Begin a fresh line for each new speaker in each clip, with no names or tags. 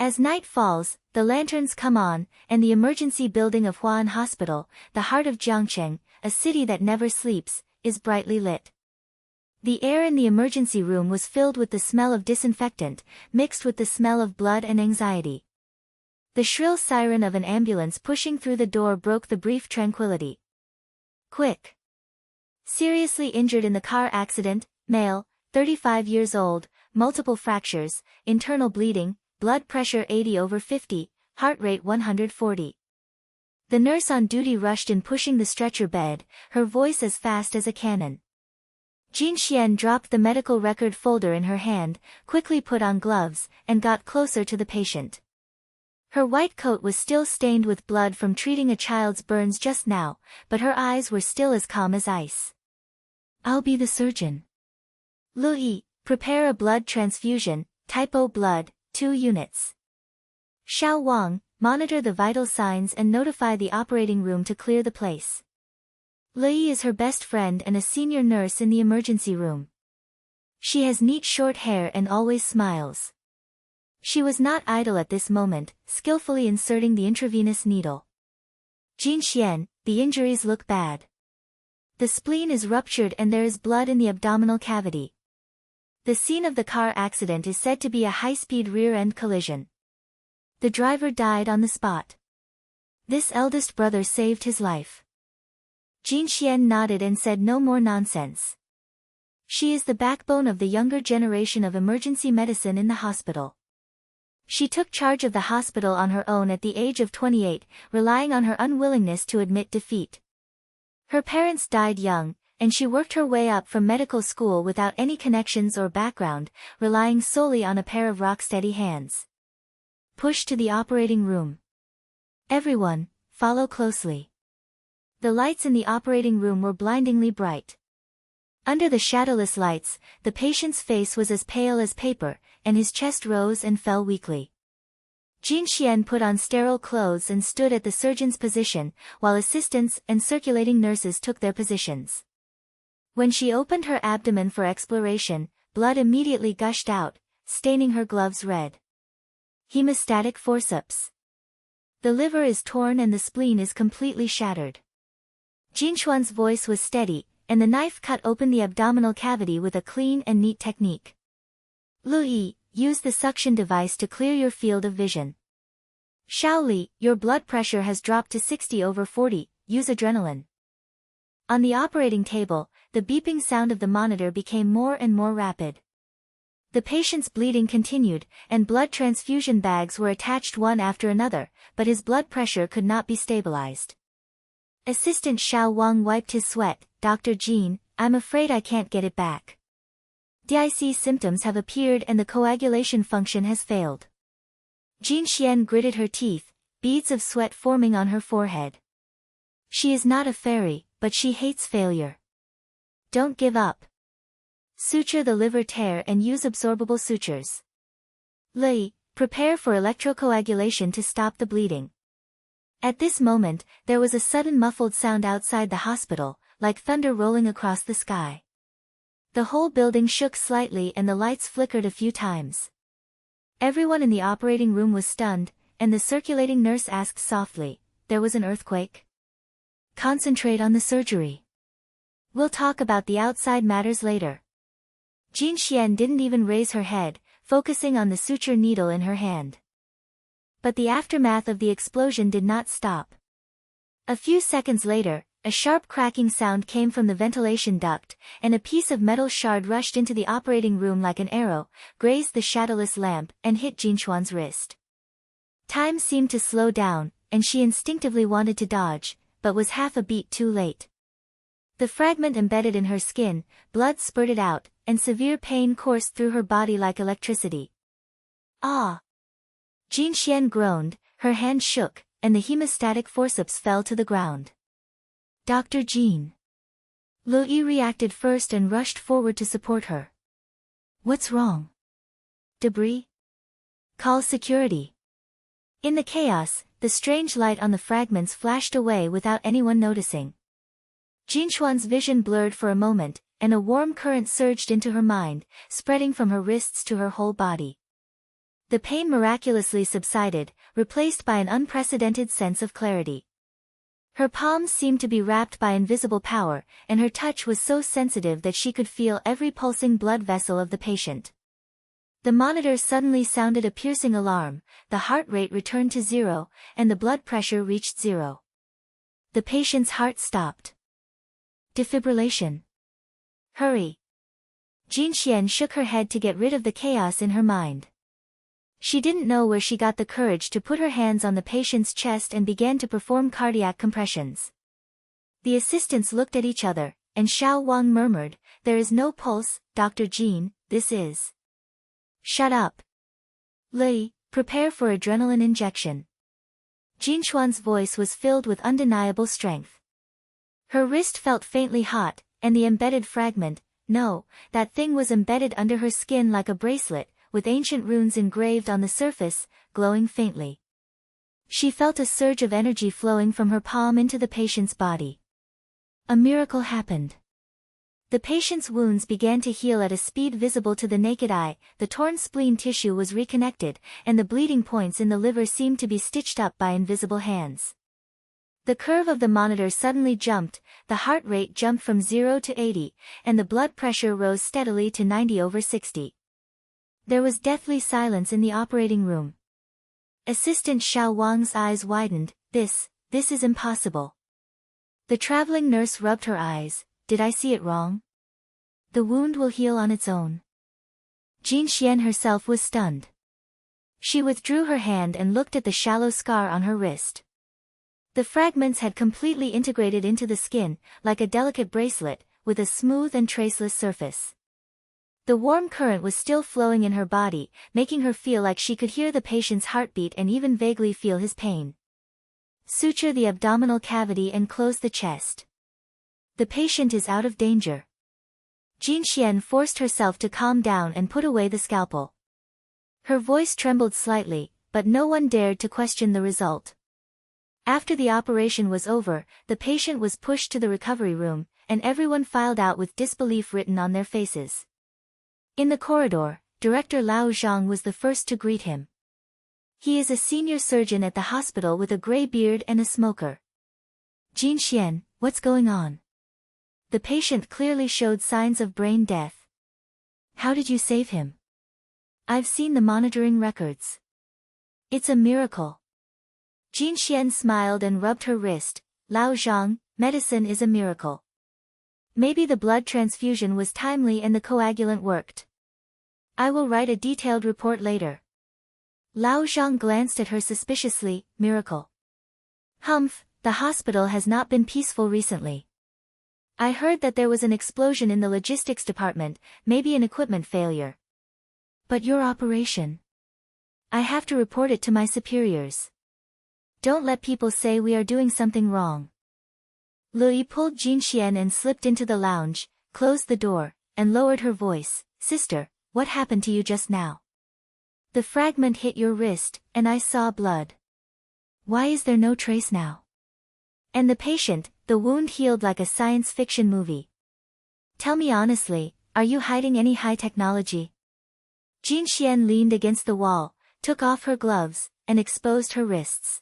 As night falls, the lanterns come on, and the emergency building of Huan Hospital, the heart of Jiangcheng, a city that never sleeps, is brightly lit. The air in the emergency room was filled with the smell of disinfectant, mixed with the smell of blood and anxiety. The shrill siren of an ambulance pushing through the door broke the brief tranquility. Quick! Seriously injured in the car accident, male, 35 years old, multiple fractures, internal bleeding, blood pressure 80/50, heart rate 140. The nurse on duty rushed in pushing the stretcher bed, her voice as fast as a cannon. Jinxuan dropped the medical record folder in her hand, quickly put on gloves, and got closer to the patient. Her white coat was still stained with blood from treating a child's burns just now, but her eyes were still as calm as ice. I'll be the surgeon. Lui, prepare a blood transfusion, type O blood, 2 units. Xiao Wang, monitor the vital signs and notify the operating room to clear the place. Lui is her best friend and a senior nurse in the emergency room. She has neat short hair and always smiles. She was not idle at this moment, skillfully inserting the intravenous needle. Jinxuan, the injuries look bad. The spleen is ruptured and there is blood in the abdominal cavity. The scene of the car accident is said to be a high-speed rear-end collision. The driver died on the spot. This eldest brother saved his life. Jinxuan nodded and said no more nonsense. She is the backbone of the younger generation of emergency medicine in the hospital. She took charge of the hospital on her own at the age of 28, relying on her unwillingness to admit defeat. Her parents died young, and she worked her way up from medical school without any connections or background, relying solely on a pair of rock-steady hands. Push to the operating room. Everyone, follow closely. The lights in the operating room were blindingly bright. Under the shadowless lights, the patient's face was as pale as paper, and his chest rose and fell weakly. Jinxuan put on sterile clothes and stood at the surgeon's position, while assistants and circulating nurses took their positions. When she opened her abdomen for exploration, blood immediately gushed out, staining her gloves red. Hemostatic forceps. The liver is torn and the spleen is completely shattered. Jinxuan's voice was steady, and the knife cut open the abdominal cavity with a clean and neat technique. Lui, use the suction device to clear your field of vision. Shaoli, your blood pressure has dropped to 60/40, use adrenaline. On the operating table, the beeping sound of the monitor became more and more rapid. The patient's bleeding continued, and blood transfusion bags were attached one after another, but his blood pressure could not be stabilized. Assistant Xiao Wang wiped his sweat. Dr. Jean, I'm afraid I can't get it back. DIC symptoms have appeared and the coagulation function has failed. Jinxuan gritted her teeth, beads of sweat forming on her forehead. She is not a fairy, but she hates failure. Don't give up. Suture the liver tear and use absorbable sutures. Lui, prepare for electrocoagulation to stop the bleeding. At this moment, there was a sudden muffled sound outside the hospital, like thunder rolling across the sky. The whole building shook slightly and the lights flickered a few times. Everyone in the operating room was stunned, and the circulating nurse asked softly, there was an earthquake? Concentrate on the surgery. We'll talk about the outside matters later. Jinxuan didn't even raise her head, focusing on the suture needle in her hand. But the aftermath of the explosion did not stop. A few seconds later, a sharp cracking sound came from the ventilation duct, and a piece of metal shard rushed into the operating room like an arrow, grazed the shadowless lamp, and hit Jinxuan's wrist. Time seemed to slow down, and she instinctively wanted to dodge, but was half a beat too late. The fragment embedded in her skin, blood spurted out, and severe pain coursed through her body like electricity. Ah! Jinxuan groaned, her hand shook, and the hemostatic forceps fell to the ground. Dr. Jean. Lui reacted first and rushed forward to support her. What's wrong? Debris? Call security. In the chaos, the strange light on the fragments flashed away without anyone noticing. Jinxuan's vision blurred for a moment, and a warm current surged into her mind, spreading from her wrists to her whole body. The pain miraculously subsided, replaced by an unprecedented sense of clarity. Her palms seemed to be wrapped by invisible power, and her touch was so sensitive that she could feel every pulsing blood vessel of the patient. The monitor suddenly sounded a piercing alarm, the heart rate returned to 0, and the blood pressure reached 0. The patient's heart stopped. Defibrillation. Hurry. Jinxuan shook her head to get rid of the chaos in her mind. She didn't know where she got the courage to put her hands on the patient's chest and began to perform cardiac compressions. The assistants looked at each other, and Xiao Wang murmured, "There is no pulse, Dr. Jean, this is." "Shut up. Li, prepare for adrenaline injection." Jinxuan's voice was filled with undeniable strength. Her wrist felt faintly hot, and the embedded fragment, no, that thing was embedded under her skin like a bracelet, with ancient runes engraved on the surface, glowing faintly. She felt a surge of energy flowing from her palm into the patient's body. A miracle happened. The patient's wounds began to heal at a speed visible to the naked eye, the torn spleen tissue was reconnected, and the bleeding points in the liver seemed to be stitched up by invisible hands. The curve of the monitor suddenly jumped, the heart rate jumped from 0 to 80, and the blood pressure rose steadily to 90/60. There was deathly silence in the operating room. Assistant Xiao Wang's eyes widened. This is impossible. The traveling nurse rubbed her eyes. Did I see it wrong? The wound will heal on its own. Jinxuan herself was stunned. She withdrew her hand and looked at the shallow scar on her wrist. The fragments had completely integrated into the skin, like a delicate bracelet, with a smooth and traceless surface. The warm current was still flowing in her body, making her feel like she could hear the patient's heartbeat and even vaguely feel his pain. Suture the abdominal cavity and close the chest. The patient is out of danger. Jinxuan forced herself to calm down and put away the scalpel. Her voice trembled slightly, but no one dared to question the result. After the operation was over, the patient was pushed to the recovery room, and everyone filed out with disbelief written on their faces. In the corridor, Director Lao Zhang was the first to greet him. He is a senior surgeon at the hospital with a gray beard and a smoker. Jinxuan, what's going on? The patient clearly showed signs of brain death. How did you save him? I've seen the monitoring records. It's a miracle. Jinxuan smiled and rubbed her wrist. Lao Zhang, medicine is a miracle. Maybe the blood transfusion was timely and the coagulant worked. I will write a detailed report later. Lao Zhang glanced at her suspiciously. Miracle. Humph, the hospital has not been peaceful recently. I heard that there was an explosion in the logistics department, maybe an equipment failure. But your operation? I have to report it to my superiors. Don't let people say we are doing something wrong. Lui pulled Jinxuan and slipped into the lounge, closed the door, and lowered her voice. Sister, what happened to you just now? The fragment hit your wrist, and I saw blood. Why is there no trace now? And the patient, the wound healed like a science fiction movie. Tell me honestly, are you hiding any high technology? Jinxuan leaned against the wall, took off her gloves, and exposed her wrists.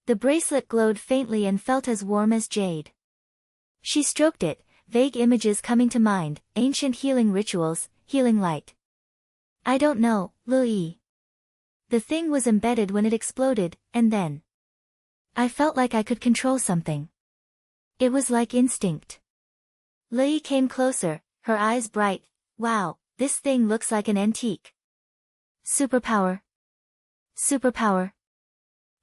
The bracelet glowed faintly and felt as warm as jade. She stroked it, vague images coming to mind, ancient healing rituals, healing light. I don't know, Lui. The thing was embedded when it exploded, and then I felt like I could control something. It was like instinct. Lui came closer, her eyes bright. Wow, this thing looks like an antique. Superpower. Superpower.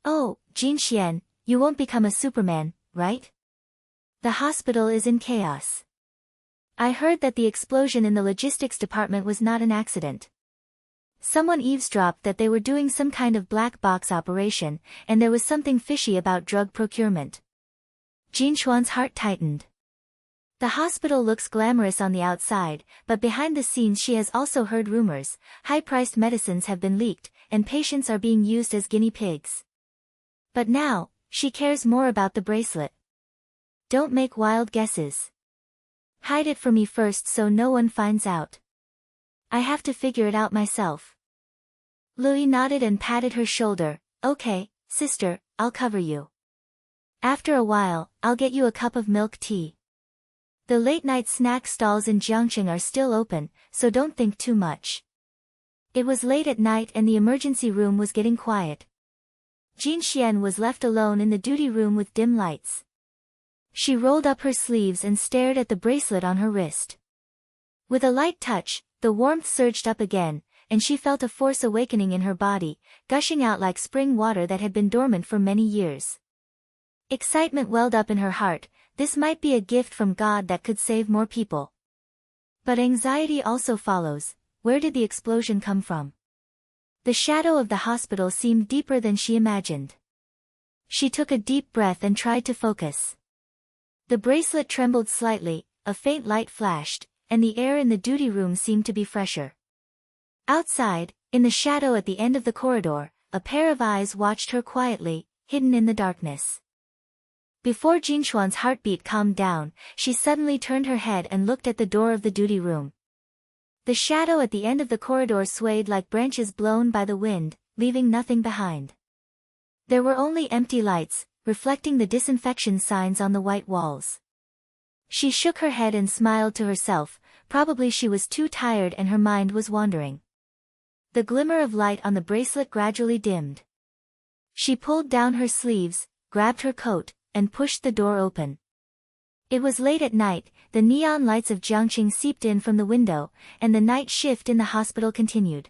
Oh, Jinxuan, you won't become a Superman, right? The hospital is in chaos. I heard that the explosion in the logistics department was not an accident. Someone eavesdropped that they were doing some kind of black box operation, and there was something fishy about drug procurement. Jinxuan's heart tightened. The hospital looks glamorous on the outside, but behind the scenes she has also heard rumors. High-priced medicines have been leaked, and patients are being used as guinea pigs. But now, she cares more about the bracelet. Don't make wild guesses. Hide it for me first so no one finds out. I have to figure it out myself. Louis nodded and patted her shoulder. Okay, sister, I'll cover you. After a while, I'll get you a cup of milk tea. The late-night snack stalls in Jiangcheng are still open, so don't think too much. It was late at night and the emergency room was getting quiet. Jinxuan was left alone in the duty room with dim lights. She rolled up her sleeves and stared at the bracelet on her wrist. With a light touch, the warmth surged up again, and she felt a force awakening in her body, gushing out like spring water that had been dormant for many years. Excitement welled up in her heart. This might be a gift from God that could save more people. But anxiety also follows. Where did the explosion come from? The shadow of the hospital seemed deeper than she imagined. She took a deep breath and tried to focus. The bracelet trembled slightly, a faint light flashed, and the air in the duty room seemed to be fresher. Outside, in the shadow at the end of the corridor, a pair of eyes watched her quietly, hidden in the darkness. Before Jinxuan's heartbeat calmed down, she suddenly turned her head and looked at the door of the duty room. The shadow at the end of the corridor swayed like branches blown by the wind, leaving nothing behind. There were only empty lights, reflecting the disinfection signs on the white walls. She shook her head and smiled to herself. Probably she was too tired and her mind was wandering. The glimmer of light on the bracelet gradually dimmed. She pulled down her sleeves, grabbed her coat, and pushed the door open. It was late at night, the neon lights of Jiangcheng seeped in from the window, and the night shift in the hospital continued.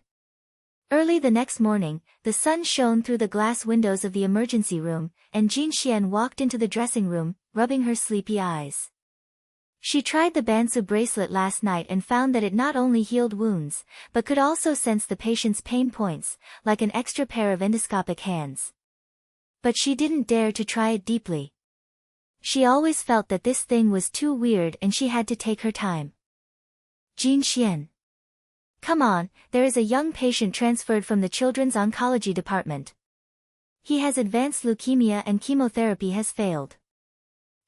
Early the next morning, the sun shone through the glass windows of the emergency room, and Jinxuan walked into the dressing room, rubbing her sleepy eyes. She tried the Bansu bracelet last night and found that it not only healed wounds, but could also sense the patient's pain points, like an extra pair of endoscopic hands. But she didn't dare to try it deeply. She always felt that this thing was too weird and she had to take her time. Jinxuan. Come on, there is a young patient transferred from the children's oncology department. He has advanced leukemia and chemotherapy has failed.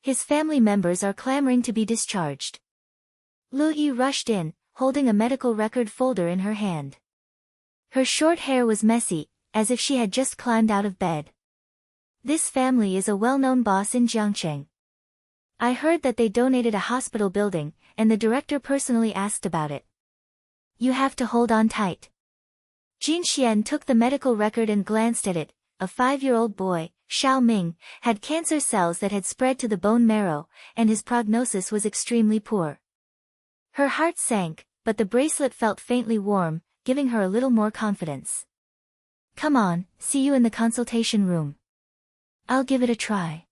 His family members are clamoring to be discharged. Lu Yi rushed in, holding a medical record folder in her hand. Her short hair was messy, as if she had just climbed out of bed. This family is a well-known boss in Jiangcheng. I heard that they donated a hospital building, and the director personally asked about it. You have to hold on tight. Jinxuan took the medical record and glanced at it. A 5-year-old boy, Xiao Ming, had cancer cells that had spread to the bone marrow, and his prognosis was extremely poor. Her heart sank, but the bracelet felt faintly warm, giving her a little more confidence. Come on, see you in the consultation room. I'll give it a try.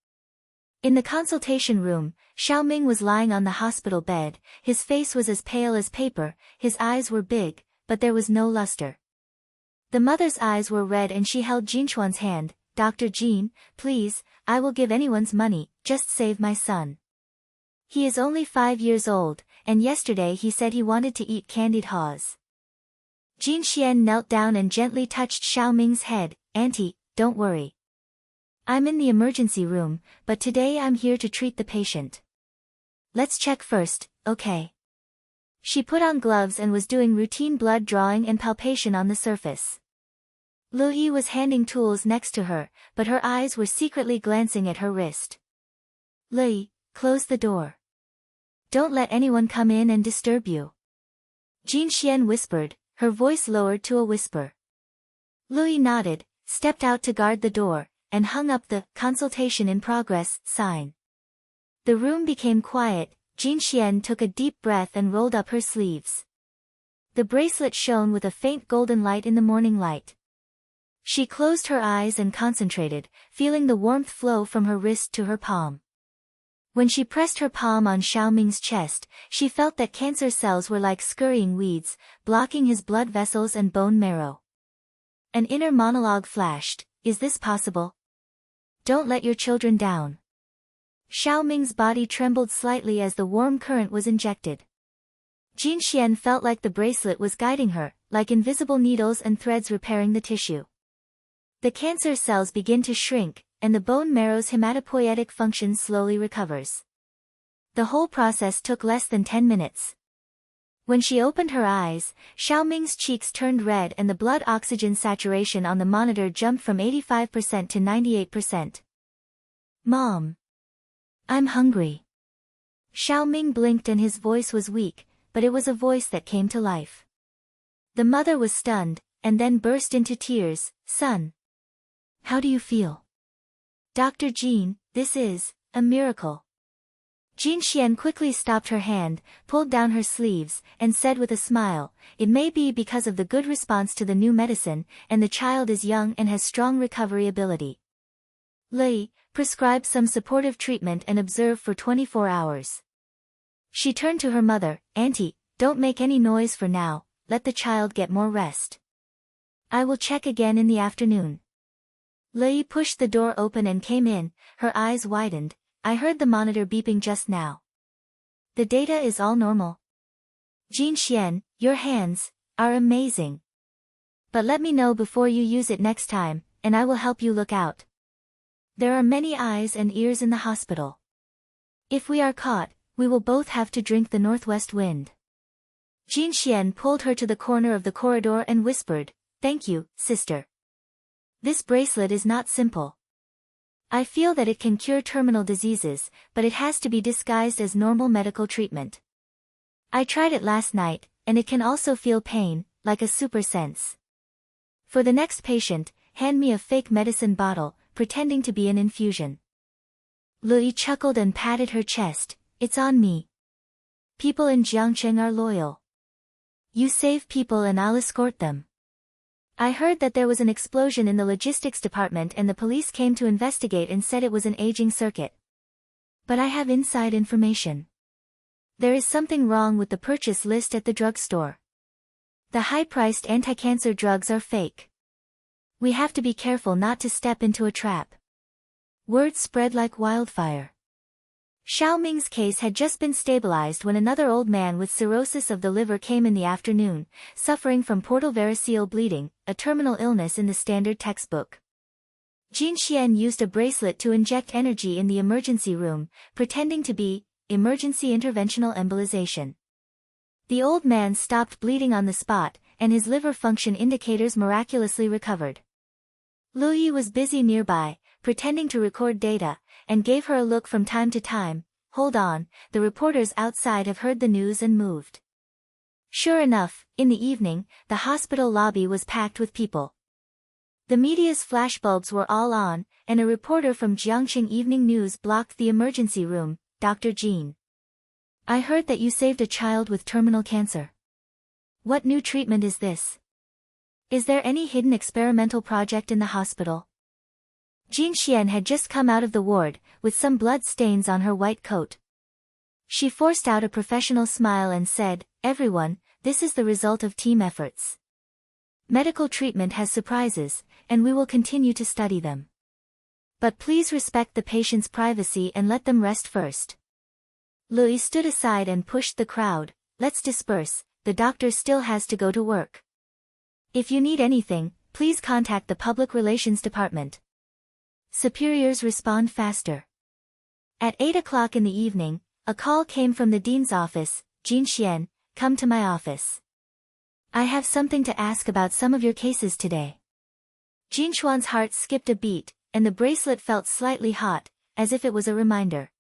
In the consultation room, Xiao Ming was lying on the hospital bed. His face was as pale as paper, his eyes were big, but there was no luster. The mother's eyes were red and she held Jinxuan's hand. Dr. Jin, please, I will give anyone's money, just save my son. He is only 5 years old, and yesterday he said he wanted to eat candied haws. Jinxuan knelt down and gently touched Xiao Ming's head. Auntie, don't worry. I'm in the emergency room, but today I'm here to treat the patient. Let's check first, okay? She put on gloves and was doing routine blood drawing and palpation on the surface. Lu Yi was handing tools next to her, but her eyes were secretly glancing at her wrist. Lu Yi, close the door. Don't let anyone come in and disturb you. Jinxuan whispered, her voice lowered to a whisper. Lu Yi nodded, stepped out to guard the door, and hung up the consultation in progress sign. The room became quiet. Jinxuan took a deep breath and rolled up her sleeves. The bracelet shone with a faint golden light in the morning light. She closed her eyes and concentrated, feeling the warmth flow from her wrist to her palm. When she pressed her palm on Xiao Ming's chest, she felt that cancer cells were like scurrying weeds, blocking his blood vessels and bone marrow. An inner monologue flashed. Is this possible? Don't let your children down. Xiao Ming's body trembled slightly as the warm current was injected. Jinxuan felt like the bracelet was guiding her, like invisible needles and threads repairing the tissue. The cancer cells begin to shrink, and the bone marrow's hematopoietic function slowly recovers. The whole process took less than 10 minutes. When she opened her eyes, Xiaoming's cheeks turned red and the blood oxygen saturation on the monitor jumped from 85% to 98%. Mom. I'm hungry. Xiaoming blinked and his voice was weak, but it was a voice that came to life. The mother was stunned, and then burst into tears. Son. How do you feel? Dr. Jean, this is a miracle. Jinxuan quickly stopped her hand, pulled down her sleeves, and said with a smile, it may be because of the good response to the new medicine, and the child is young and has strong recovery ability. Li, prescribe some supportive treatment and observe for 24 hours. She turned to her mother, Auntie, don't make any noise for now, let the child get more rest. I will check again in the afternoon. Li pushed the door open and came in, her eyes widened. I heard the monitor beeping just now. The data is all normal. Jinxuan, your hands are amazing. But let me know before you use it next time, and I will help you look out. There are many eyes and ears in the hospital. If we are caught, we will both have to drink the northwest wind. Jinxuan pulled her to the corner of the corridor and whispered, thank you, sister. This bracelet is not simple. I feel that it can cure terminal diseases, but it has to be disguised as normal medical treatment. I tried it last night, and it can also feel pain, like a super sense. For the next patient, hand me a fake medicine bottle, pretending to be an infusion. Lui chuckled and patted her chest, it's on me. People in Jiangcheng are loyal. You save people and I'll escort them. I heard that there was an explosion in the logistics department and the police came to investigate and said it was an aging circuit. But I have inside information. There is something wrong with the purchase list at the drugstore. The high-priced anti-cancer drugs are fake. We have to be careful not to step into a trap. Word spread like wildfire. Xiaoming's case had just been stabilized when another old man with cirrhosis of the liver came in the afternoon, suffering from portal variceal bleeding, a terminal illness in the standard textbook. Jinxuan used a bracelet to inject energy in the emergency room, pretending to be emergency interventional embolization. The old man stopped bleeding on the spot, and his liver function indicators miraculously recovered. Lui was busy nearby, pretending to record data, and gave her a look from time to time. Hold on, the reporters outside have heard the news and moved. Sure enough, in the evening, the hospital lobby was packed with people. The media's flashbulbs were all on, and a reporter from Jiangcheng Evening News blocked the emergency room. Dr. Jean. I heard that you saved a child with terminal cancer. What new treatment is this? Is there any hidden experimental project in the hospital? Jinxuan had just come out of the ward, with some blood stains on her white coat. She forced out a professional smile and said, everyone, this is the result of team efforts. Medical treatment has surprises, and we will continue to study them. But please respect the patient's privacy and let them rest first. Lui stood aside and pushed the crowd, let's disperse, the doctor still has to go to work. If you need anything, please contact the public relations department. Superiors respond faster. At 8 o'clock in the evening, a call came from the dean's office. Jinxuan, come to my office. I have something to ask about some of your cases today. Jinxuan's heart skipped a beat, and the bracelet felt slightly hot, as if it was a reminder.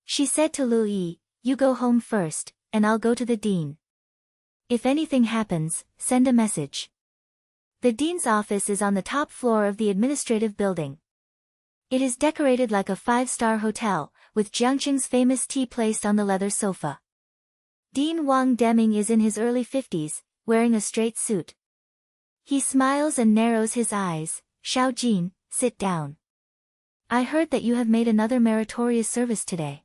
She said to Lui, you go home first, and I'll go to the dean. If anything happens, send a message. The dean's office is on the top floor of the administrative building. It is decorated like a 5-star hotel, with Jiangcheng's famous tea placed on the leather sofa. Dean Wang Deming is in his early 50s, wearing a straight suit. He smiles and narrows his eyes. Xiao Jin, sit down. I heard that you have made another meritorious service today.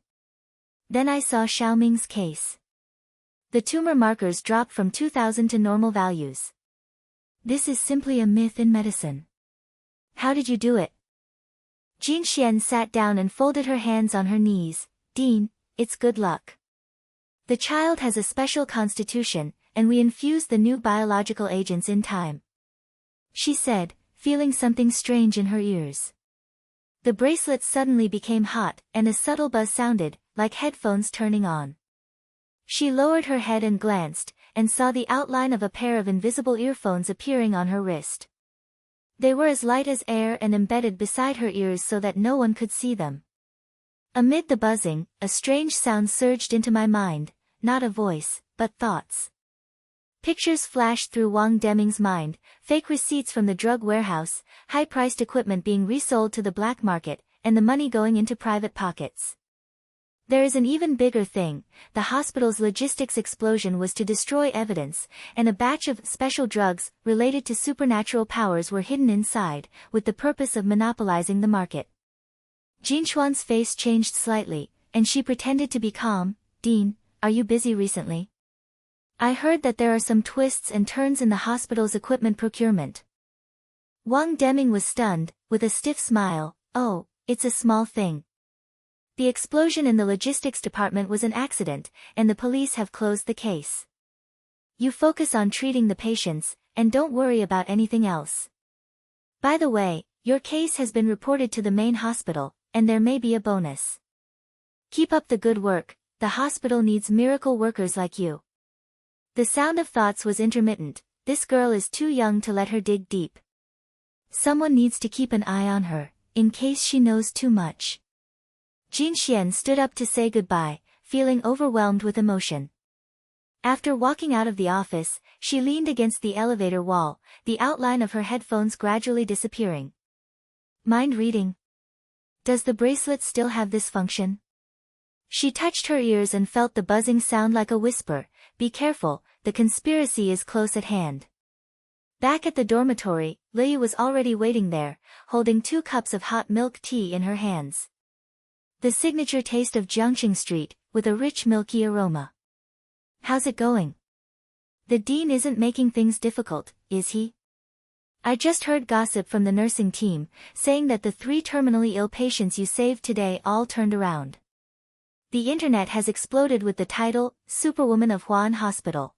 Then I saw Xiaoming's case. The tumor markers dropped from 2000 to normal values. This is simply a myth in medicine. How did you do it? Jinxuan sat down and folded her hands on her knees. Dean, it's good luck. The child has a special constitution, and we infused the new biological agents in time. She said, feeling something strange in her ears. The bracelet suddenly became hot, and a subtle buzz sounded, like headphones turning on. She lowered her head and glanced, and saw the outline of a pair of invisible earphones appearing on her wrist. They were as light as air and embedded beside her ears so that no one could see them. Amid the buzzing, a strange sound surged into my mind, not a voice, but thoughts. Pictures flashed through Wang Deming's mind, fake receipts from the drug warehouse, high-priced equipment being resold to the black market, and the money going into private pockets. There is an even bigger thing. The hospital's logistics explosion was to destroy evidence, and a batch of special drugs related to supernatural powers were hidden inside, with the purpose of monopolizing the market. Jinxuan's face changed slightly, and she pretended to be calm. Dean, are you busy recently? I heard that there are some twists and turns in the hospital's equipment procurement. Wang Deming was stunned, with a stiff smile. Oh, it's a small thing. The explosion in the logistics department was an accident, and the police have closed the case. You focus on treating the patients, and don't worry about anything else. By the way, your case has been reported to the main hospital, and there may be a bonus. Keep up the good work, the hospital needs miracle workers like you. The sound of thoughts was intermittent. This girl is too young to let her dig deep. Someone needs to keep an eye on her, in case she knows too much. Jinxuan stood up to say goodbye, feeling overwhelmed with emotion. After walking out of the office, she leaned against the elevator wall, the outline of her headphones gradually disappearing. Mind reading? Does the bracelet still have this function? She touched her ears and felt the buzzing sound like a whisper. Be careful, the conspiracy is close at hand. Back at the dormitory, Lily was already waiting there, holding 2 cups of hot milk tea in her hands. The signature taste of Jiangqing Street, with a rich milky aroma. How's it going? The dean isn't making things difficult, is he? I just heard gossip from the nursing team, saying that the 3 terminally ill patients you saved today all turned around. The internet has exploded with the title, Superwoman of Huan Hospital.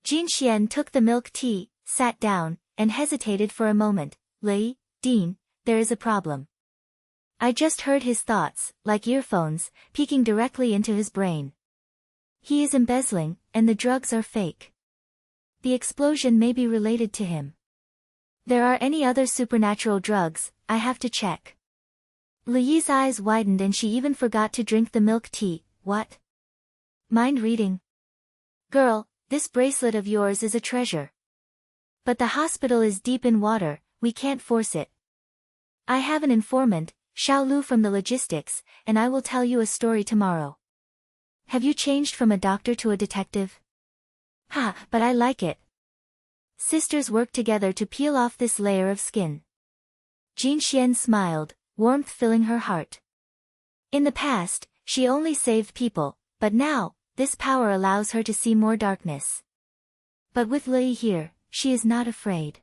Jinxuan took the milk tea, sat down, and hesitated for a moment. Lei, Dean, there is a problem. I just heard his thoughts, like earphones, peeking directly into his brain. He is embezzling, and the drugs are fake. The explosion may be related to him. There are any other supernatural drugs, I have to check. Li's eyes widened and she even forgot to drink the milk tea. What? Mind reading? Girl, this bracelet of yours is a treasure. But the hospital is deep in water, we can't force it. I have an informant, Xiao Lu from the logistics, and I will tell you a story tomorrow. Have you changed from a doctor to a detective? Ha, but I like it. Sisters work together to peel off this layer of skin. Jinxuan smiled, warmth filling her heart. In the past, she only saved people, but now, this power allows her to see more darkness. But with Li here, she is not afraid.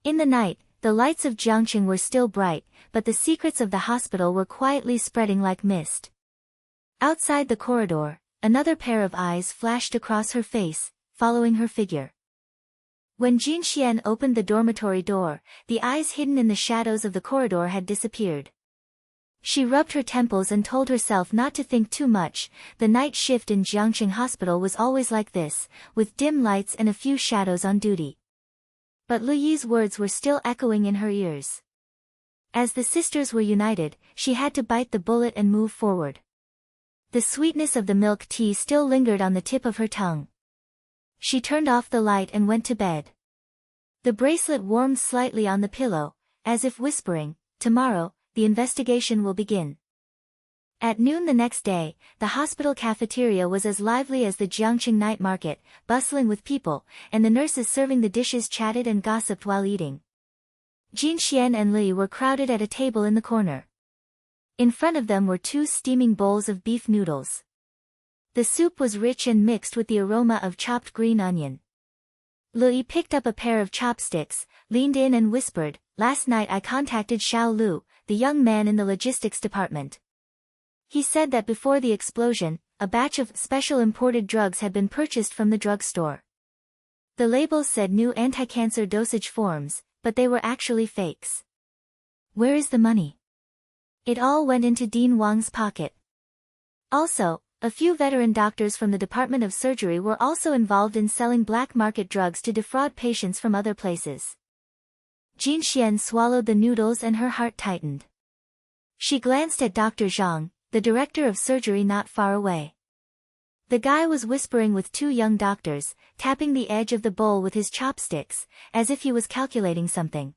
In the night, the lights of Jiangqing were still bright, but the secrets of the hospital were quietly spreading like mist. Outside the corridor, another pair of eyes flashed across her face, following her figure. When Jinxuan opened the dormitory door, the eyes hidden in the shadows of the corridor had disappeared. She rubbed her temples and told herself not to think too much. The night shift in Jiangqing Hospital was always like this, with dim lights and a few shadows on duty. But Lu Yi's words were still echoing in her ears. As the sisters were united, she had to bite the bullet and move forward. The sweetness of the milk tea still lingered on the tip of her tongue. She turned off the light and went to bed. The bracelet warmed slightly on the pillow, as if whispering, tomorrow, the investigation will begin. At noon the next day, the hospital cafeteria was as lively as the Jiangqing night market, bustling with people, and the nurses serving the dishes chatted and gossiped while eating. Jinxuan and Li were crowded at a table in the corner. In front of them were 2 steaming bowls of beef noodles. The soup was rich and mixed with the aroma of chopped green onion. Li picked up a pair of chopsticks, leaned in and whispered, "Last night I contacted Xiao Lu, the young man in the logistics department. He said that before the explosion, a batch of special imported drugs had been purchased from the drugstore. The labels said new anti-cancer dosage forms, but they were actually fakes. Where is the money? It all went into Dean Wang's pocket. Also, A few veteran doctors from the Department of Surgery were also involved in selling black market drugs to defraud patients from other places. Jinxuan swallowed the noodles and her heart tightened. She glanced at Dr. Zhang, the director of surgery not far away. The guy was whispering with two young doctors, tapping the edge of the bowl with his chopsticks, as if he was calculating something.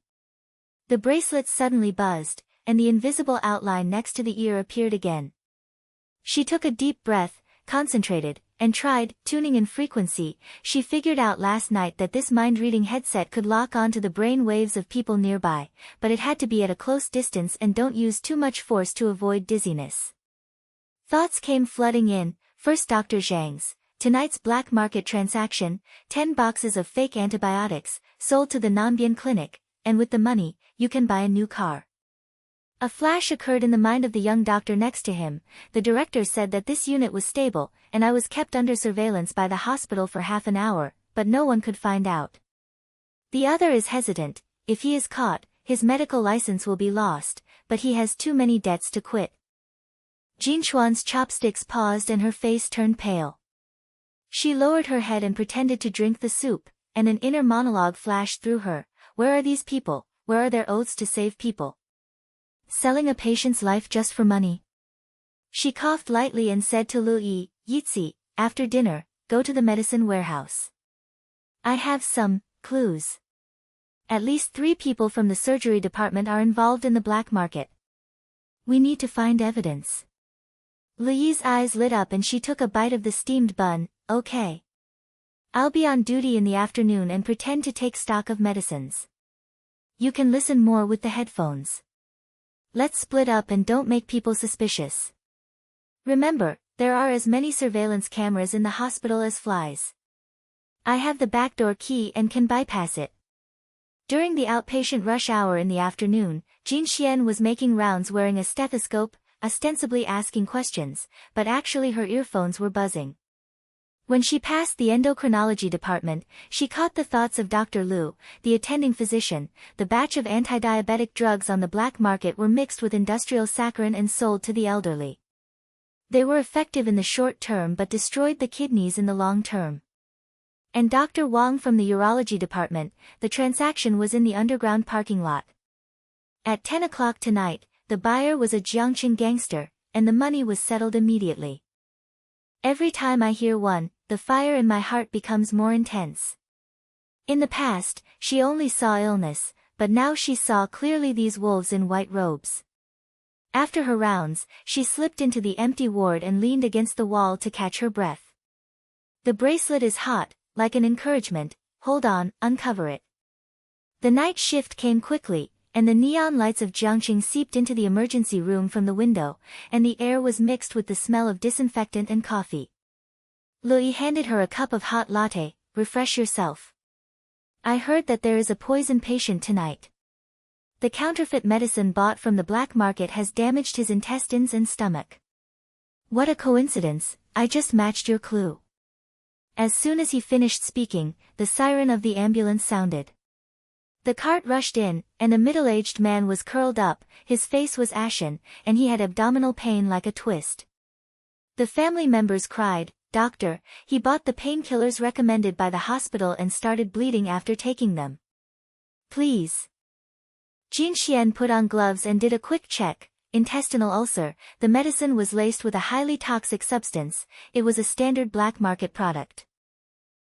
The bracelet suddenly buzzed, and the invisible outline next to the ear appeared again. She took a deep breath, concentrated, and tried, tuning in frequency. She figured out last night that this mind-reading headset could lock onto the brain waves of people nearby, but it had to be at a close distance and don't use too much force to avoid dizziness. Thoughts came flooding in. First Dr. Zhang's, tonight's black market transaction, 10 boxes of fake antibiotics, sold to the Nanbian clinic, and with the money, you can buy a new car. A flash occurred in the mind of the young doctor next to him. The director said that this unit was stable, and I was kept under surveillance by the hospital for half an hour, but no one could find out. The other is hesitant. If he is caught, his medical license will be lost, but he has too many debts to quit. Jinxuan's chopsticks paused and her face turned pale. She lowered her head and pretended to drink the soup, and an inner monologue flashed through her. Where are these people? Where are their oaths to save people? Selling a patient's life just for money. She coughed lightly and said to Lu Yi, after dinner, go to the medicine warehouse. I have some clues. At least 3 people from the surgery department are involved in the black market. We need to find evidence. Lu Yi's eyes lit up and she took a bite of the steamed bun. Okay. I'll be on duty in the afternoon and pretend to take stock of medicines. You can listen more with the headphones. Let's split up and don't make people suspicious. Remember, there are as many surveillance cameras in the hospital as flies. I have the backdoor key and can bypass it. During the outpatient rush hour in the afternoon, Jinxuan was making rounds wearing a stethoscope, ostensibly asking questions, but actually her earphones were buzzing. When she passed the endocrinology department, she caught the thoughts of Dr. Lu, the attending physician. The batch of anti-diabetic drugs on the black market were mixed with industrial saccharin and sold to the elderly. They were effective in the short term but destroyed the kidneys in the long term. And Dr. Wang from the urology department, the transaction was in the underground parking lot. At 10 o'clock tonight, the buyer was a Jiangqing gangster, and the money was settled immediately. Every time I hear one, the fire in my heart becomes more intense. In the past, she only saw illness, but now she saw clearly these wolves in white robes. After her rounds, she slipped into the empty ward and leaned against the wall to catch her breath. The bracelet is hot, like an encouragement. Hold on, uncover it. The night shift came quickly, and the neon lights of Jiangqing seeped into the emergency room from the window, and the air was mixed with the smell of disinfectant and coffee. Lu Yi handed her a cup of hot latte. Refresh yourself. I heard that there is a poison patient tonight. The counterfeit medicine bought from the black market has damaged his intestines and stomach. What a coincidence, I just matched your clue. As soon as he finished speaking, the siren of the ambulance sounded. The cart rushed in, and a middle-aged man was curled up, his face was ashen, and he had abdominal pain like a twist. The family members cried, Doctor, he bought the painkillers recommended by the hospital and started bleeding after taking them. Please. Jinxuan put on gloves and did a quick check. Intestinal ulcer. The medicine was laced with a highly toxic substance. It was a standard black market product.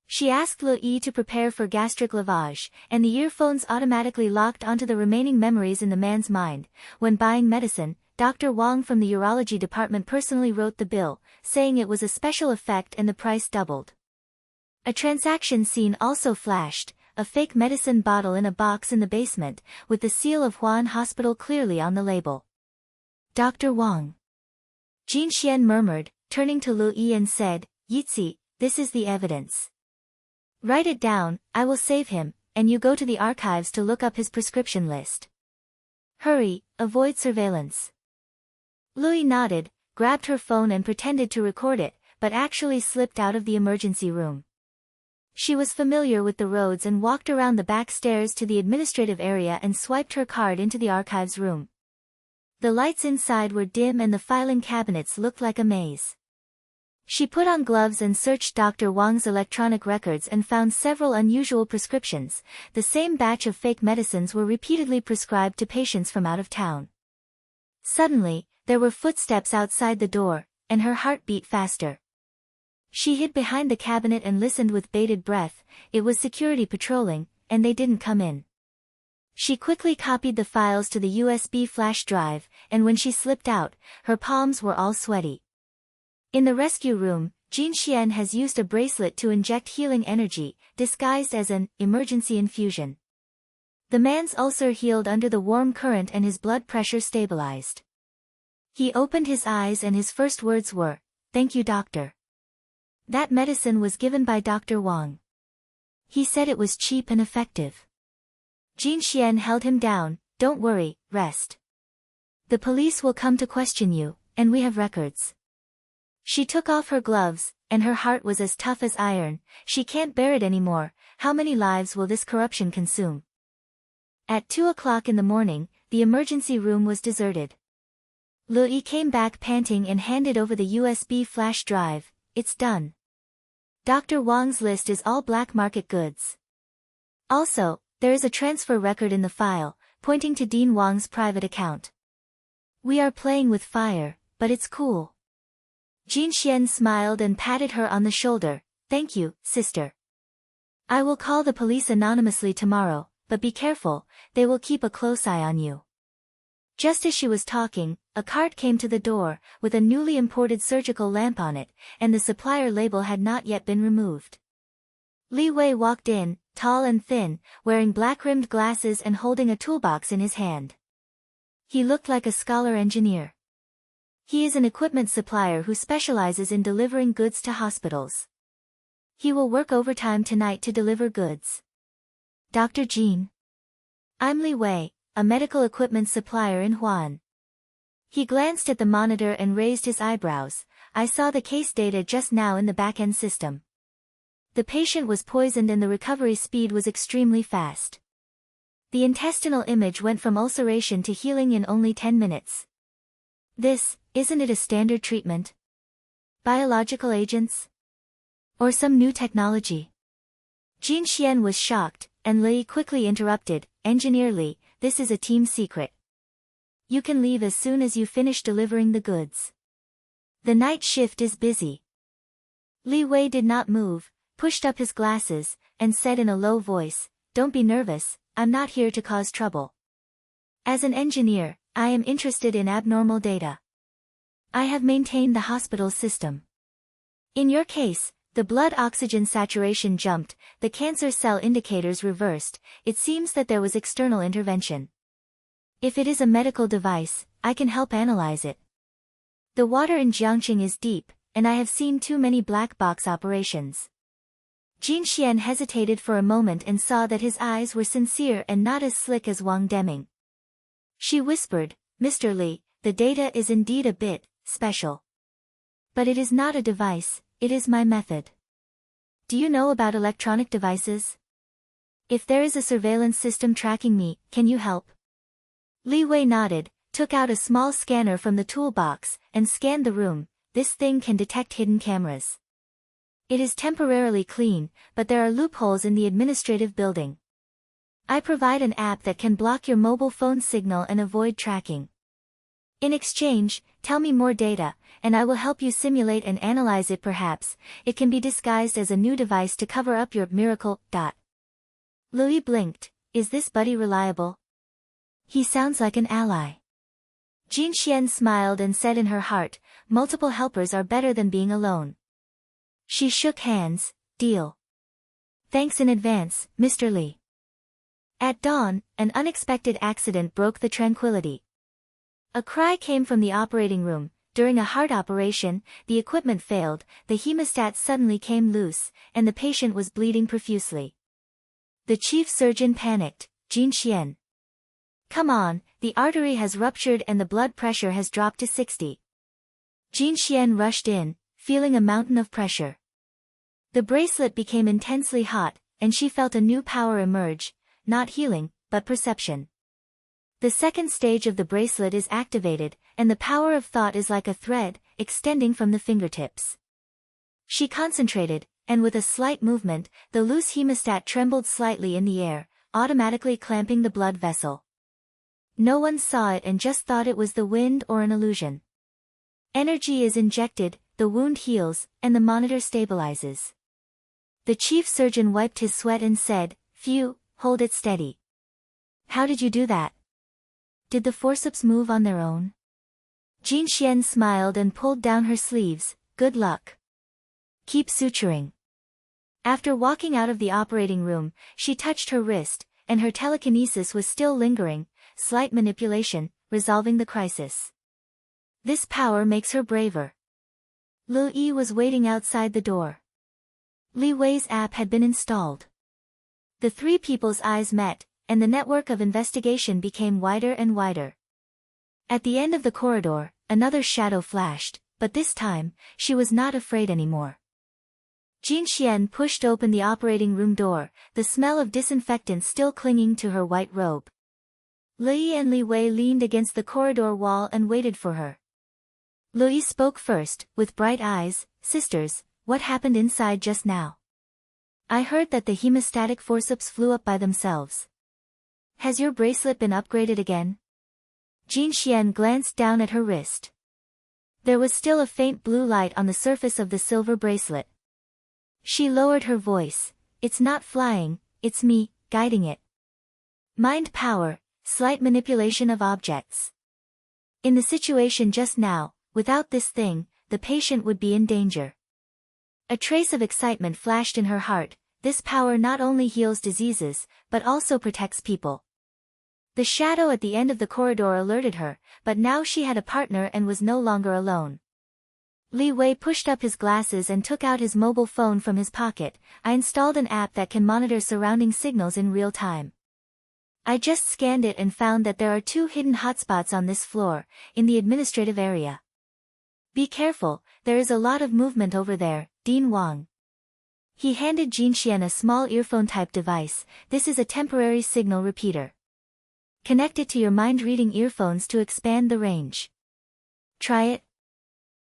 She asked Lu Yi to prepare for gastric lavage, and the earphones automatically locked onto the remaining memories in the man's mind. When buying medicine, Dr. Wang from the urology department personally wrote the bill, saying it was a special effect and the price doubled. A transaction scene also flashed, a fake medicine bottle in a box in the basement, with the seal of Huan Hospital clearly on the label. Dr. Wang. Jinxuan murmured, turning to Lu Yi and said, Yitzi, this is the evidence. Write it down, I will save him, and you go to the archives to look up his prescription list. Hurry, avoid surveillance. Lu Yi nodded, grabbed her phone and pretended to record it, but actually slipped out of the emergency room. She was familiar with the roads and walked around the back stairs to the administrative area and swiped her card into the archives room. The lights inside were dim and the filing cabinets looked like a maze. She put on gloves and searched Dr. Wang's electronic records and found several unusual prescriptions. The same batch of fake medicines were repeatedly prescribed to patients from out of town. Suddenly, there were footsteps outside the door, and her heart beat faster. She hid behind the cabinet and listened with bated breath. It was security patrolling, and they didn't come in. She quickly copied the files to the USB flash drive, and when she slipped out, her palms were all sweaty. In the rescue room, Jinxuan has used a bracelet to inject healing energy, disguised as an emergency infusion. The man's ulcer healed under the warm current and his blood pressure stabilized. He opened his eyes and his first words were, "Thank you, doctor." That medicine was given by Dr. Wang. He said it was cheap and effective. Jinxuan held him down. "Don't worry, rest. The police will come to question you, and we have records." She took off her gloves, and her heart was as tough as iron. She can't bear it anymore. How many lives will this corruption consume? At 2 o'clock in the morning, the emergency room was deserted. Lui came back panting and handed over the USB flash drive. "It's done. Dr. Wang's list is all black market goods. Also, there is a transfer record in the file, pointing to Dean Wang's private account. We are playing with fire, but it's cool." Jinxuan smiled and patted her on the shoulder. "Thank you, sister. I will call the police anonymously tomorrow, but be careful, they will keep a close eye on you." Just as she was talking, a cart came to the door, with a newly imported surgical lamp on it, and the supplier label had not yet been removed. Li Wei walked in, tall and thin, wearing black-rimmed glasses and holding a toolbox in his hand. He looked like a scholar engineer. He is an equipment supplier who specializes in delivering goods to hospitals. He will work overtime tonight to deliver goods. "Dr. Jean. I'm Li Wei, a medical equipment supplier in Huan." He glanced at the monitor and raised his eyebrows. "I saw the case data just now in the back-end system. The patient was poisoned and the recovery speed was extremely fast. The intestinal image went from ulceration to healing in only 10 minutes. Isn't it a standard treatment? Biological agents? Or some new technology?" Jinxuan was shocked, and Li quickly interrupted. "Engineer Li, this is a team secret. You can leave as soon as you finish delivering the goods. The night shift is busy." Li Wei did not move, pushed up his glasses, and said in a low voice, "Don't be nervous, I'm not here to cause trouble. As an engineer, I am interested in abnormal data. I have maintained the hospital system. In your case, the blood oxygen saturation jumped, the cancer cell indicators reversed. It seems that there was external intervention. If it is a medical device, I can help analyze it. The water in Jiangqing is deep, and I have seen too many black box operations." Jinxuan hesitated for a moment and saw that his eyes were sincere and not as slick as Wang Deming. She whispered, "Mr. Li, the data is indeed a bit special. But it is not a device, it is my method. Do you know about electronic devices? If there is a surveillance system tracking me, can you help?" Li Wei nodded, took out a small scanner from the toolbox, and scanned the room. "This thing can detect hidden cameras. It is temporarily clean, but there are loopholes in the administrative building. I provide an app that can block your mobile phone signal and avoid tracking. In exchange, tell me more data, and I will help you simulate and analyze it. Perhaps it can be disguised as a new device to cover up your miracle." Louis blinked. "Is this buddy reliable? He sounds like an ally." Jinxuan smiled and said in her heart, "Multiple helpers are better than being alone." She shook hands. "Deal. Thanks in advance, Mr. Li." At dawn, an unexpected accident broke the tranquility. A cry came from the operating room. During a heart operation, the equipment failed, the hemostat suddenly came loose, and the patient was bleeding profusely. The chief surgeon panicked. "Jinxuan. Come on, the artery has ruptured and the blood pressure has dropped to 60. Jinxuan rushed in, feeling a mountain of pressure. The bracelet became intensely hot, and she felt a new power emerge, not healing, but perception. The second stage of the bracelet is activated, and the power of thought is like a thread, extending from the fingertips. She concentrated, and with a slight movement, the loose hemostat trembled slightly in the air, automatically clamping the blood vessel. No one saw it and just thought it was the wind or an illusion. Energy is injected, the wound heals, and the monitor stabilizes. The chief surgeon wiped his sweat and said, "Phew, hold it steady." "How did you do that? Did the forceps move on their own?" Jinxuan smiled and pulled down her sleeves. "Good luck. Keep suturing." After walking out of the operating room, she touched her wrist, and her telekinesis was still lingering, slight manipulation, resolving the crisis. This power makes her braver. Lu Yi was waiting outside the door. Li Wei's app had been installed. The three people's eyes met, and the network of investigation became wider and wider. At the end of the corridor, another shadow flashed, but this time, she was not afraid anymore. Jinxuan pushed open the operating room door, the smell of disinfectant still clinging to her white robe. Li and Li Wei leaned against the corridor wall and waited for her. Lu Yi spoke first, with bright eyes. "Sisters, what happened inside just now? I heard that the hemostatic forceps flew up by themselves. Has your bracelet been upgraded again?" Jinxuan glanced down at her wrist. There was still a faint blue light on the surface of the silver bracelet. She lowered her voice. "It's not flying, it's me, guiding it. Mind power, slight manipulation of objects. In the situation just now, without this thing, the patient would be in danger." A trace of excitement flashed in her heart. This power not only heals diseases, but also protects people. The shadow at the end of the corridor alerted her, but now she had a partner and was no longer alone. Li Wei pushed up his glasses and took out his mobile phone from his pocket. "I installed an app that can monitor surrounding signals in real time. I just scanned it and found that there are 2 hidden hotspots on this floor, in the administrative area. Be careful, there is a lot of movement over there." Dean Wang. He handed Jinxuan a small earphone-type device. "This is a temporary signal repeater. Connect it to your mind-reading earphones to expand the range. Try it."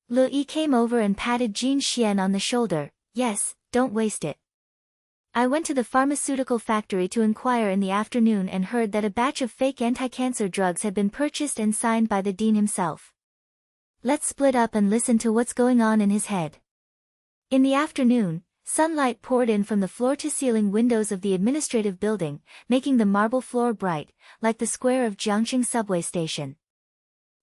Lu Yi came over and patted Jinxuan on the shoulder. "Yes, don't waste it. I went to the pharmaceutical factory to inquire in the afternoon and heard that a batch of fake anti-cancer drugs had been purchased and signed by the dean himself. Let's split up and listen to what's going on in his head." In the afternoon, sunlight poured in from the floor-to-ceiling windows of the administrative building, making the marble floor bright, like the square of Jiangxing subway station.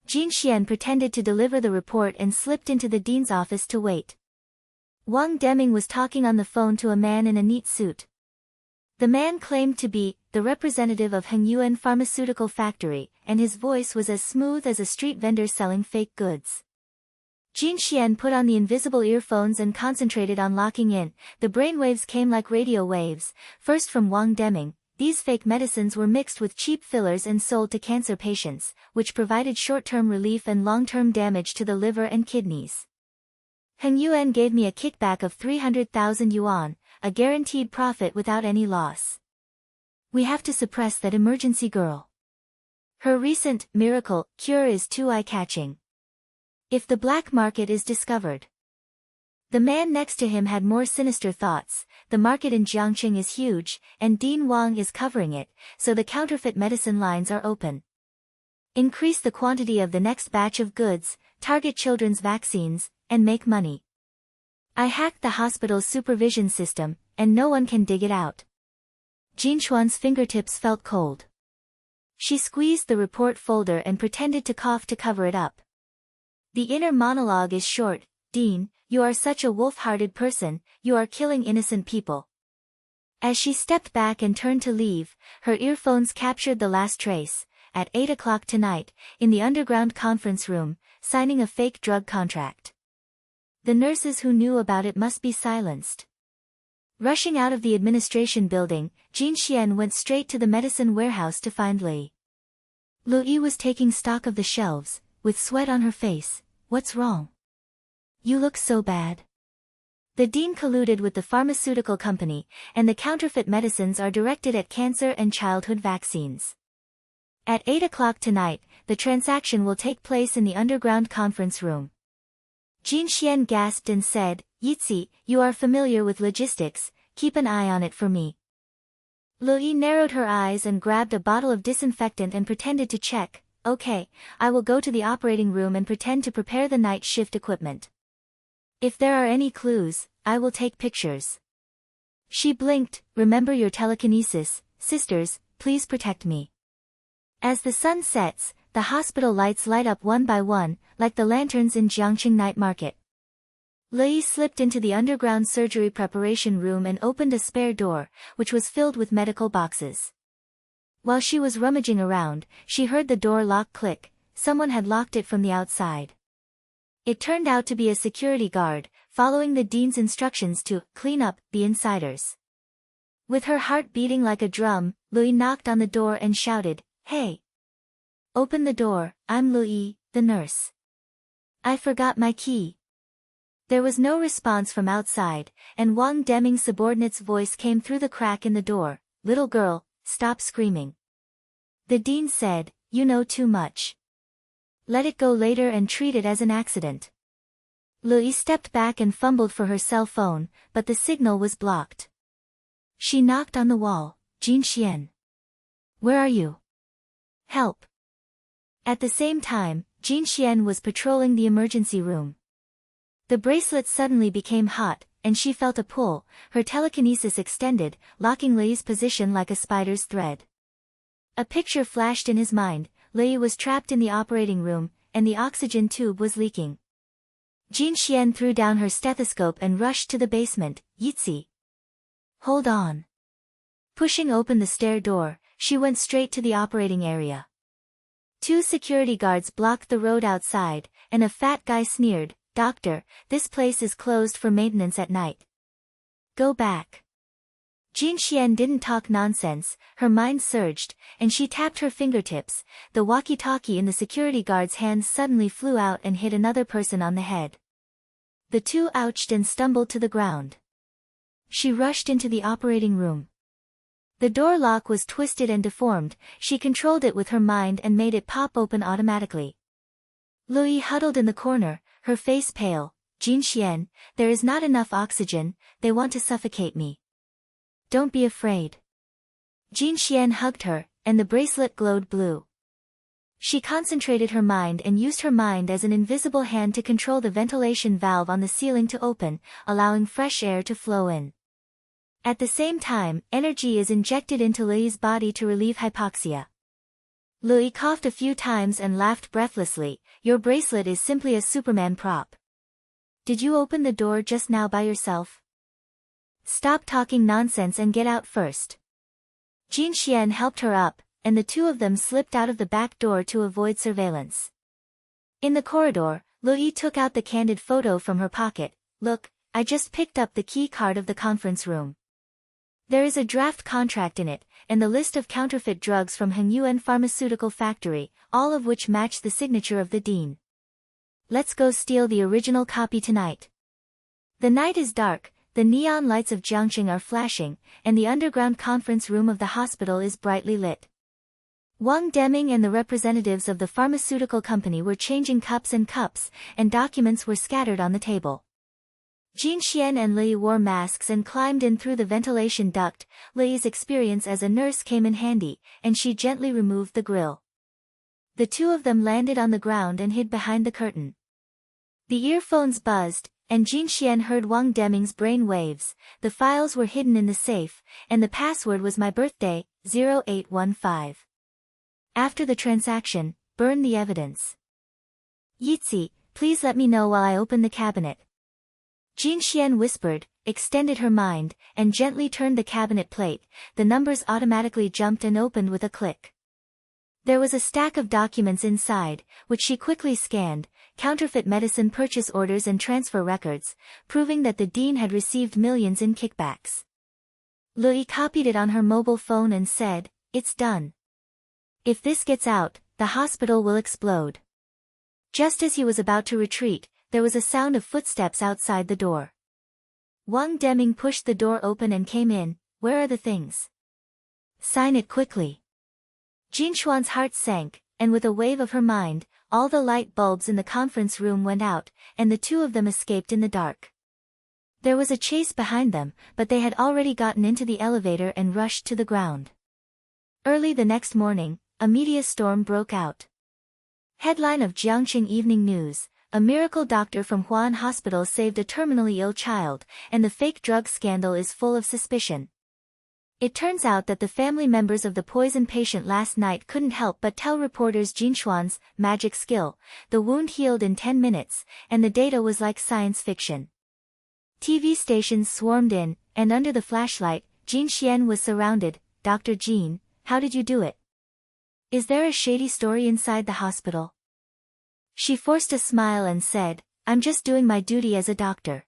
Jinxuan pretended to deliver the report and slipped into the dean's office to wait. Wang Deming was talking on the phone to a man in a neat suit. The man claimed to be the representative of Hengyuan Pharmaceutical Factory, and his voice was as smooth as a street vendor selling fake goods. Jinxuan put on the invisible earphones and concentrated on locking in. The brainwaves came like radio waves, first from Wang Deming. These fake medicines were mixed with cheap fillers and sold to cancer patients, which provided short-term relief and long-term damage to the liver and kidneys. Hengyuan gave me a kickback of 300,000 yuan, a guaranteed profit without any loss. We have to suppress that emergency girl. Her recent miracle cure is too eye-catching. If the black market is discovered. The man next to him had more sinister thoughts. The market in Jiangxing is huge, and Dean Wang is covering it, so the counterfeit medicine lines are open. Increase the quantity of the next batch of goods, target children's vaccines, and make money. I hacked the hospital's supervision system, and no one can dig it out." Jinxuan's fingertips felt cold. She squeezed the report folder and pretended to cough to cover it up. The inner monologue is short. "Dean, you are such a wolf-hearted person, you are killing innocent people." As she stepped back and turned to leave, her earphones captured the last trace. At 8 o'clock tonight, in the underground conference room, signing a fake drug contract. The nurses who knew about it must be silenced. Rushing out of the administration building, Jinxuan went straight to the medicine warehouse to find Li. Lu Yi was taking stock of the shelves, with sweat on her face. "What's wrong? You look so bad." The dean colluded with the pharmaceutical company, and the counterfeit medicines are directed at cancer and childhood vaccines. At 8 o'clock tonight, the transaction will take place in the underground conference room. Jinxuan gasped and said, Yitzi, you are familiar with logistics, keep an eye on it for me. Lui narrowed her eyes and grabbed a bottle of disinfectant and pretended to check. Okay, I will go to the operating room and pretend to prepare the night shift equipment. If there are any clues, I will take pictures. She blinked. Remember your telekinesis, sisters, please protect me. As the sun sets, the hospital lights light up one by one, like the lanterns in Jiangqing night market. Lei slipped into the underground surgery preparation room and opened a spare door, which was filled with medical boxes. While she was rummaging around, she heard the door lock click. Someone had locked it from the outside. It turned out to be a security guard, following the dean's instructions to clean up the insiders. With her heart beating like a drum, Lui knocked on the door and shouted, Hey! Open the door, I'm Lui, the nurse. I forgot my key. There was no response from outside, and Wang Deming's subordinate's voice came through the crack in the door. Little girl, stop screaming. The dean said, You know too much. Let it go later and treat it as an accident. Lui stepped back and fumbled for her cell phone, but the signal was blocked. She knocked on the wall. Jinxuan. Where are you? Help. At the same time, Jinxuan was patrolling the emergency room. The bracelet suddenly became hot, and she felt a pull. Her telekinesis extended, locking Lei's position like a spider's thread. A picture flashed in his mind. Lei was trapped in the operating room, and the oxygen tube was leaking. Jinxuan threw down her stethoscope and rushed to the basement. Yitzi. Hold on. Pushing open the stair door, she went straight to the operating area. 2 security guards blocked the road outside, and a fat guy sneered, Doctor, this place is closed for maintenance at night. Go back. Jinxuan didn't talk nonsense, her mind surged, and she tapped her fingertips. The walkie-talkie in the security guard's hands suddenly flew out and hit another person on the head. The two ouched and stumbled to the ground. She rushed into the operating room. The door lock was twisted and deformed. She controlled it with her mind and made it pop open automatically. Lui huddled in the corner, her face pale. Jinxuan, there is not enough oxygen, they want to suffocate me. Don't be afraid. Jinxuan hugged her, and the bracelet glowed blue. She concentrated her mind and used her mind as an invisible hand to control the ventilation valve on the ceiling to open, allowing fresh air to flow in. At the same time, energy is injected into Lui's body to relieve hypoxia. Lui coughed a few times and laughed breathlessly. Your bracelet is simply a Superman prop. Did you open the door just now by yourself? Stop talking nonsense and get out first. Jinxuan helped her up, and the two of them slipped out of the back door to avoid surveillance. In the corridor, Lui took out the candid photo from her pocket. Look, I just picked up the key card of the conference room. There is a draft contract in it, and the list of counterfeit drugs from Hengyuan Pharmaceutical Factory, all of which match the signature of the dean. Let's go steal the original copy tonight. The night is dark, the neon lights of Jiangqing are flashing, and the underground conference room of the hospital is brightly lit. Wang Deming and the representatives of the pharmaceutical company were changing cups, and documents were scattered on the table. Jinxuan and Li wore masks and climbed in through the ventilation duct. Li's experience as a nurse came in handy, and she gently removed the grill. The two of them landed on the ground and hid behind the curtain. The earphones buzzed, and Jinxuan heard Wang Deming's brain waves. The files were hidden in the safe, and the password was my birthday, 0815. After the transaction, burn the evidence. Yitzi, please let me know while I open the cabinet. Jinxuan whispered, extended her mind, and gently turned the cabinet plate. The numbers automatically jumped and opened with a click. There was a stack of documents inside, which she quickly scanned, counterfeit medicine purchase orders and transfer records, proving that the dean had received millions in kickbacks. Lui copied it on her mobile phone and said, It's done. If this gets out, the hospital will explode. Just as he was about to retreat, there was a sound of footsteps outside the door. Wang Deming pushed the door open and came in. Where are the things? Sign it quickly. Jinxuan's heart sank. and with a wave of her mind, all the light bulbs in the conference room went out, and the two of them escaped in the dark. There was a chase behind them, but they had already gotten into the elevator and rushed to the ground. Early the next morning, a meteor storm broke out. Headline of Jiangqing Evening News: A miracle doctor from Huan Hospital saved a terminally ill child, and the fake drug scandal is full of suspicion. It turns out that the family members of the poison patient last night couldn't help but tell reporters Jinxuan's magic skill. The wound healed in 10 minutes, and the data was like science fiction. TV stations swarmed in, and under the flashlight, Jinxuan was surrounded. Dr. Jin, how did you do it? Is there a shady story inside the hospital? She forced a smile and said, I'm just doing my duty as a doctor.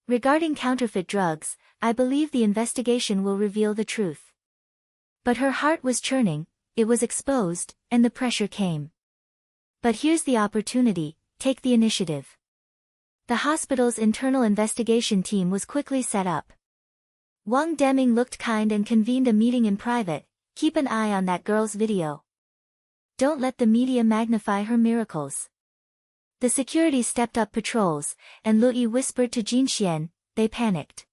Regarding counterfeit drugs, I believe the investigation will reveal the truth. But her heart was churning, it was exposed, and the pressure came. But here's the opportunity, take the initiative. The hospital's internal investigation team was quickly set up. Wang Deming looked kind and convened a meeting in private. Keep an eye on that girl's video. Don't let the media magnify her miracles. The security stepped up patrols, and Lu Yi whispered to Jinxian, they panicked.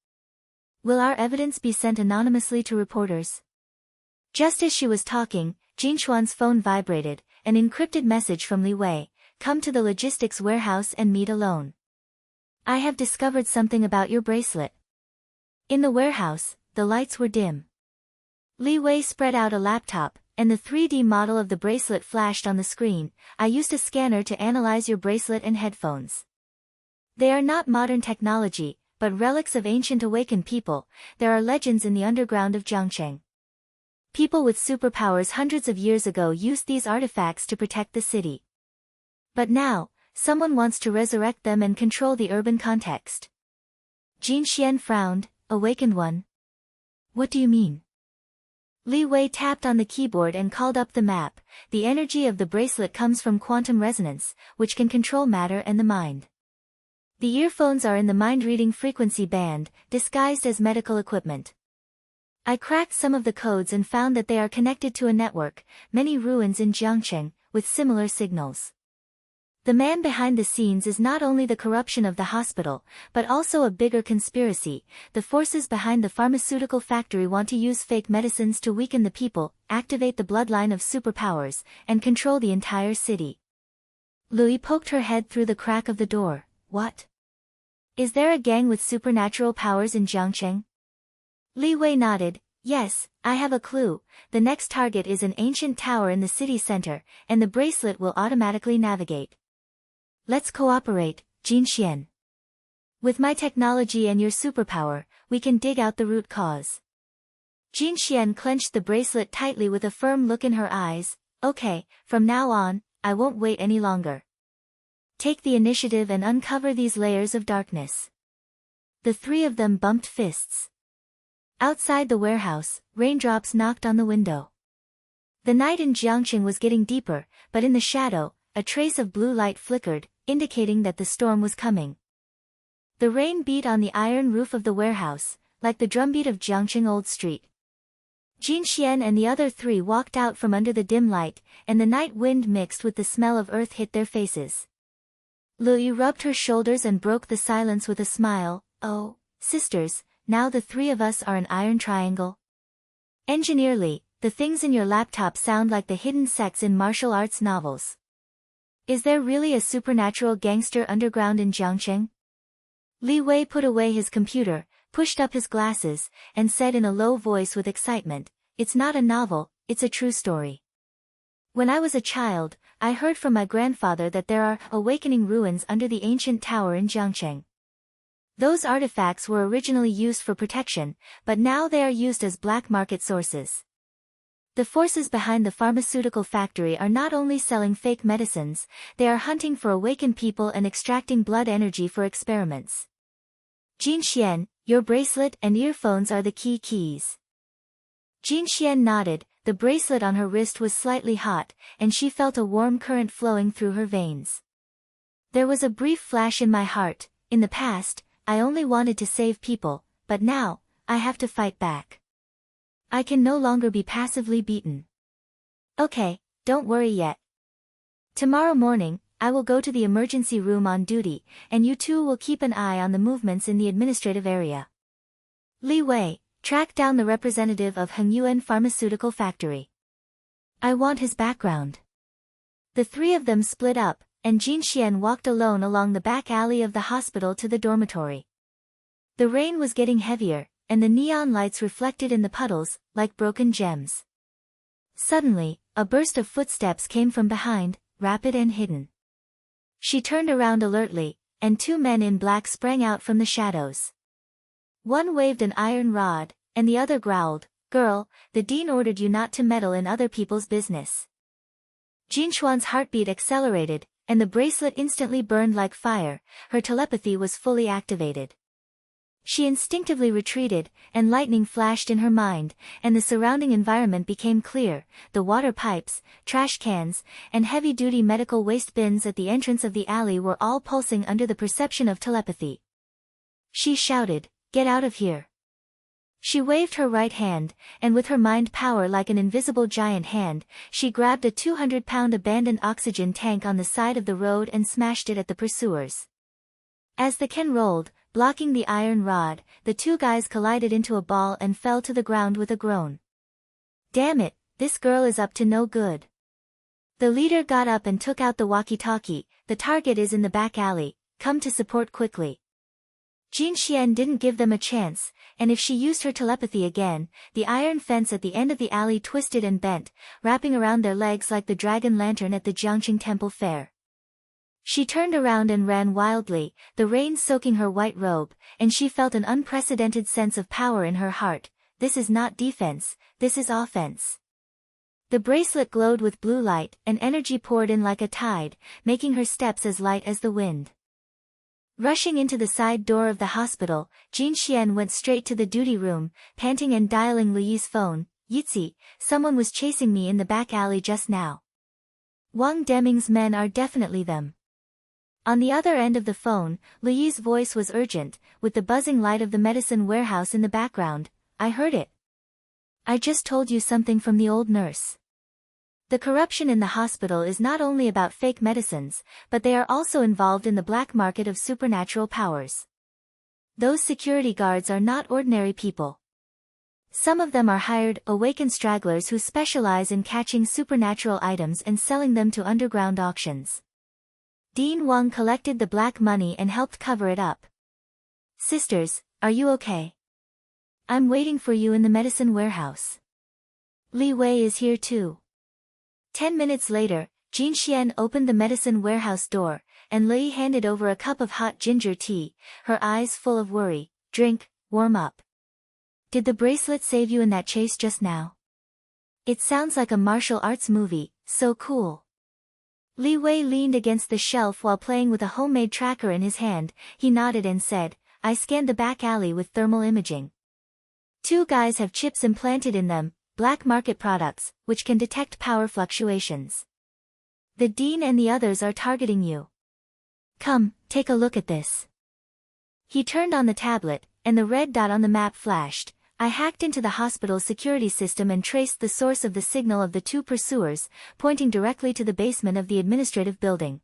Will our evidence be sent anonymously to reporters? Just as she was talking, Jinxuan's phone vibrated, an encrypted message from Li Wei, come to the logistics warehouse and meet alone. I have discovered something about your bracelet. In the warehouse, the lights were dim. Li Wei spread out a laptop, and the 3D model of the bracelet flashed on the screen. I used a scanner to analyze your bracelet and headphones. They are not modern technology, but relics of ancient awakened people. There are legends in the underground of Jiangcheng. People with superpowers hundreds of years ago used these artifacts to protect the city. But now, someone wants to resurrect them and control the urban context. Jinxian frowned, awakened one. What do you mean? Li Wei tapped on the keyboard and called up the map. The energy of the bracelet comes from quantum resonance, which can control matter and the mind. The earphones are in the mind-reading frequency band, disguised as medical equipment. I cracked some of the codes and found that they are connected to a network, many ruins in Jiangcheng, with similar signals. The man behind the scenes is not only the corruption of the hospital, but also a bigger conspiracy. The forces behind the pharmaceutical factory want to use fake medicines to weaken the people, activate the bloodline of superpowers, and control the entire city. Louis poked her head through the crack of the door. What? Is there a gang with supernatural powers in Jiangcheng? Li Wei nodded. Yes, I have a clue. The next target is an ancient tower in the city center, and the bracelet will automatically navigate. Let's cooperate, Jinxian. With my technology and your superpower, we can dig out the root cause. Jinxian clenched the bracelet tightly with a firm look in her eyes. Okay, from now on, I won't wait any longer. Take the initiative and uncover these layers of darkness. The three of them bumped fists. Outside the warehouse, raindrops knocked on the window. The night in Jiangcheng was getting deeper, but in the shadow, a trace of blue light flickered, indicating that the storm was coming. The rain beat on the iron roof of the warehouse, like the drumbeat of Jiangcheng Old Street. Jinxian and the other three walked out from under the dim light, and the night wind mixed with the smell of earth hit their faces. Lu Yi rubbed her shoulders and broke the silence with a smile. Oh, sisters, now the three of us are an iron triangle. Engineer Li, the things in your laptop sound like the hidden sects in martial arts novels. Is there really a supernatural gangster underground in Jiangcheng? Li Wei put away his computer, pushed up his glasses, and said in a low voice with excitement, it's not a novel, it's a true story. When I was a child, I heard from my grandfather that there are awakening ruins under the ancient tower in Jiangcheng. Those artifacts were originally used for protection, but now they are used as black market sources. The forces behind the pharmaceutical factory are not only selling fake medicines, they are hunting for awakened people and extracting blood energy for experiments. Jinxian, your bracelet and earphones are the keys. Jinxian nodded. The bracelet on her wrist was slightly hot, and she felt a warm current flowing through her veins. There was a brief flash in my heart. In the past, I only wanted to save people, but now, I have to fight back. I can no longer be passively beaten. Okay, don't worry yet. Tomorrow morning, I will go to the emergency room on duty, and you two will keep an eye on the movements in the administrative area. Li Wei, track down the representative of Jinxuan Pharmaceutical Factory. I want his background. The three of them split up, and Jinxuan walked alone along the back alley of the hospital to the dormitory. The rain was getting heavier, and the neon lights reflected in the puddles, like broken gems. Suddenly, a burst of footsteps came from behind, rapid and hidden. She turned around alertly, and two men in black sprang out from the shadows. One waved an iron rod, and the other growled, "Girl, the dean ordered you not to meddle in other people's business." Jinxuan's heartbeat accelerated, and the bracelet instantly burned like fire. Her telepathy was fully activated. She instinctively retreated, and lightning flashed in her mind, and the surrounding environment became clear. The water pipes, trash cans, and heavy-duty medical waste bins at the entrance of the alley were all pulsing under the perception of telepathy. She shouted, "Get out of here!" She waved her right hand, and with her mind power like an invisible giant hand, she grabbed a 200-pound abandoned oxygen tank on the side of the road and smashed it at the pursuers. As the can rolled, blocking the iron rod, the two guys collided into a ball and fell to the ground with a groan. "Damn it, this girl is up to no good." The leader got up and took out the walkie-talkie. "The target is in the back alley, come to support quickly." Jinxuan didn't give them a chance, and if she used her telepathy again, the iron fence at the end of the alley twisted and bent, wrapping around their legs like the dragon lantern at the Jiangqing Temple Fair. She turned around and ran wildly, the rain soaking her white robe, and she felt an unprecedented sense of power in her heart. This is not defense, this is offense. The bracelet glowed with blue light, and energy poured in like a tide, making her steps as light as the wind. Rushing into the side door of the hospital, Jinxuan went straight to the duty room, panting and dialing Li's phone. "Yitzi, someone was chasing me in the back alley just now. Wang Deming's men are definitely them." On the other end of the phone, Li's voice was urgent, with the buzzing light of the medicine warehouse in the background. "I heard it. I just told you something from the old nurse. The corruption in the hospital is not only about fake medicines, but they are also involved in the black market of supernatural powers. Those security guards are not ordinary people. Some of them are hired, awakened stragglers who specialize in catching supernatural items and selling them to underground auctions. Dean Wang collected the black money and helped cover it up. Sisters, are you okay? I'm waiting for you in the medicine warehouse. Li Wei is here too." 10 minutes later, Jinxuan opened the medicine warehouse door, and Li handed over a cup of hot ginger tea, her eyes full of worry. "Drink, warm up. Did the bracelet save you in that chase just now? It sounds like a martial arts movie, so cool." Li Wei leaned against the shelf while playing with a homemade tracker in his hand. He nodded and said, "I scanned the back alley with thermal imaging. 2 guys have chips implanted in them, black market products, which can detect power fluctuations. The dean and the others are targeting you. Come, take a look at this." He turned on the tablet, and the red dot on the map flashed. "I hacked into the hospital's security system and traced the source of the signal of the 2 pursuers, pointing directly to the basement of the administrative building.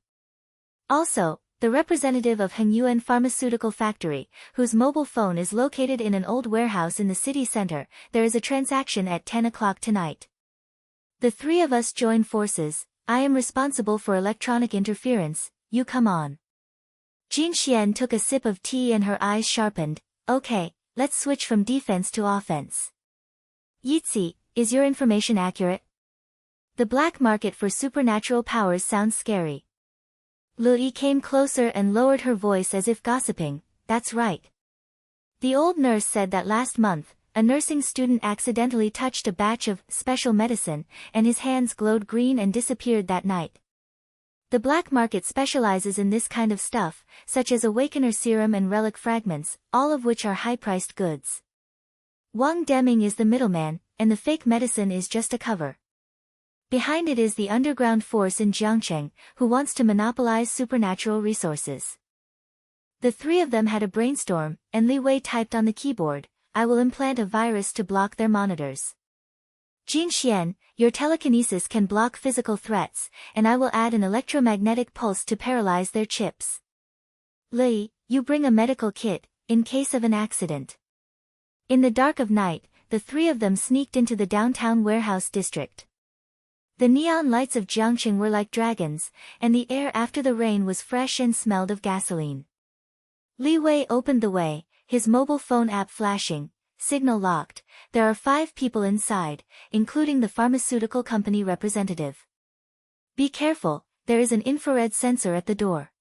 Also, the representative of Jinxuan Pharmaceutical Factory, whose mobile phone is located in an old warehouse in the city center. There is a transaction at 10 o'clock tonight. The 3 of us join forces. I am responsible for electronic interference, you come on." Jinxuan took a sip of tea and her eyes sharpened. "Okay. Let's switch from defense to offense. Yitzi, is your information accurate? The black market for supernatural powers sounds scary." Li came closer and lowered her voice as if gossiping. "That's right. The old nurse said that last month, a nursing student accidentally touched a batch of special medicine, and his hands glowed green and disappeared that night. The black market specializes in this kind of stuff, such as awakener serum and relic fragments, all of which are high-priced goods. Wang Deming is the middleman, and the fake medicine is just a cover. Behind it is the underground force in Jiangqing, who wants to monopolize supernatural resources." The 3 of them had a brainstorm, and Li Wei typed on the keyboard, "I will implant a virus to block their monitors. Jinxuan, your telekinesis can block physical threats, and I will add an electromagnetic pulse to paralyze their chips. Li, you bring a medical kit, in case of an accident. In the dark of night, the three of them sneaked into the downtown warehouse district. The neon lights of Jiangcheng were like dragons, and the air after the rain was fresh and smelled of gasoline. Li Wei opened the way, his mobile phone app flashing. Signal locked. There are 5 people inside, including the pharmaceutical company representative. Be careful, there is an infrared sensor at the door.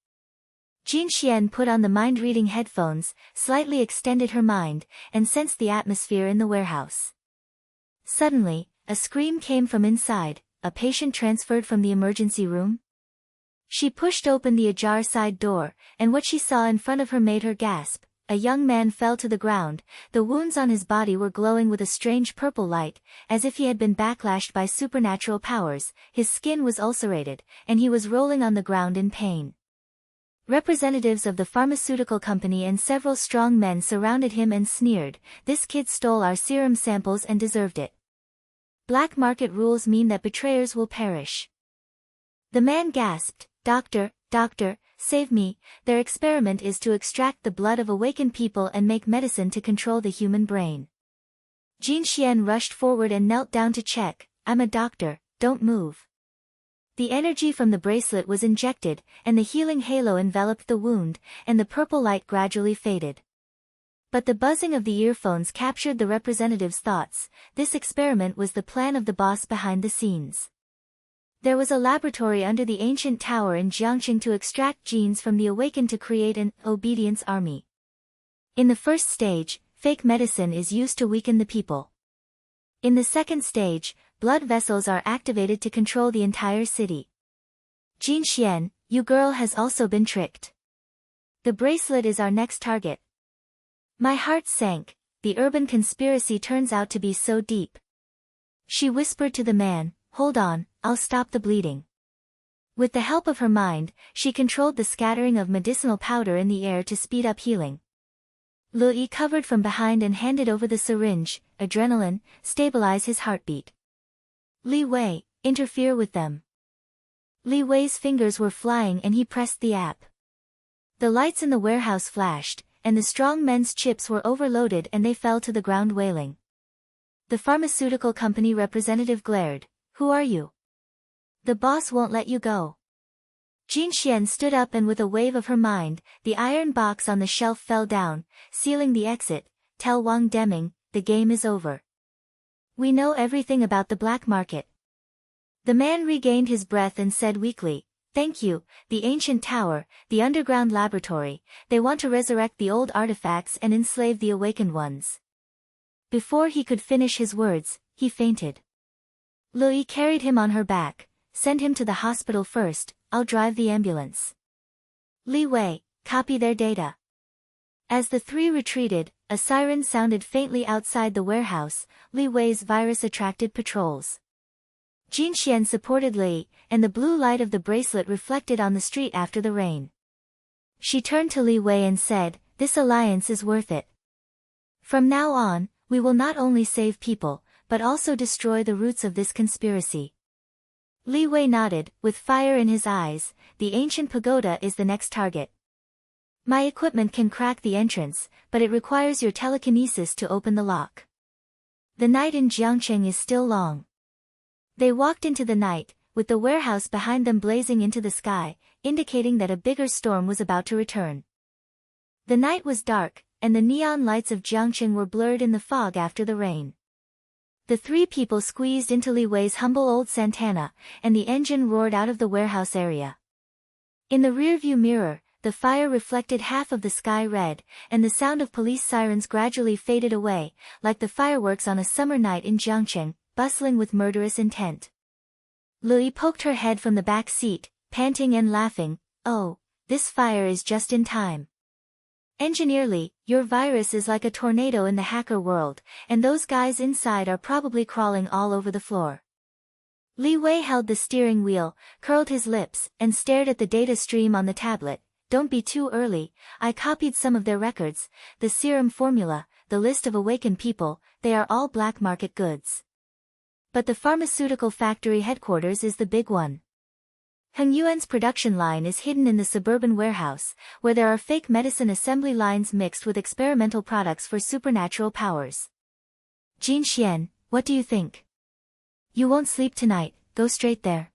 Jinxuan put on the mind-reading headphones, slightly extended her mind, and sensed the atmosphere in the warehouse. Suddenly, a scream came from inside. A patient transferred from the emergency room? She pushed open the ajar side door, and what she saw in front of her made her gasp. A young man fell to the ground. The wounds on his body were glowing with a strange purple light, as if he had been backlashed by supernatural powers. His skin was ulcerated, and he was rolling on the ground in pain. Representatives of the pharmaceutical company and several strong men surrounded him and sneered, "This kid stole our serum samples and deserved it. Black market rules mean that betrayers will perish." The man gasped, Doctor, save me, their experiment is to extract the blood of awakened people and make medicine to control the human brain." Jinxuan rushed forward and knelt down to check, "I'm a doctor, don't move." The energy from the bracelet was injected, and the healing halo enveloped the wound, and the purple light gradually faded. But the buzzing of the earphones captured the representative's thoughts. This experiment was the plan of the boss behind the scenes. There was a laboratory under the ancient tower in Jiangcheng to extract genes from the awakened to create an obedience army. In the first stage, fake medicine is used to weaken the people. In the second stage, blood vessels are activated to control the entire city. Jinxuan, you girl has also been tricked. The bracelet is our next target. My heart sank. The urban conspiracy turns out to be so deep. She whispered to the man, "Hold on, I'll stop the bleeding." With the help of her mind, she controlled the scattering of medicinal powder in the air to speed up healing. Lui covered from behind and handed over the syringe. Adrenaline, stabilize his heartbeat. Li Wei, interfere with them. Li Wei's fingers were flying and he pressed the app. The lights in the warehouse flashed, and the strong men's chips were overloaded and they fell to the ground wailing. The pharmaceutical company representative glared, "Who are you? The boss won't let you go." Jinxuan stood up and with a wave of her mind, the iron box on the shelf fell down, sealing the exit. "Tell Wang Deming, the game is over. We know everything about the black market." The man regained his breath and said weakly, "Thank you, the ancient tower, the underground laboratory, they want to resurrect the old artifacts and enslave the awakened ones." Before he could finish his words, he fainted. Lui carried him on her back. "Send him to the hospital first, I'll drive the ambulance." Li Wei, copy their data. As the three retreated, a siren sounded faintly outside the warehouse. Li Wei's virus attracted patrols. Jinxuan supported Li, and the blue light of the bracelet reflected on the street after the rain. She turned to Li Wei and said, "This alliance is worth it. From now on, we will not only save people, but also destroy the roots of this conspiracy." Li Wei nodded, with fire in his eyes. "The ancient pagoda is the next target. My equipment can crack the entrance, but it requires your telekinesis to open the lock. The night in Jiangcheng is still long." They walked into the night, with the warehouse behind them blazing into the sky, indicating that a bigger storm was about to return. The night was dark, and the neon lights of Jiangcheng were blurred in the fog after the rain. The three people squeezed into Li Wei's humble old Santana, and the engine roared out of the warehouse area. In the rearview mirror, the fire reflected half of the sky red, and the sound of police sirens gradually faded away, like the fireworks on a summer night in Jiangcheng, bustling with murderous intent. Lui poked her head from the back seat, panting and laughing, "Oh, this fire is just in time. Engineer Li, your virus is like a tornado in the hacker world, and those guys inside are probably crawling all over the floor." Li Wei held the steering wheel, curled his lips, and stared at the data stream on the tablet. "Don't be too early, I copied some of their records, the serum formula, the list of awakened people, they are all black market goods. But the pharmaceutical factory headquarters is the big one. Hengyuan's production line is hidden in the suburban warehouse, where there are fake medicine assembly lines mixed with experimental products for supernatural powers. Jinxuan, what do you think? You won't sleep tonight, go straight there.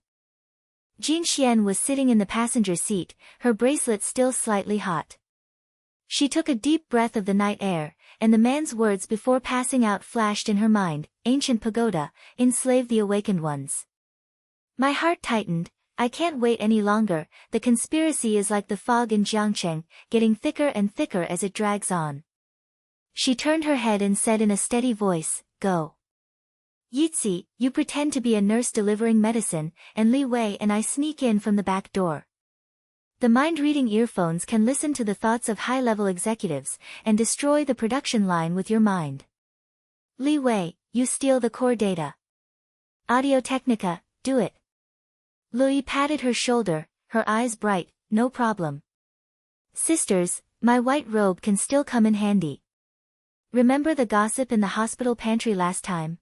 Jinxuan was sitting in the passenger seat, her bracelet still slightly hot. She took a deep breath of the night air, and the man's words before passing out flashed in her mind, ancient pagoda, enslave the awakened ones. My heart tightened. I can't wait any longer, the conspiracy is like the fog in Jiangcheng, getting thicker and thicker as it drags on. She turned her head and said in a steady voice, go. Yitzi, you pretend to be a nurse delivering medicine, and Li Wei and I sneak in from the back door. The mind-reading earphones can listen to the thoughts of high-level executives, and destroy the production line with your mind. Li Wei, you steal the core data. Audio-Technica, do it. Lui patted her shoulder, her eyes bright, no problem. Sisters, my white robe can still come in handy. Remember the gossip in the hospital pantry last time?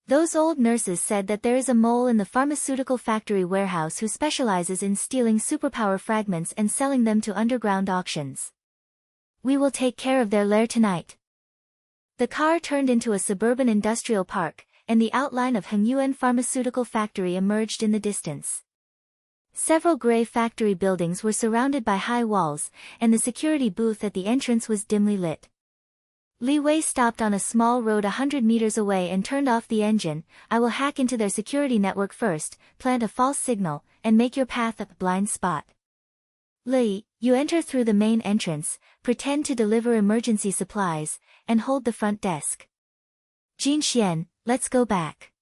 Those old nurses said that there is a mole in the pharmaceutical factory warehouse who specializes in stealing superpower fragments and selling them to underground auctions. We will take care of their lair tonight. The car turned into a suburban industrial park, and the outline of Hengyuan Pharmaceutical Factory emerged in the distance. Several gray factory buildings were surrounded by high walls, and the security booth at the entrance was dimly lit. Li Wei stopped on a small road 100 meters away and turned off the engine. I will hack into their security network first, plant a false signal, and make your path a blind spot. Li, you enter through the main entrance, pretend to deliver emergency supplies, and hold the front desk. Jinxuan, let's go back.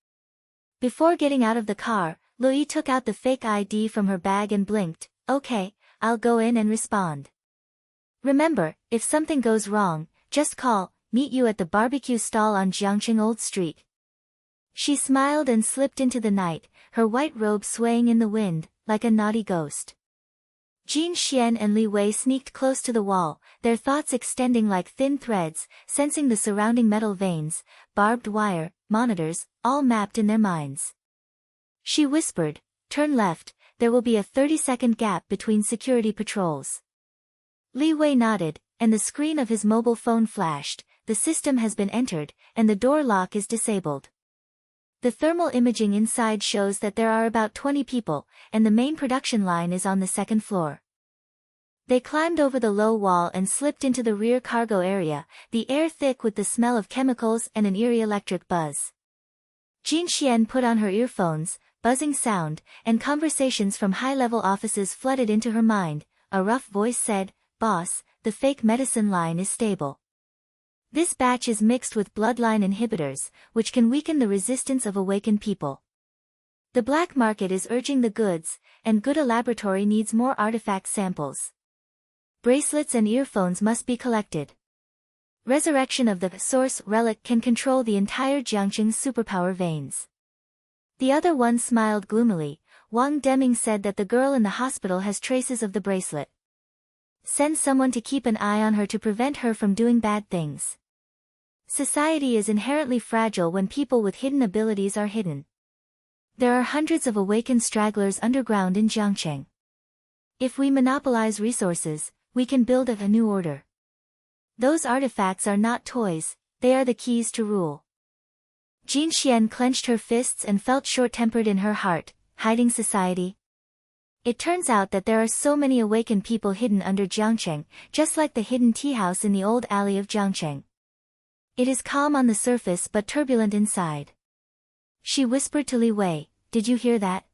Before getting out of the car, Lui took out the fake ID from her bag and blinked, okay, I'll go in and respond. Remember, if something goes wrong, just call, meet you at the barbecue stall on Jiangcheng Old Street. She smiled and slipped into the night, her white robe swaying in the wind, like a naughty ghost. Jinxuan and Li Wei sneaked close to the wall, their thoughts extending like thin threads, sensing the surrounding metal veins, barbed wire, monitors, all mapped in their minds. She whispered, turn left, there will be a 30-second gap between security patrols. Li Wei nodded, and the screen of his mobile phone flashed, the system has been entered, and the door lock is disabled. The thermal imaging inside shows that there are about 20 people, and the main production line is on the second floor. They climbed over the low wall and slipped into the rear cargo area, the air thick with the smell of chemicals and an eerie electric buzz. Jinxuan put on her earphones, buzzing sound, and conversations from high-level offices flooded into her mind. A rough voice said, "Boss, the fake medicine line is stable. This batch is mixed with bloodline inhibitors, which can weaken the resistance of awakened people. The black market is urging the goods, and Good Laboratory needs more artifact samples. Bracelets and earphones must be collected. Resurrection of the source relic can control the entire Jiangcheng's superpower veins." The other one smiled gloomily. Wang Deming said that the girl in the hospital has traces of the bracelet. Send someone to keep an eye on her to prevent her from doing bad things. Society is inherently fragile when people with hidden abilities are hidden. There are hundreds of awakened stragglers underground in Jiangcheng. If we monopolize resources, we can build a new order. Those artifacts are not toys, they are the keys to rule. Jinxuan clenched her fists and felt short-tempered in her heart, hiding society. It turns out that there are so many awakened people hidden under Jiangcheng, just like the hidden tea house in the old alley of Jiangcheng. It is calm on the surface but turbulent inside. She whispered to Li Wei, "Did you hear that?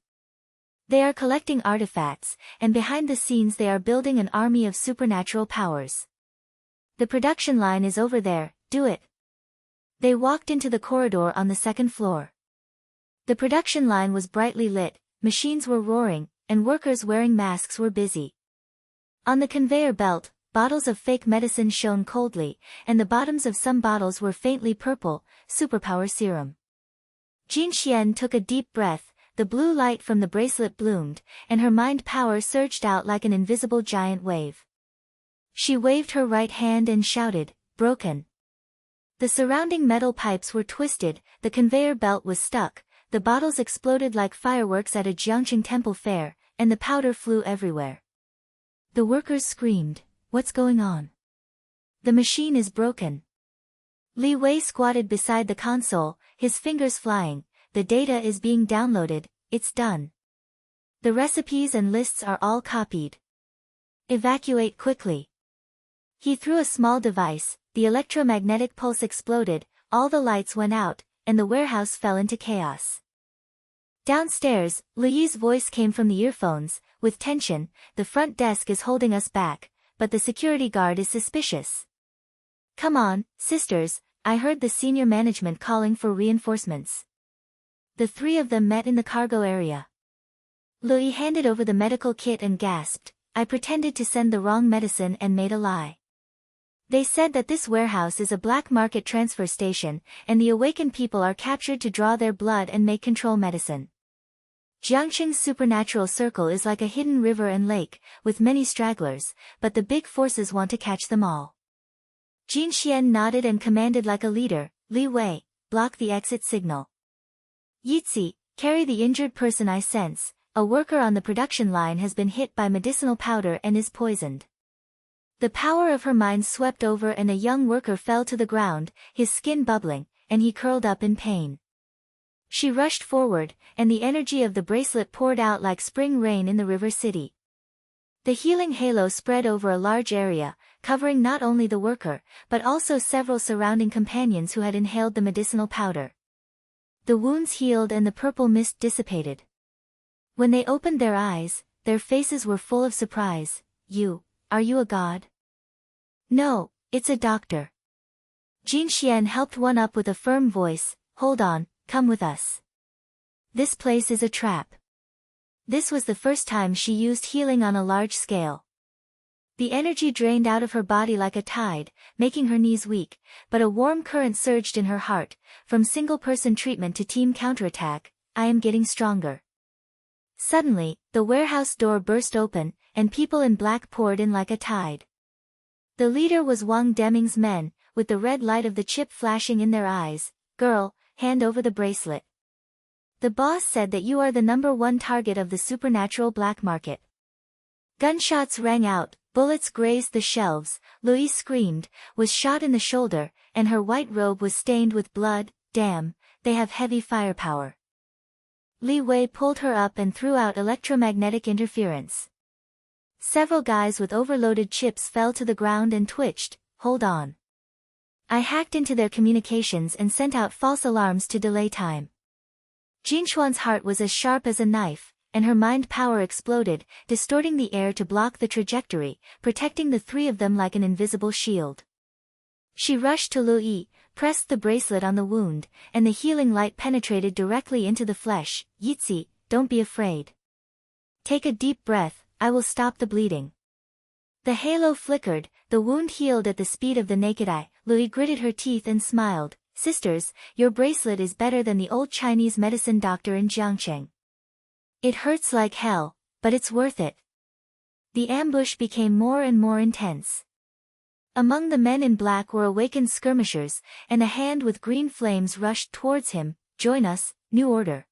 They are collecting artifacts, and behind the scenes they are building an army of supernatural powers. The production line is over there, do it." They walked into the corridor on the second floor. The production line was brightly lit, machines were roaring, and workers wearing masks were busy. On the conveyor belt, bottles of fake medicine shone coldly, and the bottoms of some bottles were faintly purple, superpower serum. Jinxuan took a deep breath, the blue light from the bracelet bloomed, and her mind power surged out like an invisible giant wave. She waved her right hand and shouted, "Broken." The surrounding metal pipes were twisted, the conveyor belt was stuck, the bottles exploded like fireworks at a Jiangqing temple fair, and the powder flew everywhere. The workers screamed, "What's going on? The machine is broken." Li Wei squatted beside the console, his fingers flying. "The data is being downloaded, it's done. The recipes and lists are all copied. Evacuate quickly." He threw a small device, the electromagnetic pulse exploded, all the lights went out, and the warehouse fell into chaos. Downstairs, Li's voice came from the earphones, with tension. "The front desk is holding us back, but the security guard is suspicious. Come on, sisters, I heard the senior management calling for reinforcements." The three of them met in the cargo area. Li handed over the medical kit and gasped, "I pretended to send the wrong medicine and made a lie. They said that this warehouse is a black market transfer station, and the awakened people are captured to draw their blood and make control medicine. Jiangqing's supernatural circle is like a hidden river and lake, with many stragglers, but the big forces want to catch them all." Jinxuan nodded and commanded like a leader, "Li Wei, block the exit signal. Yitzi, carry the injured person. I sense, a worker on the production line has been hit by medicinal powder and is poisoned." The power of her mind swept over and a young worker fell to the ground, his skin bubbling, and he curled up in pain. She rushed forward, and the energy of the bracelet poured out like spring rain in the river city. The healing halo spread over a large area, covering not only the worker, but also several surrounding companions who had inhaled the medicinal powder. The wounds healed and the purple mist dissipated. When they opened their eyes, their faces were full of surprise. Are you a god?" "No, it's a doctor." Jinxian helped one up with a firm voice, "Hold on, come with us. This place is a trap." This was the first time she used healing on a large scale. The energy drained out of her body like a tide, making her knees weak, but a warm current surged in her heart. From single-person treatment to team counterattack, I am getting stronger. Suddenly, the warehouse door burst open, and people in black poured in like a tide. The leader was Wang Deming's men, with the red light of the chip flashing in their eyes. "Girl, hand over the bracelet. The boss said that you are the #1 target of the supernatural black market." Gunshots rang out, bullets grazed the shelves. Louise screamed, was shot in the shoulder, and her white robe was stained with blood. "Damn, they have heavy firepower." Li Wei pulled her up and threw out electromagnetic interference. Several guys with overloaded chips fell to the ground and twitched. "Hold on. I hacked into their communications and sent out false alarms to delay time." Jinxuan's heart was as sharp as a knife, and her mind power exploded, distorting the air to block the trajectory, protecting the three of them like an invisible shield. She rushed to Lui, pressed the bracelet on the wound, and the healing light penetrated directly into the flesh. "Yitzi, don't be afraid. Take a deep breath, I will stop the bleeding." The halo flickered, the wound healed at the speed of the naked eye. Lui gritted her teeth and smiled. "Sisters, your bracelet is better than the old Chinese medicine doctor in Jiangqing. It hurts like hell, but it's worth it." The ambush became more and more intense. Among the men in black were awakened skirmishers, and a hand with green flames rushed towards him. "Join us, New Order."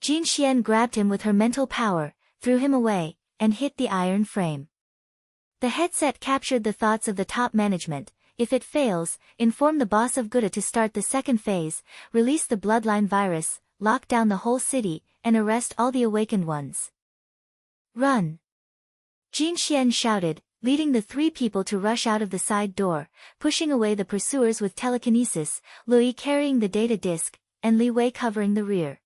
Jinxian grabbed him with her mental power, threw him away, and hit the iron frame. The headset captured the thoughts of the top management. "If it fails, inform the boss of Gouda to start the second phase, release the bloodline virus, lock down the whole city, and arrest all the awakened ones. Run!" Jinxian shouted, leading the three people to rush out of the side door, pushing away the pursuers with telekinesis, Lui carrying the data disk, and Li Wei covering the rear.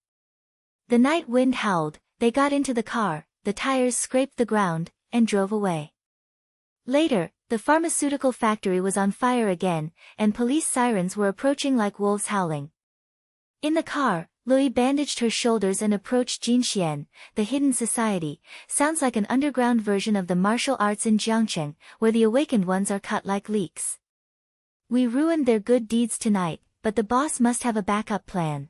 The night wind howled, they got into the car, the tires scraped the ground, and drove away. Later, the pharmaceutical factory was on fire again, and police sirens were approaching like wolves howling. In the car, Lui bandaged her shoulders and approached Jinxian. "The Hidden Society sounds like an underground version of the martial arts in Jiangqing, where the awakened ones are cut like leeks. We ruined their good deeds tonight, but the boss must have a backup plan."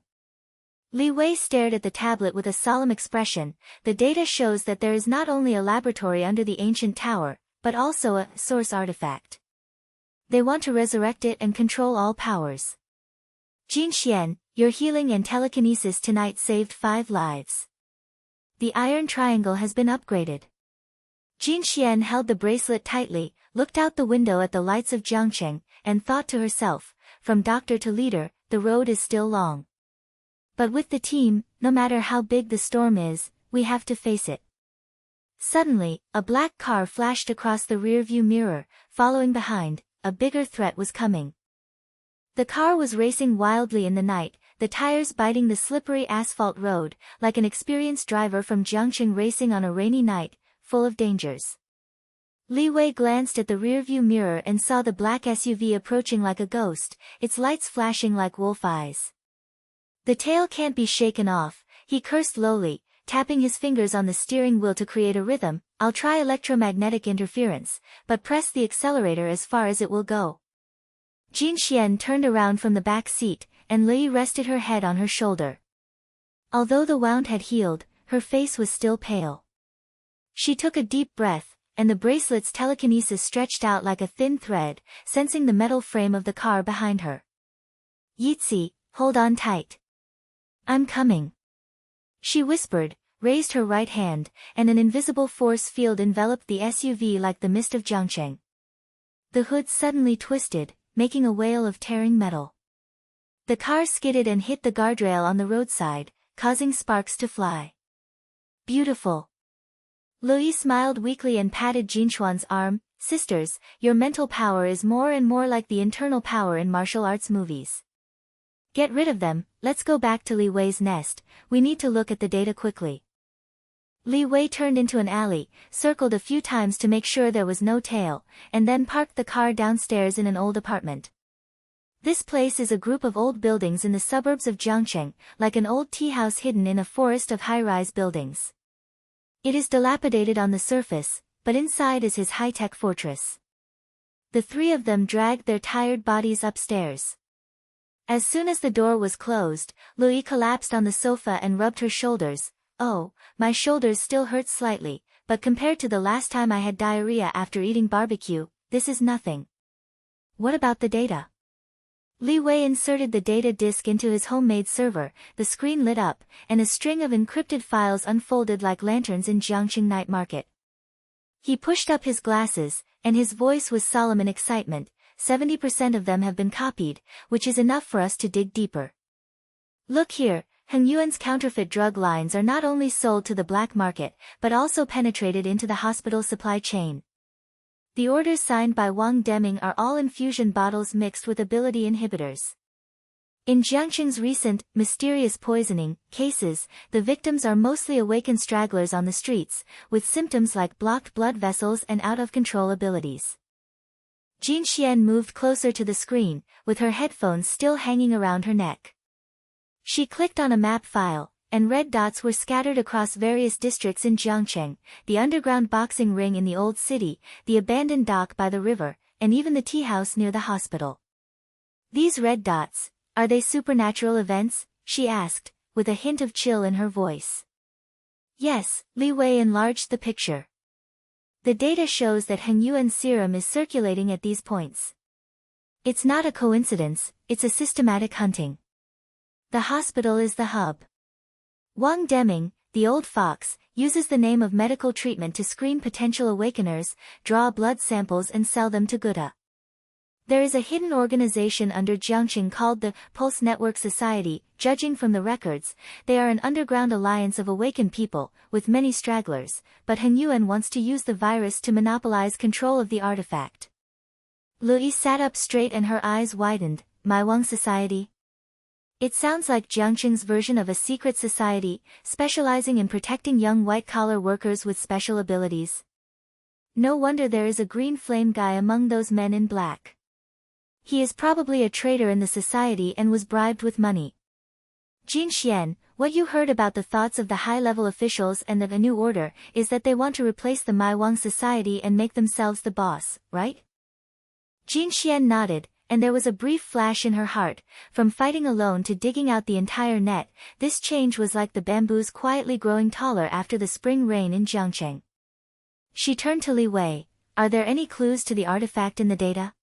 Li Wei stared at the tablet with a solemn expression. "The data shows that there is not only a laboratory under the ancient tower, but also a source artifact. They want to resurrect it and control all powers. Jinxuan, your healing and telekinesis tonight saved 5 lives. The iron triangle has been upgraded. Jinxuan held the bracelet tightly, looked out the window at the lights of Jiangcheng, and thought to herself, from doctor to leader, the road is still long. But with the team, no matter how big the storm is, we have to face it. Suddenly, a black car flashed across the rear-view mirror, following behind. A bigger threat was coming. The car was racing wildly in the night, the tires biting the slippery asphalt road, like an experienced driver from Jiangcheng racing on a rainy night, full of dangers. Li Wei glanced at the rearview mirror and saw the black SUV approaching like a ghost, its lights flashing like wolf eyes. The tail can't be shaken off, he cursed lowly, tapping his fingers on the steering wheel to create a rhythm. I'll try electromagnetic interference, but press the accelerator as far as it will go. Jinxuan turned around from the back seat, and Li rested her head on her shoulder. Although the wound had healed, her face was still pale. She took a deep breath, and the bracelet's telekinesis stretched out like a thin thread, sensing the metal frame of the car behind her. Yitzi, hold on tight. I'm coming. She whispered, raised her right hand, and an invisible force field enveloped the SUV like the mist of Jiangcheng. The hood suddenly twisted, making a wail of tearing metal. The car skidded and hit the guardrail on the roadside, causing sparks to fly. Beautiful. Louis smiled weakly and patted Jinxuan's arm. Sisters, your mental power is more and more like the internal power in martial arts movies. Get rid of them, let's go back to Li Wei's nest, we need to look at the data quickly. Li Wei turned into an alley, circled a few times to make sure there was no tail, and then parked the car downstairs in an old apartment. This place is a group of old buildings in the suburbs of Jiangcheng, like an old tea house hidden in a forest of high-rise buildings. It is dilapidated on the surface, but inside is his high-tech fortress. The three of them dragged their tired bodies upstairs. As soon as the door was closed, Louis collapsed on the sofa and rubbed her shoulders. Oh, my shoulders still hurt slightly, but compared to the last time I had diarrhea after eating barbecue, this is nothing. What about the data? Li Wei inserted the data disk into his homemade server, the screen lit up, and a string of encrypted files unfolded like lanterns in Jiangcheng night market. He pushed up his glasses, and his voice was solemn in excitement. 70% of them have been copied, which is enough for us to dig deeper. Look here, Heng Yuan's counterfeit drug lines are not only sold to the black market, but also penetrated into the hospital supply chain. The orders signed by Wang Deming are all infusion bottles mixed with ability inhibitors. In Jiangcheng's recent, mysterious poisoning cases, the victims are mostly awakened stragglers on the streets, with symptoms like blocked blood vessels and out-of-control abilities. Jinxuan moved closer to the screen, with her headphones still hanging around her neck. She clicked on a map file, and red dots were scattered across various districts in Jiangcheng, the underground boxing ring in the old city, the abandoned dock by the river, and even the tea house near the hospital. These red dots, are they supernatural events? She asked, with a hint of chill in her voice. Yes, Li Wei enlarged the picture. The data shows that Heng Yuan's serum is circulating at these points. It's not a coincidence, it's a systematic hunting. The hospital is the hub. Wang Deming, the old fox, uses the name of medical treatment to screen potential awakeners, draw blood samples and sell them to Gupta. There is a hidden organization under Jiangcheng called the Pulse Network Society. Judging from the records, they are an underground alliance of awakened people, with many stragglers, but Heng Yuan wants to use the virus to monopolize control of the artifact. Louis sat up straight and her eyes widened. Maiwang Society? It sounds like Jiangcheng's version of a secret society, specializing in protecting young white-collar workers with special abilities. No wonder there is a green flame guy among those men in black. He is probably a traitor in the society and was bribed with money. Jinxuan, what you heard about the thoughts of the high-level officials and the new order is that they want to replace the Maiwang Society and make themselves the boss, right? Jinxuan nodded, and there was a brief flash in her heart. From fighting alone to digging out the entire net, this change was like the bamboos quietly growing taller after the spring rain in Jiangcheng. She turned to Li Wei. Are there any clues to the artifact in the data?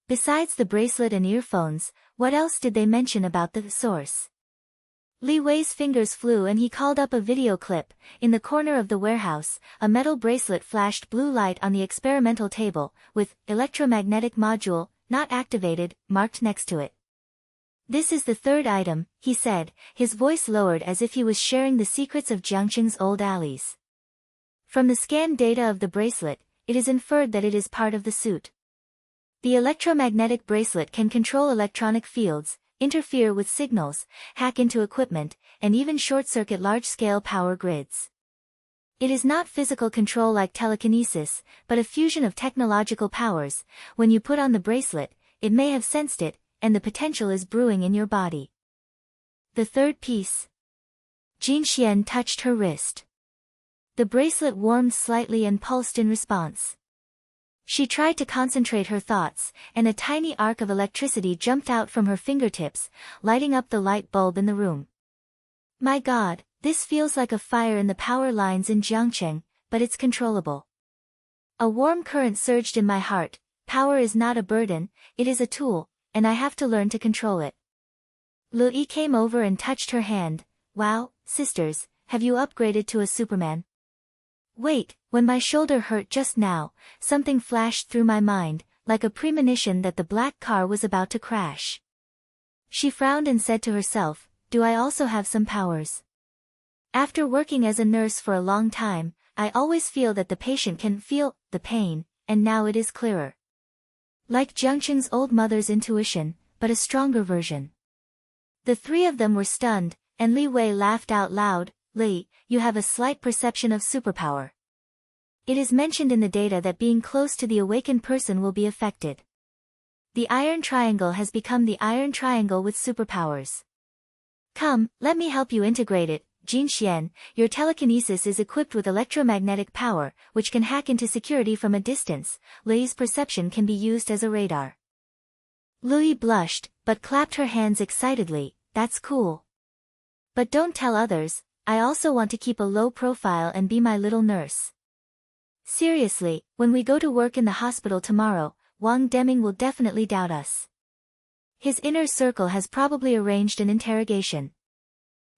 Besides the bracelet and earphones, what else did they mention about the source? Li Wei's fingers flew and he called up a video clip. In the corner of the warehouse, a metal bracelet flashed blue light on the experimental table, with electromagnetic module, not activated, marked next to it. This is the third item, he said, his voice lowered as if he was sharing the secrets of Jiangqing's old alleys. From the scanned data of the bracelet, it is inferred that it is part of the suit. The electromagnetic bracelet can control electronic fields, interfere with signals, hack into equipment, and even short-circuit large-scale power grids. It is not physical control like telekinesis, but a fusion of technological powers. When you put on the bracelet, it may have sensed it, and the potential is brewing in your body. The third piece. Jinxuan touched her wrist. The bracelet warmed slightly and pulsed in response. She tried to concentrate her thoughts, and a tiny arc of electricity jumped out from her fingertips, lighting up the light bulb in the room. My God, this feels like a fire in the power lines in Jiangqing, but it's controllable. A warm current surged in my heart. Power is not a burden, it is a tool, and I have to learn to control it. Lu Yi came over and touched her hand. Wow, sisters, have you upgraded to a Superman? Wait, when my shoulder hurt just now, something flashed through my mind, like a premonition that the black car was about to crash. She frowned and said to herself, do I also have some powers? After working as a nurse for a long time, I always feel that the patient can feel the pain, and now it is clearer. Like Jiangqing's old mother's intuition, but a stronger version. The three of them were stunned, and Li Wei laughed out loud. Li, you have a slight perception of superpower. It is mentioned in the data that being close to the awakened person will be affected. The iron triangle has become the iron triangle with superpowers. Come, let me help you integrate it. Jinxuan, your telekinesis is equipped with electromagnetic power, which can hack into security from a distance. Li's perception can be used as a radar. Lu Yi blushed, but clapped her hands excitedly. That's cool. But don't tell others, I also want to keep a low profile and be my little nurse. Seriously, when we go to work in the hospital tomorrow, Wang Deming will definitely doubt us. His inner circle has probably arranged an interrogation.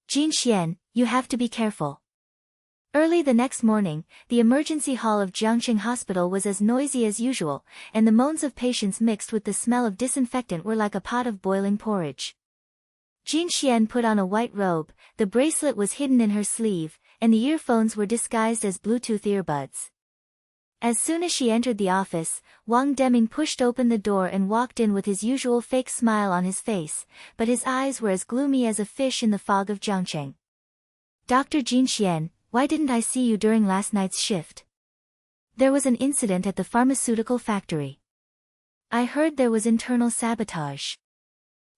Jinxuan, you have to be careful. Early the next morning, the emergency hall of Jiangqing Hospital was as noisy as usual, and the moans of patients mixed with the smell of disinfectant were like a pot of boiling porridge. Jinxuan put on a white robe, the bracelet was hidden in her sleeve, and the earphones were disguised as Bluetooth earbuds. As soon as she entered the office, Wang Deming pushed open the door and walked in with his usual fake smile on his face, but his eyes were as gloomy as a fish in the fog of Jiangqing. Dr. Jinxuan, why didn't I see you during last night's shift? There was an incident at the pharmaceutical factory. I heard there was internal sabotage.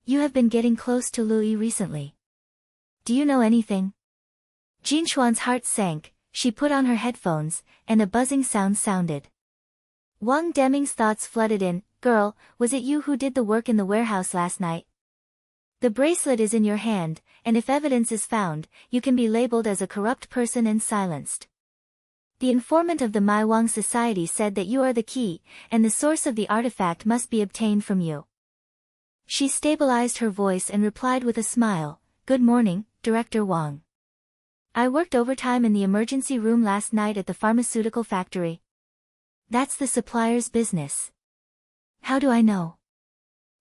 You have been getting close to Lu Yi recently. Do you know anything? Jinxuan's heart sank, she put on her headphones, and a buzzing sound sounded. Wang Deming's thoughts flooded in. Girl, was it you who did the work in the warehouse last night? The bracelet is in your hand, and if evidence is found, you can be labeled as a corrupt person and silenced. The informant of the Mai Wang Society said that you are the key, and the source of the artifact must be obtained from you. She stabilized her voice and replied with a smile. Good morning, Director Wang. I worked overtime in the emergency room last night at the pharmaceutical factory. That's the supplier's business. How do I know?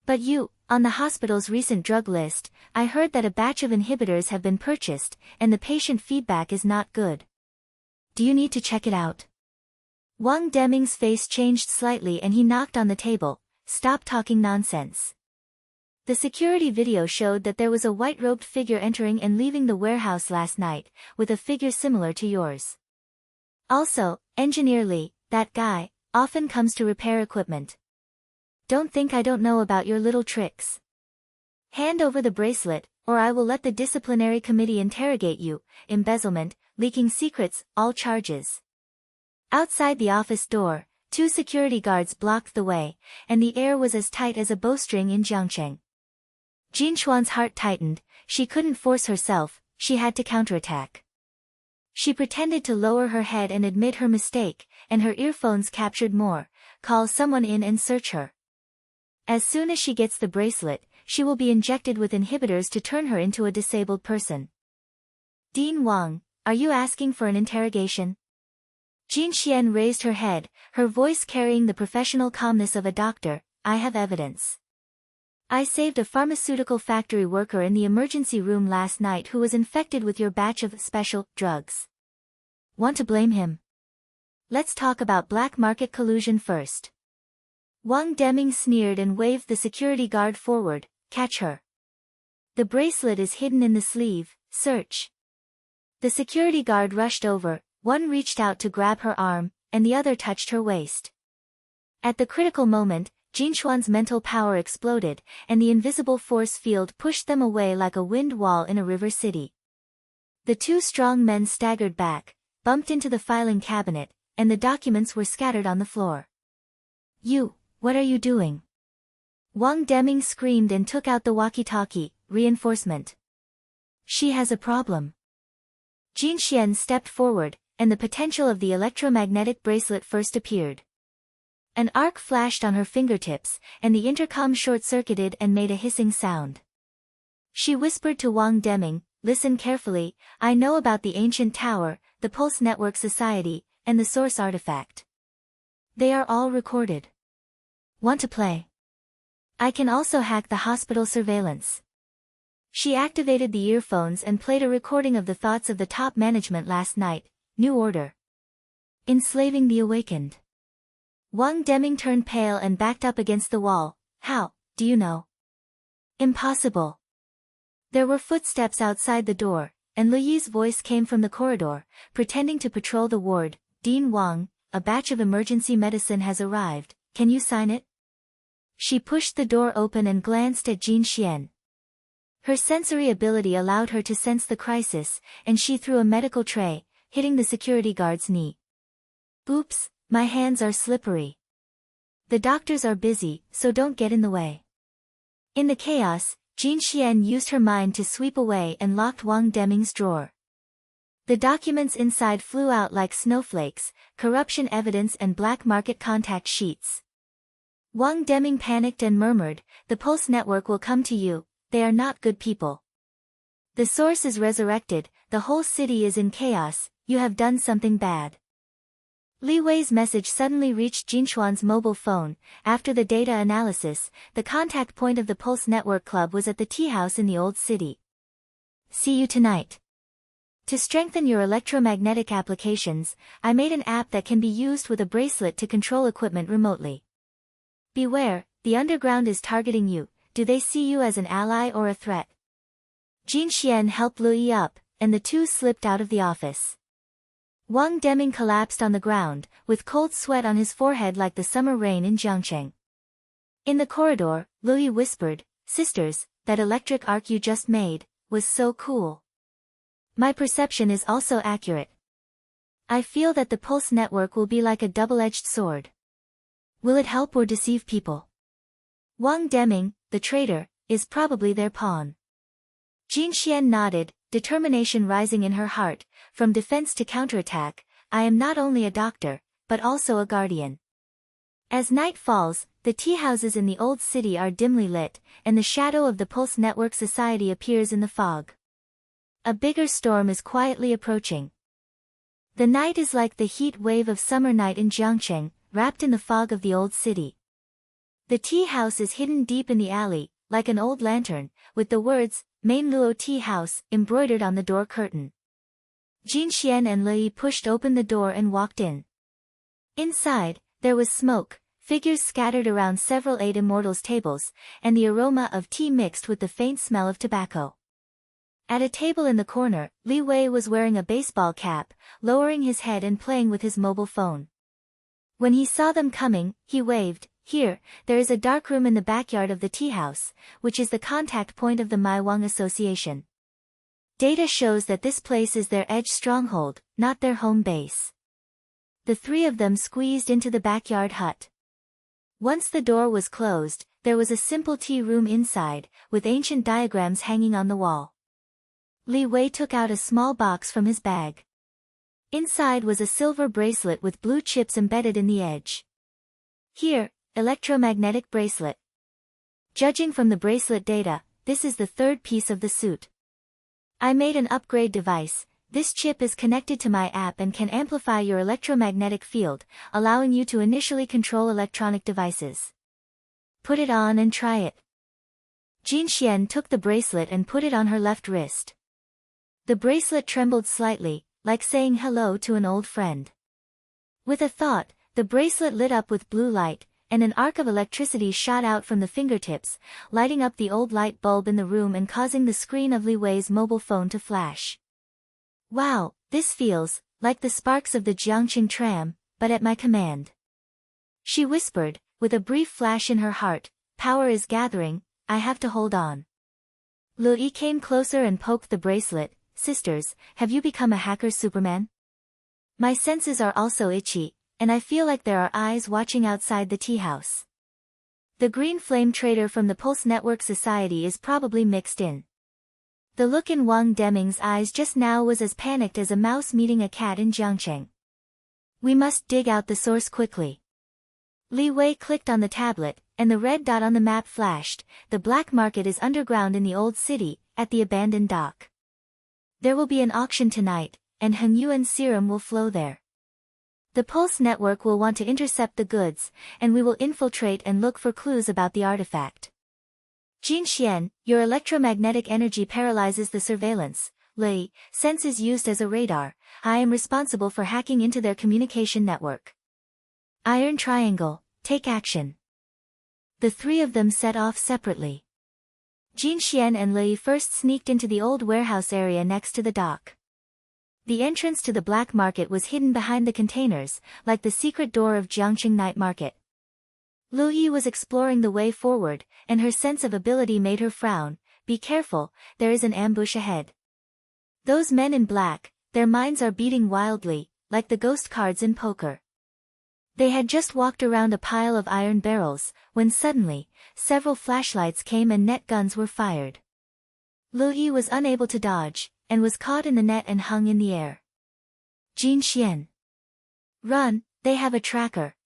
But you, on the hospital's recent drug list, I heard that a batch of inhibitors have been purchased, and the patient feedback is not good. Do you need to check it out? Wang Deming's face changed slightly and he knocked on the table. Stop talking nonsense. The security video showed that there was a white-robed figure entering and leaving the warehouse last night, with a figure similar to yours. Also, Engineer Li, that guy, often comes to repair equipment. Don't think I don't know about your little tricks. Hand over the bracelet, or I will let the disciplinary committee interrogate you. Embezzlement, leaking secrets, all charges. Outside the office door, 2 security guards blocked the way, and the air was as tight as a bowstring in Jiangqing. Jinxuan's heart tightened, she couldn't force herself, she had to counterattack. She pretended to lower her head and admit her mistake, and her earphones captured more. Call someone in and search her. As soon as she gets the bracelet, she will be injected with inhibitors to turn her into a disabled person. Dean Wang, are you asking for an interrogation? Jinxuan raised her head, her voice carrying the professional calmness of a doctor. I have evidence. I saved a pharmaceutical factory worker in the emergency room last night who was infected with your batch of special drugs. Want to blame him? Let's talk about black market collusion first. Wang Deming sneered and waved the security guard forward. Catch her. The bracelet is hidden in the sleeve. Search. The security guard rushed over, one reached out to grab her arm, and the other touched her waist. At the critical moment, Jinxuan's mental power exploded, and the invisible force field pushed them away like a wind wall in a river city. The two strong men staggered back, bumped into the filing cabinet, and the documents were scattered on the floor. You, what are you doing? Wang Deming screamed and took out the walkie-talkie. Reinforcement. She has a problem. Jinxuan stepped forward, and the potential of the electromagnetic bracelet first appeared. An arc flashed on her fingertips, and the intercom short-circuited and made a hissing sound. She whispered to Wang Deming, listen carefully, I know about the ancient tower, the Pulse Network Society, and the source artifact. They are all recorded. Want to play? I can also hack the hospital surveillance. She activated the earphones and played a recording of the thoughts of the top management last night. New order. Enslaving the awakened. Wang Deming turned pale and backed up against the wall. How, do you know? Impossible. There were footsteps outside the door, and Lu Yi's voice came from the corridor, pretending to patrol the ward. Dean Wang, a batch of emergency medicine has arrived, can you sign it? She pushed the door open and glanced at Jinxuan. Her sensory ability allowed her to sense the crisis, and she threw a medical tray, hitting the security guard's knee. Oops, my hands are slippery. The doctors are busy, so don't get in the way. In the chaos, Jinxuan used her mind to sweep away and locked Wang Deming's drawer. The documents inside flew out like snowflakes, corruption evidence and black market contact sheets. Wang Deming panicked and murmured, the Pulse Network will come to you, they are not good people. The source is resurrected, the whole city is in chaos, you have done something bad. Li Wei's message suddenly reached Jinxuan's mobile phone. After the data analysis, the contact point of the Pulse Network Club was at the tea house in the old city. See you tonight. To strengthen your electromagnetic applications, I made an app that can be used with a bracelet to control equipment remotely. Beware, the underground is targeting you. Do they see you as an ally or a threat? Jinxuan helped Lu Yi up, and the two slipped out of the office. Wang Deming collapsed on the ground, with cold sweat on his forehead like the summer rain in Jiangcheng. In the corridor, Lu Yi whispered, Sisters, that electric arc you just made, was so cool. My perception is also accurate. I feel that the Pulse Network will be like a double-edged sword. Will it help or deceive people? Wang Deming, the traitor, is probably their pawn. Jinxuan nodded, determination rising in her heart. From defense to counterattack, I am not only a doctor, but also a guardian. As night falls, the tea houses in the old city are dimly lit, and the shadow of the Pulse Network Society appears in the fog. A bigger storm is quietly approaching. The night is like the heat wave of summer night in Jiangcheng, wrapped in the fog of the old city. The tea house is hidden deep in the alley, like an old lantern, with the words, Main Luo Tea House, embroidered on the door curtain. Jinxuan and Lu Yi pushed open the door and walked in. Inside, there was smoke, figures scattered around several eight immortals' tables, and the aroma of tea mixed with the faint smell of tobacco. At a table in the corner, Li Wei was wearing a baseball cap, lowering his head and playing with his mobile phone. When he saw them coming, he waved, Here, there is a dark room in the backyard of the tea house, which is the contact point of the Maiwang Association. Data shows that this place is their edge stronghold, not their home base. The three of them squeezed into the backyard hut. Once the door was closed, there was a simple tea room inside, with ancient diagrams hanging on the wall. Li Wei took out a small box from his bag. Inside was a silver bracelet with blue chips embedded in the edge. Here, electromagnetic bracelet. Judging from the bracelet data, this is the third piece of the suit. I made an upgrade device. This chip is connected to my app and can amplify your electromagnetic field, allowing you to initially control electronic devices. Put it on and try it. Jinxuan took the bracelet and put it on her left wrist. The bracelet trembled slightly, like saying hello to an old friend. With a thought, the bracelet lit up with blue light, and an arc of electricity shot out from the fingertips, lighting up the old light bulb in the room and causing the screen of Li Wei's mobile phone to flash. Wow, this feels like the sparks of the Jiangqing tram, but at my command. She whispered, with a brief flash in her heart, power is gathering, I have to hold on. Lu Yi came closer and poked the bracelet. Sisters, have you become a hacker Superman? My senses are also itchy, and I feel like there are eyes watching outside the tea house. The green flame trader from the Pulse Network Society is probably mixed in. The look in Wang Deming's eyes just now was as panicked as a mouse meeting a cat in Jiangcheng. We must dig out the source quickly. Li Wei clicked on the tablet, and the red dot on the map flashed. The black market is underground in the old city, at the abandoned dock. There will be an auction tonight, and Hengyuan's serum will flow there. The Pulse Network will want to intercept the goods, and we will infiltrate and look for clues about the artifact. Jinxuan, your electromagnetic energy paralyzes the surveillance. Li, sense is used as a radar. I am responsible for hacking into their communication network. Iron Triangle, take action. The three of them set off separately. Jinxuan and Li first sneaked into the old warehouse area next to the dock. The entrance to the black market was hidden behind the containers, like the secret door of Jiangqing night market. Lu Yi was exploring the way forward, and her sense of ability made her frown. Be careful, there is an ambush ahead. Those men in black, their minds are beating wildly, like the ghost cards in poker. They had just walked around a pile of iron barrels, when suddenly, several flashlights came and net guns were fired. Lu Yi was unable to dodge, and was caught in the net and hung in the air. Jinxuan. Run, they have a tracker.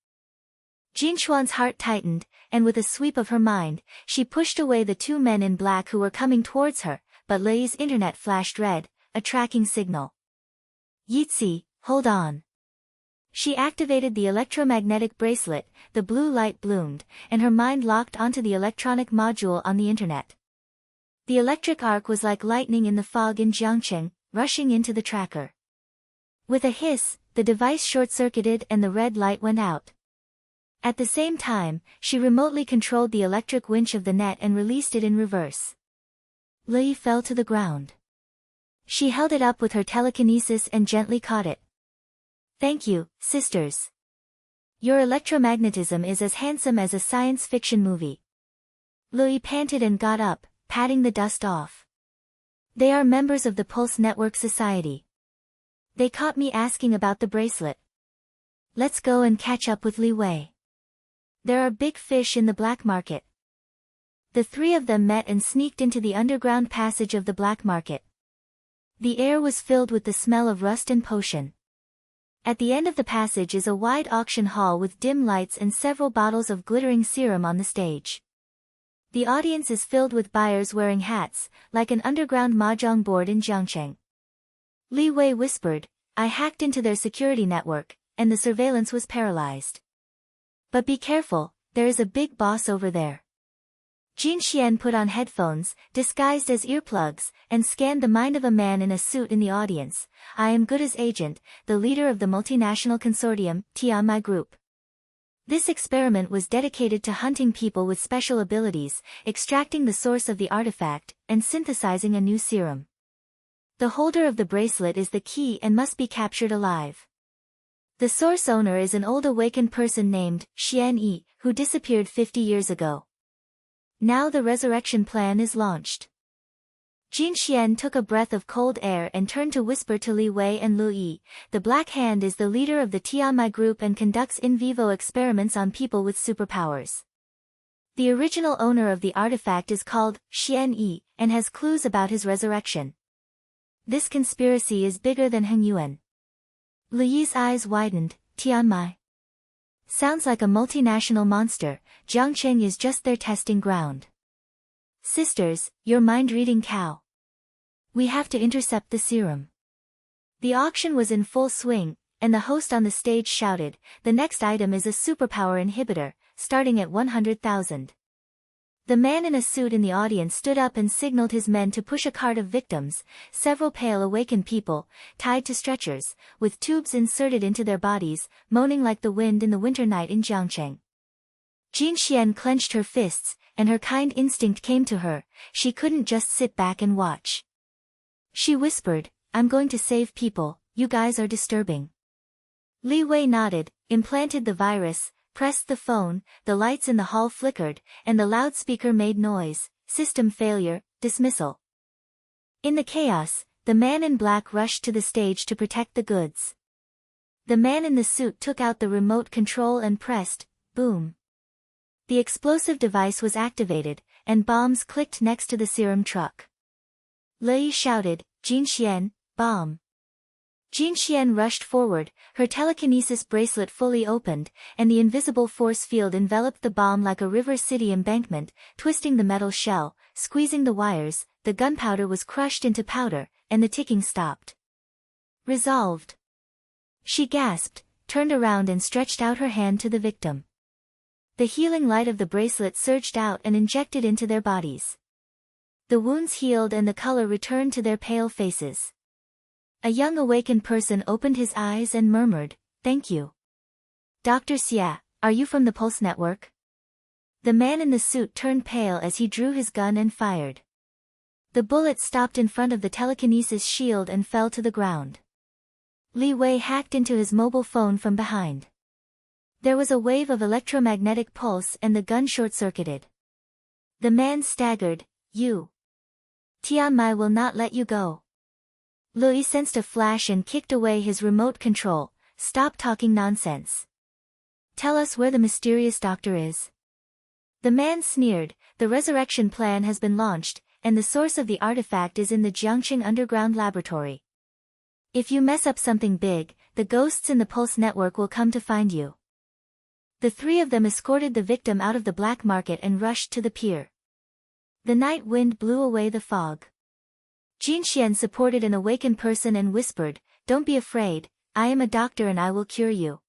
Jinxuan's heart tightened, and with a sweep of her mind, she pushed away the two men in black who were coming towards her, but Li's internet flashed red, a tracking signal. Yitzi, hold on. She activated the electromagnetic bracelet, the blue light bloomed, and her mind locked onto the electronic module on the internet. The electric arc was like lightning in the fog in Jiangqing, rushing into the tracker. With a hiss, the device short-circuited and the red light went out. At the same time, she remotely controlled the electric winch of the net and released it in reverse. Li fell to the ground. She held it up with her telekinesis and gently caught it. Thank you, sisters. Your electromagnetism is as handsome as a science fiction movie. Li panted and got up, patting the dust off. They are members of the Pulse Network Society. They caught me asking about the bracelet. Let's go and catch up with Li Wei. There are big fish in the black market. The three of them met and sneaked into the underground passage of the black market. The air was filled with the smell of rust and potion. At the end of the passage is a wide auction hall with dim lights and several bottles of glittering serum on the stage. The audience is filled with buyers wearing hats, like an underground mahjong board in Jiangcheng. Li Wei whispered, I hacked into their security network, and the surveillance was paralyzed. But be careful, there is a big boss over there. Jinxuan put on headphones, disguised as earplugs, and scanned the mind of a man in a suit in the audience. I am good as agent, the leader of the multinational consortium, Tianmai Group. This experiment was dedicated to hunting people with special abilities, extracting the source of the artifact, and synthesizing a new serum. The holder of the bracelet is the key and must be captured alive. The source owner is an old awakened person named Xian Yi, who disappeared 50 years ago. Now the resurrection plan is launched. Jinxuan took a breath of cold air and turned to whisper to Li Wei and Lu Yi. The Black Hand is the leader of the Tianmai Group and conducts in vivo experiments on people with superpowers. The original owner of the artifact is called Xian Yi, and has clues about his resurrection. This conspiracy is bigger than Hengyuan. Lu Yi's eyes widened. Tianmai. Sounds like a multinational monster. Jiangcheng is just their testing ground. Sisters, your mind-reading cow. We have to intercept the serum. The auction was in full swing, and the host on the stage shouted, the next item is a superpower inhibitor, starting at 100,000. The man in a suit in the audience stood up and signaled his men to push a cart of victims, several pale awakened people, tied to stretchers, with tubes inserted into their bodies, moaning like the wind in the winter night in Jiangcheng. Jinxuan clenched her fists, and her kind instinct came to her, she couldn't just sit back and watch. She whispered, I'm going to save people, you guys are disturbing. Li Wei nodded, implanted the virus, pressed the phone, the lights in the hall flickered, and the loudspeaker made noise, system failure, dismissal. In the chaos, the man in black rushed to the stage to protect the goods. The man in the suit took out the remote control and pressed, boom. The explosive device was activated, and bombs clicked next to the serum truck. Li shouted, Jinxuan, bomb. Jinxuan rushed forward, her telekinesis bracelet fully opened, and the invisible force field enveloped the bomb like a river city embankment, twisting the metal shell, squeezing the wires, the gunpowder was crushed into powder, and the ticking stopped. Resolved. She gasped, turned around and stretched out her hand to the victim. The healing light of the bracelet surged out and injected into their bodies. The wounds healed and the color returned to their pale faces. A young awakened person opened his eyes and murmured, thank you. Dr. Xia, are you from the Pulse Network? The man in the suit turned pale as he drew his gun and fired. The bullet stopped in front of the telekinesis shield and fell to the ground. Li Wei hacked into his mobile phone from behind. There was a wave of electromagnetic pulse and the gun short-circuited. The man staggered, you. Tianmai will not let you go. Lui sensed a flash and kicked away his remote control, stop talking nonsense. Tell us where the mysterious doctor is. The man sneered, the resurrection plan has been launched, and the source of the artifact is in the Jiangcheng underground laboratory. If you mess up something big, the ghosts in the Pulse Network will come to find you. The three of them escorted the victim out of the black market and rushed to the pier. The night wind blew away the fog. Jinxuan supported an awakened person and whispered, don't be afraid, I am a doctor and I will cure you.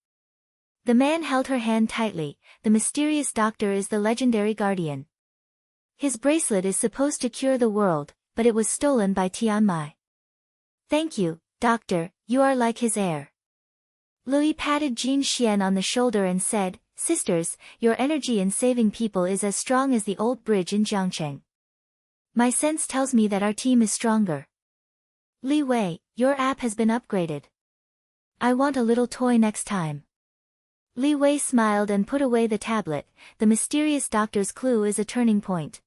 The man held her hand tightly, the mysterious doctor is the legendary guardian. His bracelet is supposed to cure the world, but it was stolen by Tianmai. Thank you, doctor, you are like his heir. Lui patted Jinxuan on the shoulder and said, sisters, your energy in saving people is as strong as the old bridge in Jiangcheng. My sense tells me that our team is stronger. Li Wei, your app has been upgraded. I want a little toy next time. Li Wei smiled and put away the tablet, the mysterious doctor's clue is a turning point.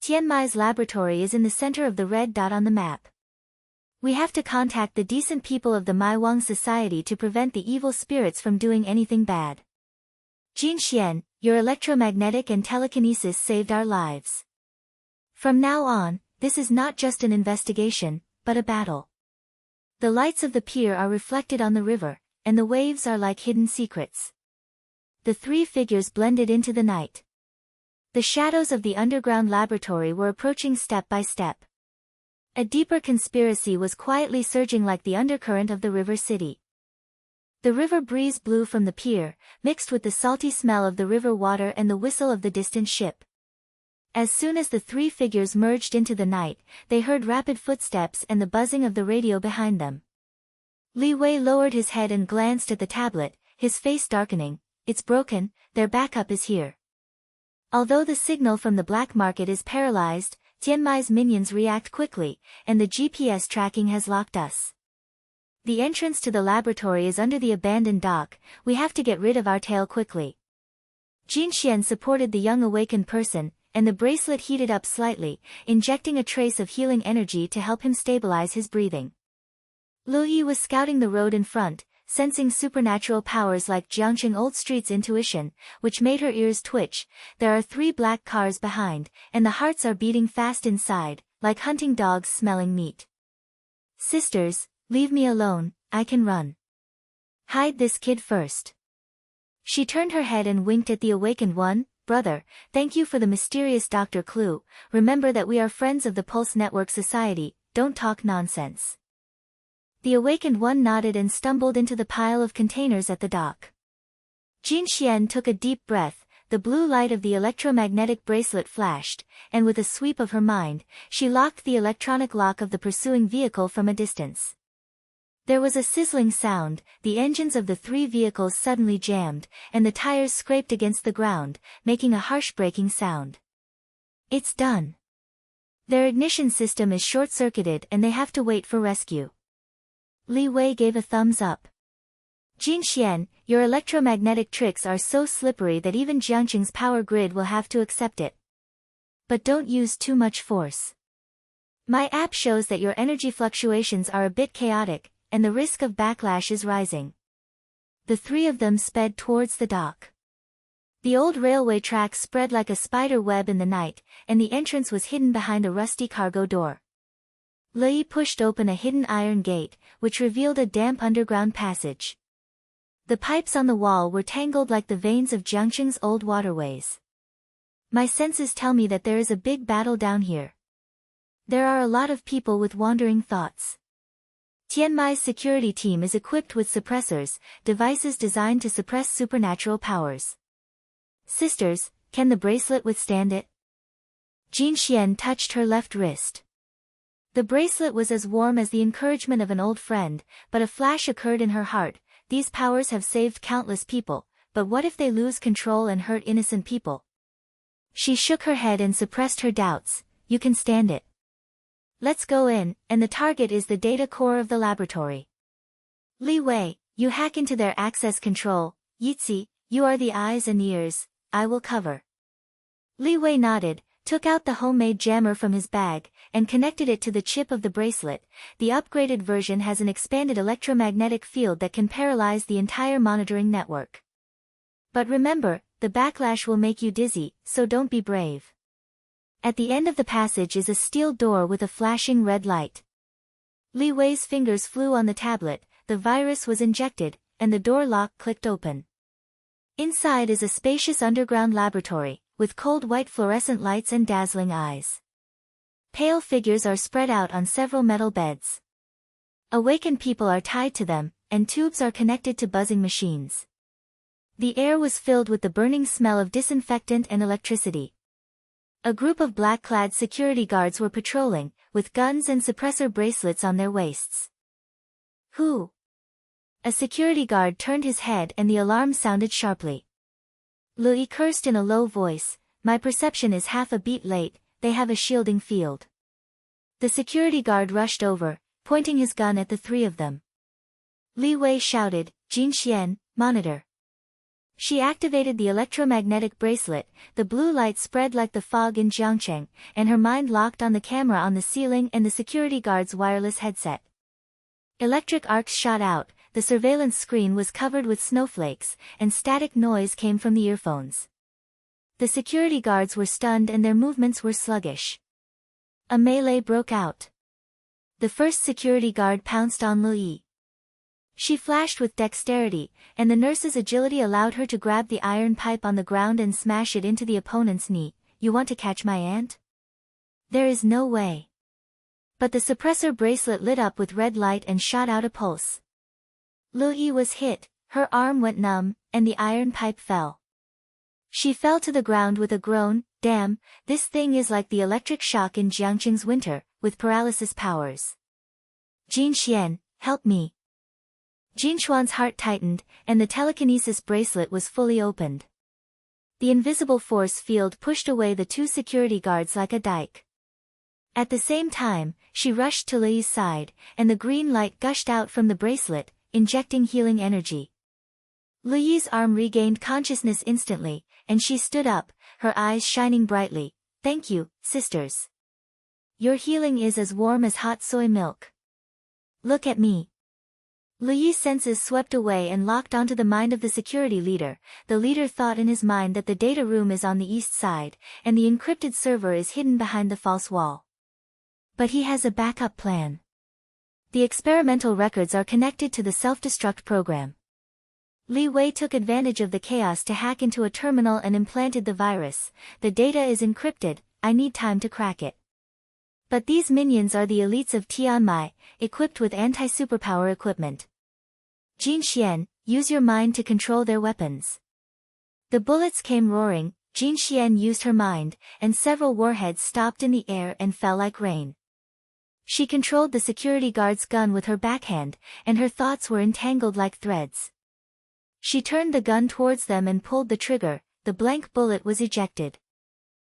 Tianmai's laboratory is in the center of the red dot on the map. We have to contact the decent people of the Maiwang society to prevent the evil spirits from doing anything bad. Jinxuan, your electromagnetic and telekinesis saved our lives. From now on, this is not just an investigation, but a battle. The lights of the pier are reflected on the river, and the waves are like hidden secrets. The three figures blended into the night. The shadows of the underground laboratory were approaching step by step. A deeper conspiracy was quietly surging like the undercurrent of the river city. The river breeze blew from the pier, mixed with the salty smell of the river water and the whistle of the distant ship. As soon as the three figures merged into the night, they heard rapid footsteps and the buzzing of the radio behind them. Li Wei lowered his head and glanced at the tablet, his face darkening. It's broken, their backup is here. Although the signal from the black market is paralyzed, Tianmai's minions react quickly, and the GPS tracking has locked us. The entrance to the laboratory is under the abandoned dock, we have to get rid of our tail quickly. Jinxuan supported the young awakened person, and the bracelet heated up slightly, injecting a trace of healing energy to help him stabilize his breathing. Lui was scouting the road in front, sensing supernatural powers like Jiangcheng Old Street's intuition, which made her ears twitch. There are three black cars behind, and the hearts are beating fast inside, like hunting dogs smelling meat. Sisters, leave me alone, I can run. Hide this kid first. She turned her head and winked at the awakened one, brother, thank you for the mysterious Dr. Clue. Remember that we are friends of the Pulse Network Society, don't talk nonsense. The awakened one nodded and stumbled into the pile of containers at the dock. Jinxuan took a deep breath, the blue light of the electromagnetic bracelet flashed, and with a sweep of her mind, she locked the electronic lock of the pursuing vehicle from a distance. There was a sizzling sound, the engines of the 3 vehicles suddenly jammed, and the tires scraped against the ground, making a harsh braking sound. It's done. Their ignition system is short-circuited and they have to wait for rescue. Li Wei gave a thumbs up. Jinxuan, your electromagnetic tricks are so slippery that even Jiangqing's power grid will have to accept it. But don't use too much force. My app shows that your energy fluctuations are a bit chaotic, and the risk of backlash is rising. The 3 of them sped towards the dock. The old railway tracks spread like a spider web in the night, and the entrance was hidden behind a rusty cargo door. Li pushed open a hidden iron gate, which revealed a damp underground passage. The pipes on the wall were tangled like the veins of Jiangqing's old waterways. My senses tell me that there is a big battle down here. There are a lot of people with wandering thoughts. Tianmai's security team is equipped with suppressors, devices designed to suppress supernatural powers. Sisters, can the bracelet withstand it? Jinxuan touched her left wrist. The bracelet was as warm as the encouragement of an old friend, but a flash occurred in her heart. These powers have saved countless people, but what if they lose control and hurt innocent people? She shook her head and suppressed her doubts. You can stand it. Let's go in, and the target is the data core of the laboratory. Li Wei, you hack into their access control. Yitzi, you are the eyes and ears, I will cover. Li Wei nodded, took out the homemade jammer from his bag, and connected it to the chip of the bracelet. The upgraded version has an expanded electromagnetic field that can paralyze the entire monitoring network. But remember, the backlash will make you dizzy, so don't be brave. At the end of the passage is a steel door with a flashing red light. Li Wei's fingers flew on the tablet, the virus was injected, and the door lock clicked open. Inside is a spacious underground laboratory, with cold white fluorescent lights and dazzling eyes. Pale figures are spread out on several metal beds. Awakened people are tied to them, and tubes are connected to buzzing machines. The air was filled with the burning smell of disinfectant and electricity. A group of black-clad security guards were patrolling, with guns and suppressor bracelets on their waists. Who? A security guard turned his head and the alarm sounded sharply. Lui cursed in a low voice, my perception is half a beat late, they have a shielding field. The security guard rushed over, pointing his gun at the 3 of them. Li Wei shouted, Jinxuan, monitor. She activated the electromagnetic bracelet, the blue light spread like the fog in Jiangcheng, and her mind locked on the camera on the ceiling and the security guard's wireless headset. Electric arcs shot out, the surveillance screen was covered with snowflakes, and static noise came from the earphones. The security guards were stunned and their movements were sluggish. A melee broke out. The first security guard pounced on Lui. She flashed with dexterity, and the nurse's agility allowed her to grab the iron pipe on the ground and smash it into the opponent's knee. You want to catch my aunt? There is no way. But the suppressor bracelet lit up with red light and shot out a pulse. Lui was hit, her arm went numb, and the iron pipe fell. She fell to the ground with a groan. Damn, this thing is like the electric shock in Jiangqing's winter, with paralysis powers. Jinxuan, help me. Jinxuan's heart tightened, and the telekinesis bracelet was fully opened. The invisible force field pushed away the 2 security guards like a dike. At the same time, she rushed to Lui's side, and the green light gushed out from the bracelet, injecting healing energy. Lui's arm regained consciousness instantly, and she stood up, her eyes shining brightly. Thank you, sisters. Your healing is as warm as hot soy milk. Look at me. Lui's senses swept away and locked onto the mind of the security leader. The leader thought in his mind that the data room is on the east side, and the encrypted server is hidden behind the false wall. But he has a backup plan. The experimental records are connected to the self-destruct program. Li Wei took advantage of the chaos to hack into a terminal and implanted the virus. The data is encrypted, I need time to crack it. But these minions are the elites of Tianmai, equipped with anti-superpower equipment. Jinxuan, use your mind to control their weapons. The bullets came roaring, Jinxuan used her mind, and several warheads stopped in the air and fell like rain. She controlled the security guard's gun with her backhand, and her thoughts were entangled like threads. She turned the gun towards them and pulled the trigger, the blank bullet was ejected.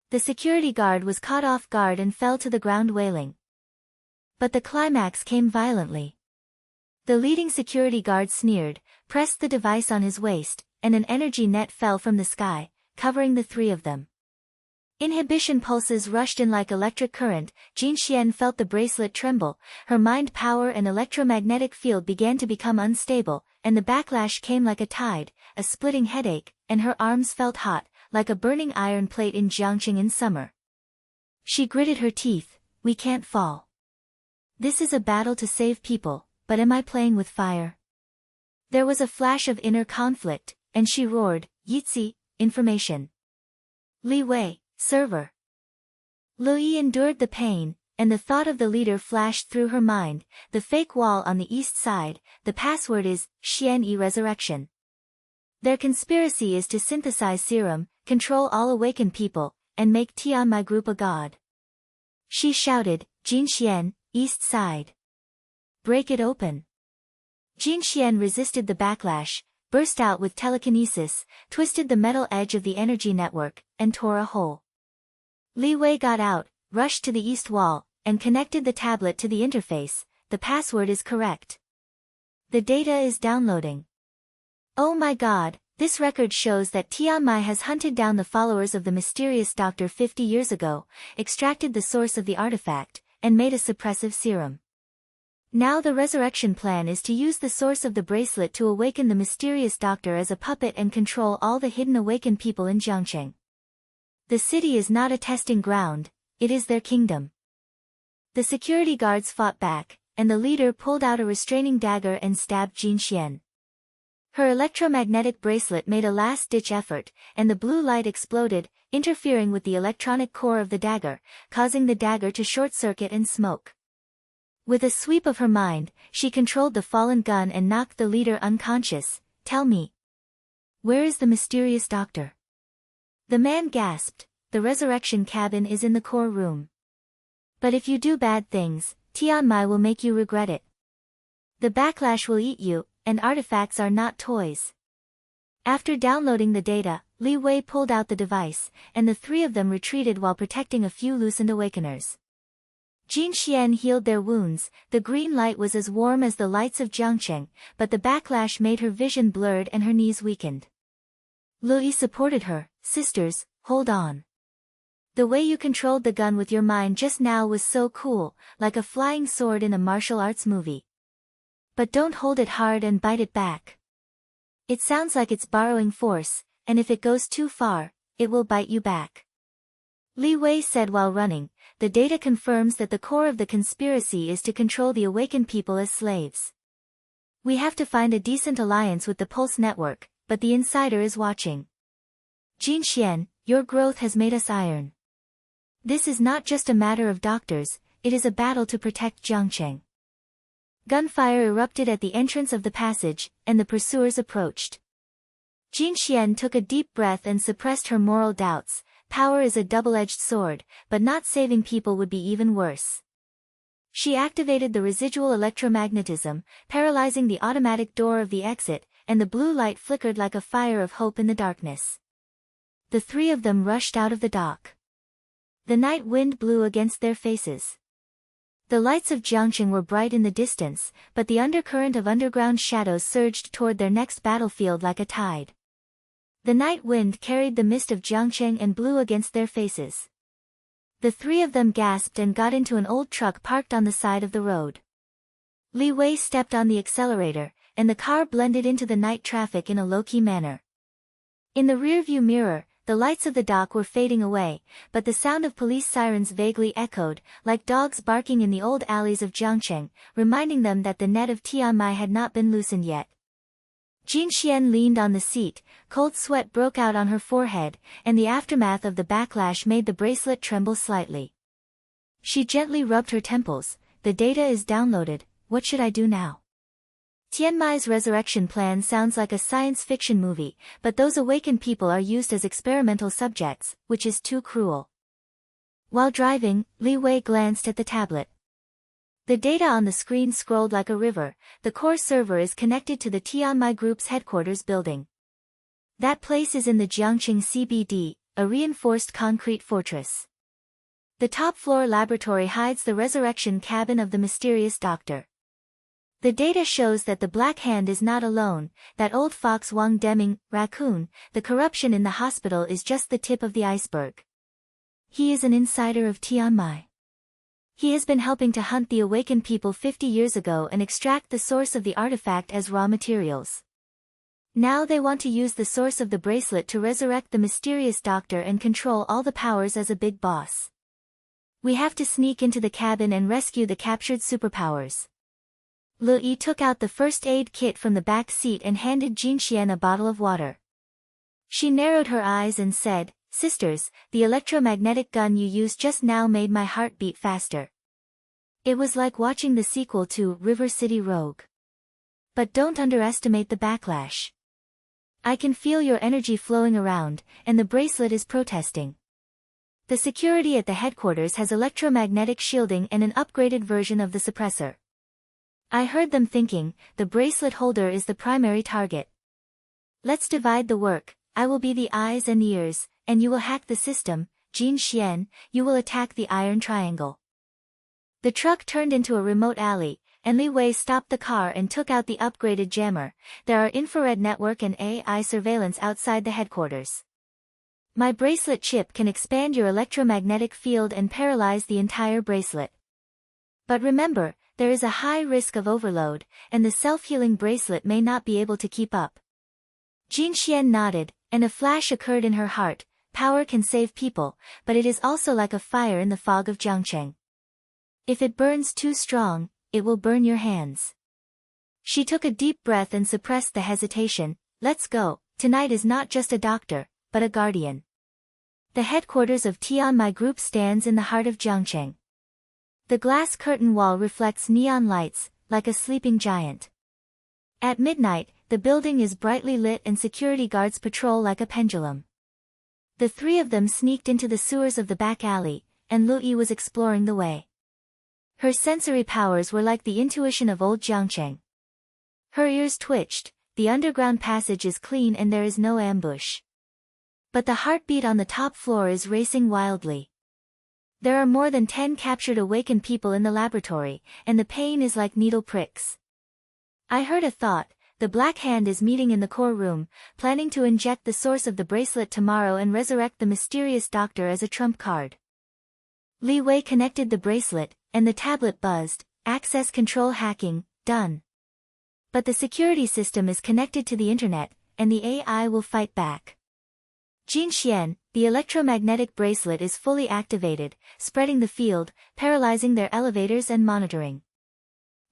The security guard was caught off guard and fell to the ground wailing. But the climax came violently. The leading security guard sneered, pressed the device on his waist, and an energy net fell from the sky, covering the three of them. Inhibition pulses rushed in like electric current. Jinxuan felt the bracelet tremble, her mind power and electromagnetic field began to become unstable, and the backlash came like a tide, a splitting headache, and her arms felt hot, like a burning iron plate in Jiangqing in summer. She gritted her teeth, we can't fall. This is a battle to save people, but am I playing with fire? There was a flash of inner conflict, and she roared, Yitzi, information. Li Wei, server. Lui endured the pain, and the thought of the leader flashed through her mind, the fake wall on the east side, the password is, Xian resurrection. Their conspiracy is to synthesize serum, control all awakened people, and make Tianmai group a god. She shouted, Jinxuan, east side. Break it open. Jinxuan resisted the backlash, burst out with telekinesis, twisted the metal edge of the energy network, and tore a hole. Li Wei got out, rushed to the east wall, and connected the tablet to the interface. The password is correct. The data is downloading. Oh my god, this record shows that Tianmai has hunted down the followers of the mysterious doctor 50 years ago, extracted the source of the artifact, and made a suppressive serum. Now the resurrection plan is to use the source of the bracelet to awaken the mysterious doctor as a puppet and control all the hidden awakened people in Jiangqing. The city is not a testing ground, it is their kingdom. The security guards fought back, and the leader pulled out a restraining dagger and stabbed Jinxuan. Her electromagnetic bracelet made a last-ditch effort, and the blue light exploded, interfering with the electronic core of the dagger, causing the dagger to short-circuit and smoke. With a sweep of her mind, she controlled the fallen gun and knocked the leader unconscious. Tell me. Where is the mysterious doctor? The man gasped, the resurrection cabin is in the core room. But if you do bad things, Tianmai will make you regret it. The backlash will eat you, and artifacts are not toys. After downloading the data, Li Wei pulled out the device, and the three of them retreated while protecting a few loosened awakeners. Jinxuan healed their wounds, the green light was as warm as the lights of Jiangqing, but the backlash made her vision blurred and her knees weakened. Lui supported her, sisters, hold on. The way you controlled the gun with your mind just now was so cool, like a flying sword in a martial arts movie. But don't hold it hard and bite it back. It sounds like it's borrowing force, and if it goes too far, it will bite you back. Li Wei said while running, the data confirms that the core of the conspiracy is to control the awakened people as slaves. We have to find a decent alliance with the Pulse Network, but the insider is watching. Jinxuan, your growth has made us iron. This is not just a matter of doctors, it is a battle to protect Jiangqing. Gunfire erupted at the entrance of the passage, and the pursuers approached. Jinxuan took a deep breath and suppressed her moral doubts. Power is a double-edged sword, but not saving people would be even worse. She activated the residual electromagnetism, paralyzing the automatic door of the exit, and the blue light flickered like a fire of hope in the darkness. The three of them rushed out of the dock. The night wind blew against their faces. The lights of Jiangqing were bright in the distance, but the undercurrent of underground shadows surged toward their next battlefield like a tide. The night wind carried the mist of Jiangqing and blew against their faces. The three of them gasped and got into an old truck parked on the side of the road. Li Wei stepped on the accelerator, and the car blended into the night traffic in a low-key manner. In the rearview mirror, the lights of the dock were fading away, but the sound of police sirens vaguely echoed, like dogs barking in the old alleys of Jiangqing, reminding them that the net of Tianmai had not been loosened yet. Jinxuan leaned on the seat, cold sweat broke out on her forehead, and the aftermath of the backlash made the bracelet tremble slightly. She gently rubbed her temples. The data is downloaded, what should I do now? Tianmai's resurrection plan sounds like a science fiction movie, but those awakened people are used as experimental subjects, which is too cruel. While driving, Li Wei glanced at the tablet. The data on the screen scrolled like a river. The core server is connected to the Tianmai Group's headquarters building. That place is in the Jiangqing CBD, a reinforced concrete fortress. The top-floor laboratory hides the resurrection cabin of the mysterious doctor. The data shows that the Black Hand is not alone, that old fox Wang Deming, raccoon, the corruption in the hospital is just the tip of the iceberg. He is an insider of Tianmai. He has been helping to hunt the awakened people 50 years ago and extract the source of the artifact as raw materials. Now they want to use the source of the bracelet to resurrect the mysterious doctor and control all the powers as a big boss. We have to sneak into the cabin and rescue the captured superpowers. Lu Yi took out the first aid kit from the back seat and handed Jinxuan a bottle of water. She narrowed her eyes and said, "Sisters, the electromagnetic gun you used just now made my heart beat faster." It was like watching the sequel to River City Rogue. But don't underestimate the backlash. I can feel your energy flowing around, and the bracelet is protesting. The security at the headquarters has electromagnetic shielding and an upgraded version of the suppressor. I heard them thinking, the bracelet holder is the primary target. Let's divide the work. I will be the eyes and ears, and you will hack the system. Jinxuan, you will attack the iron triangle. The truck turned into a remote alley, and Li Wei stopped the car and took out the upgraded jammer. There are infrared network and AI surveillance outside the headquarters. My bracelet chip can expand your electromagnetic field and paralyze the entire bracelet. But remember, there is a high risk of overload, and the self-healing bracelet may not be able to keep up. Jinxuan nodded, and a flash occurred in her heart. Power can save people, but it is also like a fire in the fog of Jiangqing. If it burns too strong, it will burn your hands. She took a deep breath and suppressed the hesitation. Let's go. Tonight is not just a doctor, but a guardian. The headquarters of Tianmai Group stands in the heart of Jiangqing. The glass curtain wall reflects neon lights, like a sleeping giant. At midnight, the building is brightly lit and security guards patrol like a pendulum. The three of them sneaked into the sewers of the back alley, and Lu Yi was exploring the way. Her sensory powers were like the intuition of old Jiangqing. Her ears twitched. The underground passage is clean and there is no ambush. But the heartbeat on the top floor is racing wildly. There are more than 10 captured awakened people in the laboratory, and the pain is like needle pricks. I heard a thought. The Black Hand is meeting in the core room, planning to inject the source of the bracelet tomorrow and resurrect the mysterious doctor as a trump card. Li Wei connected the bracelet, and the tablet buzzed. Access control hacking, done. But the security system is connected to the internet, and the AI will fight back. Jinxuan, the electromagnetic bracelet is fully activated, spreading the field, paralyzing their elevators and monitoring.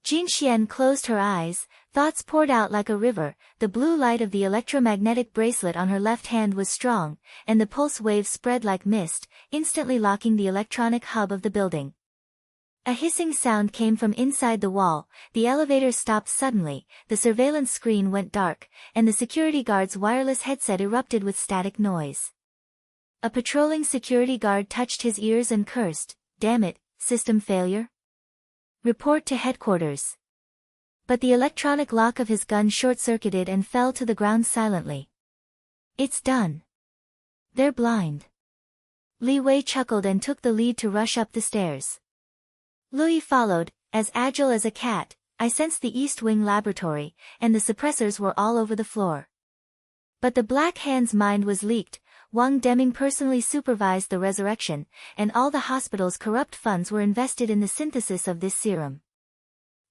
Jinxuan closed her eyes, thoughts poured out like a river. The blue light of the electromagnetic bracelet on her left hand was strong, and the pulse waves spread like mist, instantly locking the electronic hub of the building. A hissing sound came from inside the wall. The elevator stopped suddenly, the surveillance screen went dark, and the security guard's wireless headset erupted with static noise. A patrolling security guard touched his ears and cursed, "Damn it, system failure? Report to headquarters." But the electronic lock of his gun short-circuited and fell to the ground silently. It's done. They're blind. Li Wei chuckled and took the lead to rush up the stairs. Lu Yi followed, as agile as a cat. I sensed the East Wing laboratory, and the suppressors were all over the floor. But the Black Hand's mind was leaked. Wang Deming personally supervised the resurrection, and all the hospital's corrupt funds were invested in the synthesis of this serum.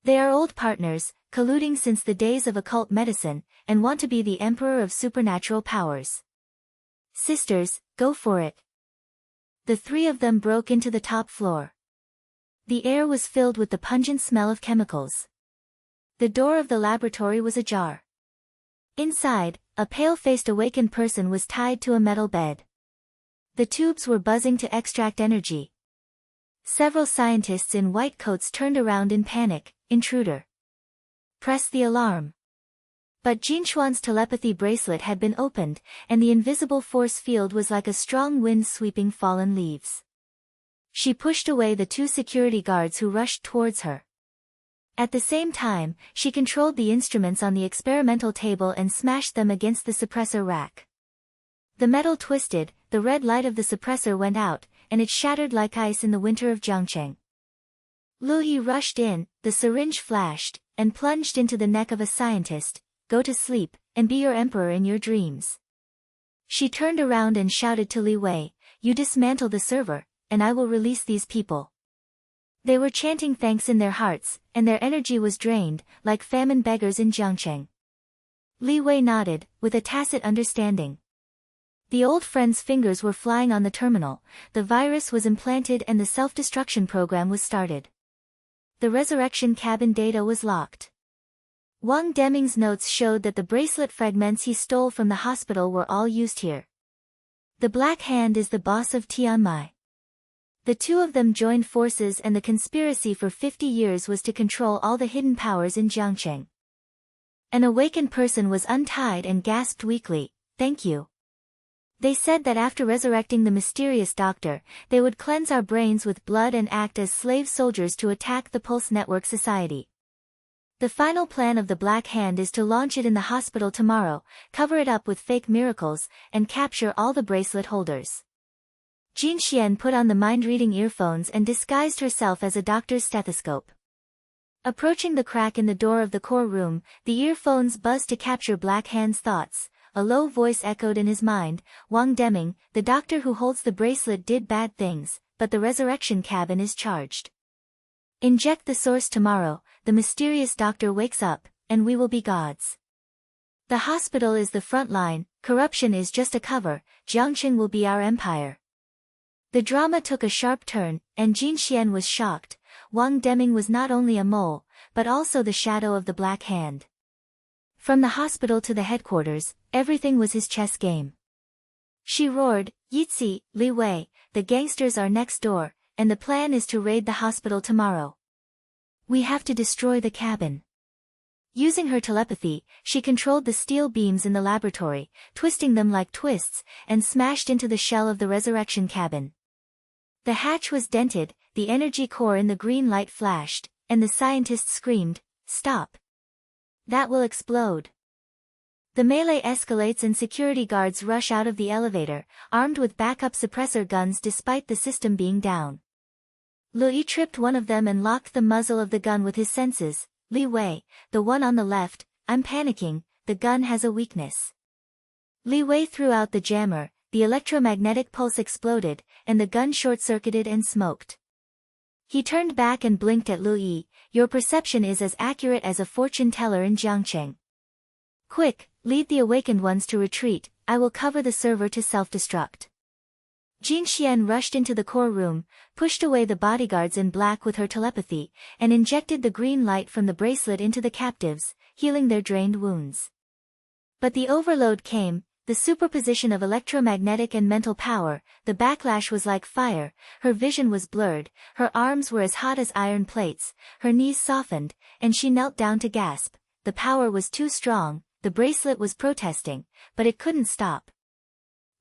They are old partners, colluding since the days of occult medicine, and want to be the emperor of supernatural powers. Sisters, go for it. The three of them broke into the top floor. The air was filled with the pungent smell of chemicals. The door of the laboratory was ajar. Inside, a pale-faced awakened person was tied to a metal bed. The tubes were buzzing to extract energy. Several scientists in white coats turned around in panic. Intruder. Press the alarm. But Jinxuan's telepathy bracelet had been opened, and the invisible force field was like a strong wind sweeping fallen leaves. She pushed away the two security guards who rushed towards her. At the same time, she controlled the instruments on the experimental table and smashed them against the suppressor rack. The metal twisted, the red light of the suppressor went out, and it shattered like ice in the winter of Zhangcheng. Lu Yi rushed in, the syringe flashed, and plunged into the neck of a scientist. Go to sleep, and be your emperor in your dreams. She turned around and shouted to Li Wei, you dismantle the server, and I will release these people. They were chanting thanks in their hearts, and their energy was drained, like famine beggars in Zhangcheng. Li Wei nodded, with a tacit understanding. The old friend's fingers were flying on the terminal, the virus was implanted and the self-destruction program was started. The resurrection cabin data was locked. Wang Deming's notes showed that the bracelet fragments he stole from the hospital were all used here. The Black Hand is the boss of Tianmai. The two of them joined forces and the conspiracy for 50 years was to control all the hidden powers in Zhangcheng. An awakened person was untied and gasped weakly, thank you. They said that after resurrecting the mysterious doctor, they would cleanse our brains with blood and act as slave soldiers to attack the Pulse Network Society. The final plan of the Black Hand is to launch it in the hospital tomorrow, cover it up with fake miracles, and capture all the bracelet holders. Jinxuan put on the mind-reading earphones and disguised herself as a doctor's stethoscope. Approaching the crack in the door of the core room, the earphones buzzed to capture Black Hand's thoughts. A low voice echoed in his mind, Wang Deming, the doctor who holds the bracelet did bad things, but the resurrection cabin is charged. Inject the source tomorrow, the mysterious doctor wakes up, and we will be gods. The hospital is the front line, corruption is just a cover, Zhangcheng will be our empire. The drama took a sharp turn, and Jinxuan was shocked. Wang Deming was not only a mole, but also the shadow of the Black Hand. From the hospital to the headquarters, everything was his chess game. She roared, Yitzi, Li Wei, the gangsters are next door, and the plan is to raid the hospital tomorrow. We have to destroy the cabin. Using her telepathy, she controlled the steel beams in the laboratory, twisting them like twists, and smashed into the shell of the resurrection cabin. The hatch was dented, the energy core in the green light flashed, and the scientist screamed, stop. That will explode. The melee escalates and security guards rush out of the elevator, armed with backup suppressor guns despite the system being down. Lu Yi tripped one of them and locked the muzzle of the gun with his senses. Li Wei, the one on the left, I'm panicking, the gun has a weakness. Li Wei threw out the jammer, the electromagnetic pulse exploded, and the gun short-circuited and smoked. He turned back and blinked at Lu Yi, your perception is as accurate as a fortune teller in Zhangcheng. Quick, lead the awakened ones to retreat, I will cover the server to self-destruct. Jinxuan rushed into the core room, pushed away the bodyguards in black with her telepathy, and injected the green light from the bracelet into the captives, healing their drained wounds. But the overload came, the superposition of electromagnetic and mental power, the backlash was like fire, her vision was blurred, her arms were as hot as iron plates, her knees softened, and she knelt down to gasp. The power was too strong, the bracelet was protesting, but it couldn't stop.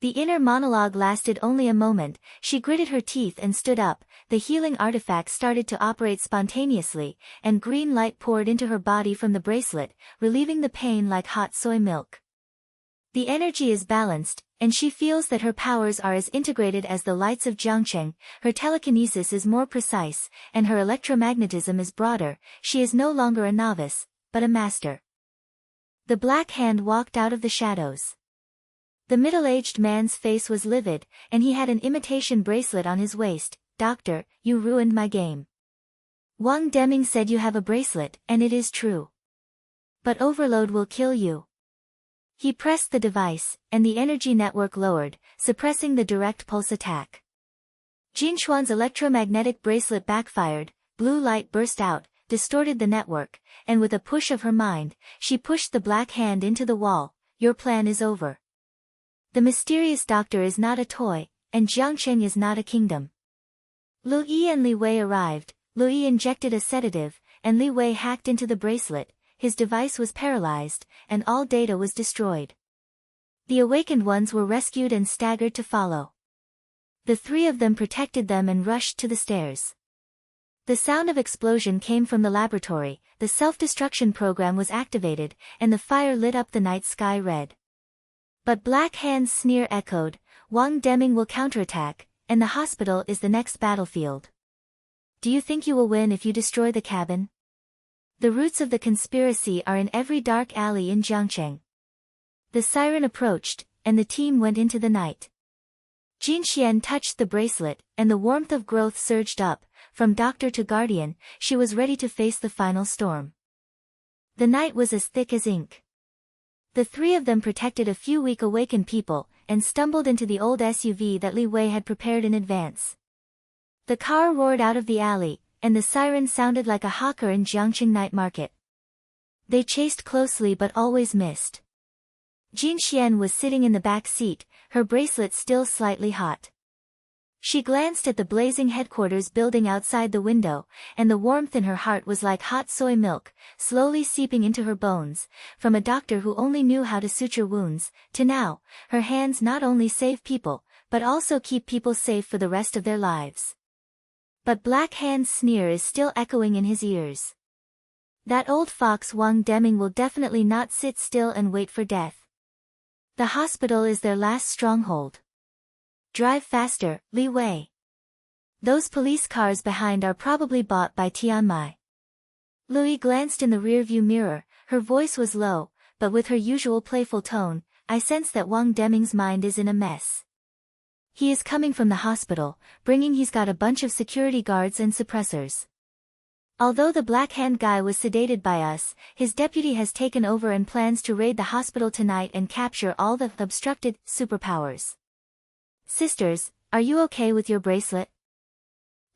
The inner monologue lasted only a moment, she gritted her teeth and stood up, the healing artifact started to operate spontaneously, and green light poured into her body from the bracelet, relieving the pain like hot soy milk. The energy is balanced, and she feels that her powers are as integrated as the lights of Zhangcheng, her telekinesis is more precise, and her electromagnetism is broader, she is no longer a novice, but a master. The Black Hand walked out of the shadows. The middle-aged man's face was livid, and he had an imitation bracelet on his waist. Doctor, you ruined my game. Wang Deming said you have a bracelet, and it is true. But overload will kill you. He pressed the device, and the energy network lowered, suppressing the direct pulse attack. Jinxuan's electromagnetic bracelet backfired, blue light burst out, distorted the network, and with a push of her mind, she pushed the black hand into the wall. Your plan is over. The mysterious doctor is not a toy, and Jiangcheng is not a kingdom. Lu Yi and Li Wei arrived. Lu Yi injected a sedative, and Li Wei hacked into the bracelet. His device was paralyzed, and all data was destroyed. The awakened ones were rescued and staggered to follow. The three of them protected them and rushed to the stairs. The sound of explosion came from the laboratory, the self-destruction program was activated, and the fire lit up the night sky red. But Black Hand's sneer echoed, Wang Deming will counterattack, and the hospital is the next battlefield. Do you think you will win if you destroy the cabin? The roots of the conspiracy are in every dark alley in Jiangcheng. The siren approached, and the team went into the night. Jinxuan touched the bracelet, and the warmth of growth surged up. From doctor to guardian, she was ready to face the final storm. The night was as thick as ink. The three of them protected a few weak awakened people, and stumbled into the old SUV that Li Wei had prepared in advance. The car roared out of the alley, and the siren sounded like a hawker in Jiangcheng night market. They chased closely but always missed. Jinxuan was sitting in the back seat, her bracelet still slightly hot. She glanced at the blazing headquarters building outside the window, and the warmth in her heart was like hot soy milk, slowly seeping into her bones. From a doctor who only knew how to suture wounds, to now, her hands not only save people, but also keep people safe for the rest of their lives. But Black Hand's sneer is still echoing in his ears. That old fox Wang Deming will definitely not sit still and wait for death. The hospital is their last stronghold. Drive faster, Li Wei. Those police cars behind are probably bought by Tianmai. Louis glanced in the rearview mirror, her voice was low, but with her usual playful tone, I sense that Wang Deming's mind is in a mess. He is coming from the hospital, he's got a bunch of security guards and suppressors. Although the Black Hand guy was sedated by us, his deputy has taken over and plans to raid the hospital tonight and capture all the obstructed superpowers. Sisters, are you okay with your bracelet?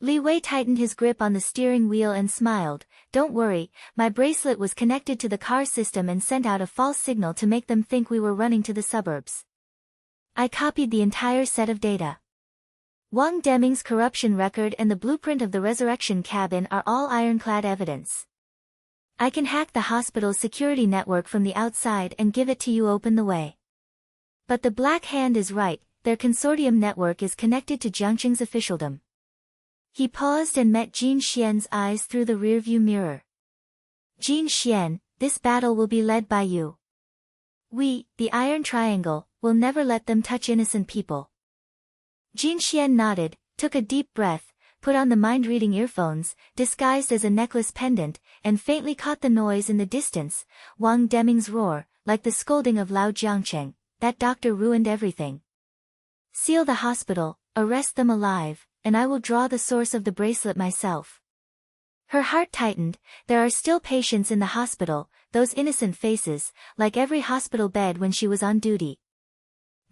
Li Wei tightened his grip on the steering wheel and smiled. Don't worry, my bracelet was connected to the car system and sent out a false signal to make them think we were running to the suburbs. I copied the entire set of data. Wang Deming's corruption record and the blueprint of the resurrection cabin are all ironclad evidence. I can hack the hospital's security network from the outside and give it to you. Open the way. But the Black Hand is right, their consortium network is connected to Jiangcheng's officialdom. He paused and met Jinxuan's eyes through the rearview mirror. Jinxuan, this battle will be led by you. We, the Iron Triangle, will never let them touch innocent people. Jinxuan nodded, took a deep breath, put on the mind-reading earphones, disguised as a necklace pendant, and faintly caught the noise in the distance, Wang Deming's roar, like the scolding of Lao Jiangcheng. That doctor ruined everything. Seal the hospital, arrest them alive, and I will draw the source of the bracelet myself. Her heart tightened. There are still patients in the hospital, those innocent faces, like every hospital bed when she was on duty.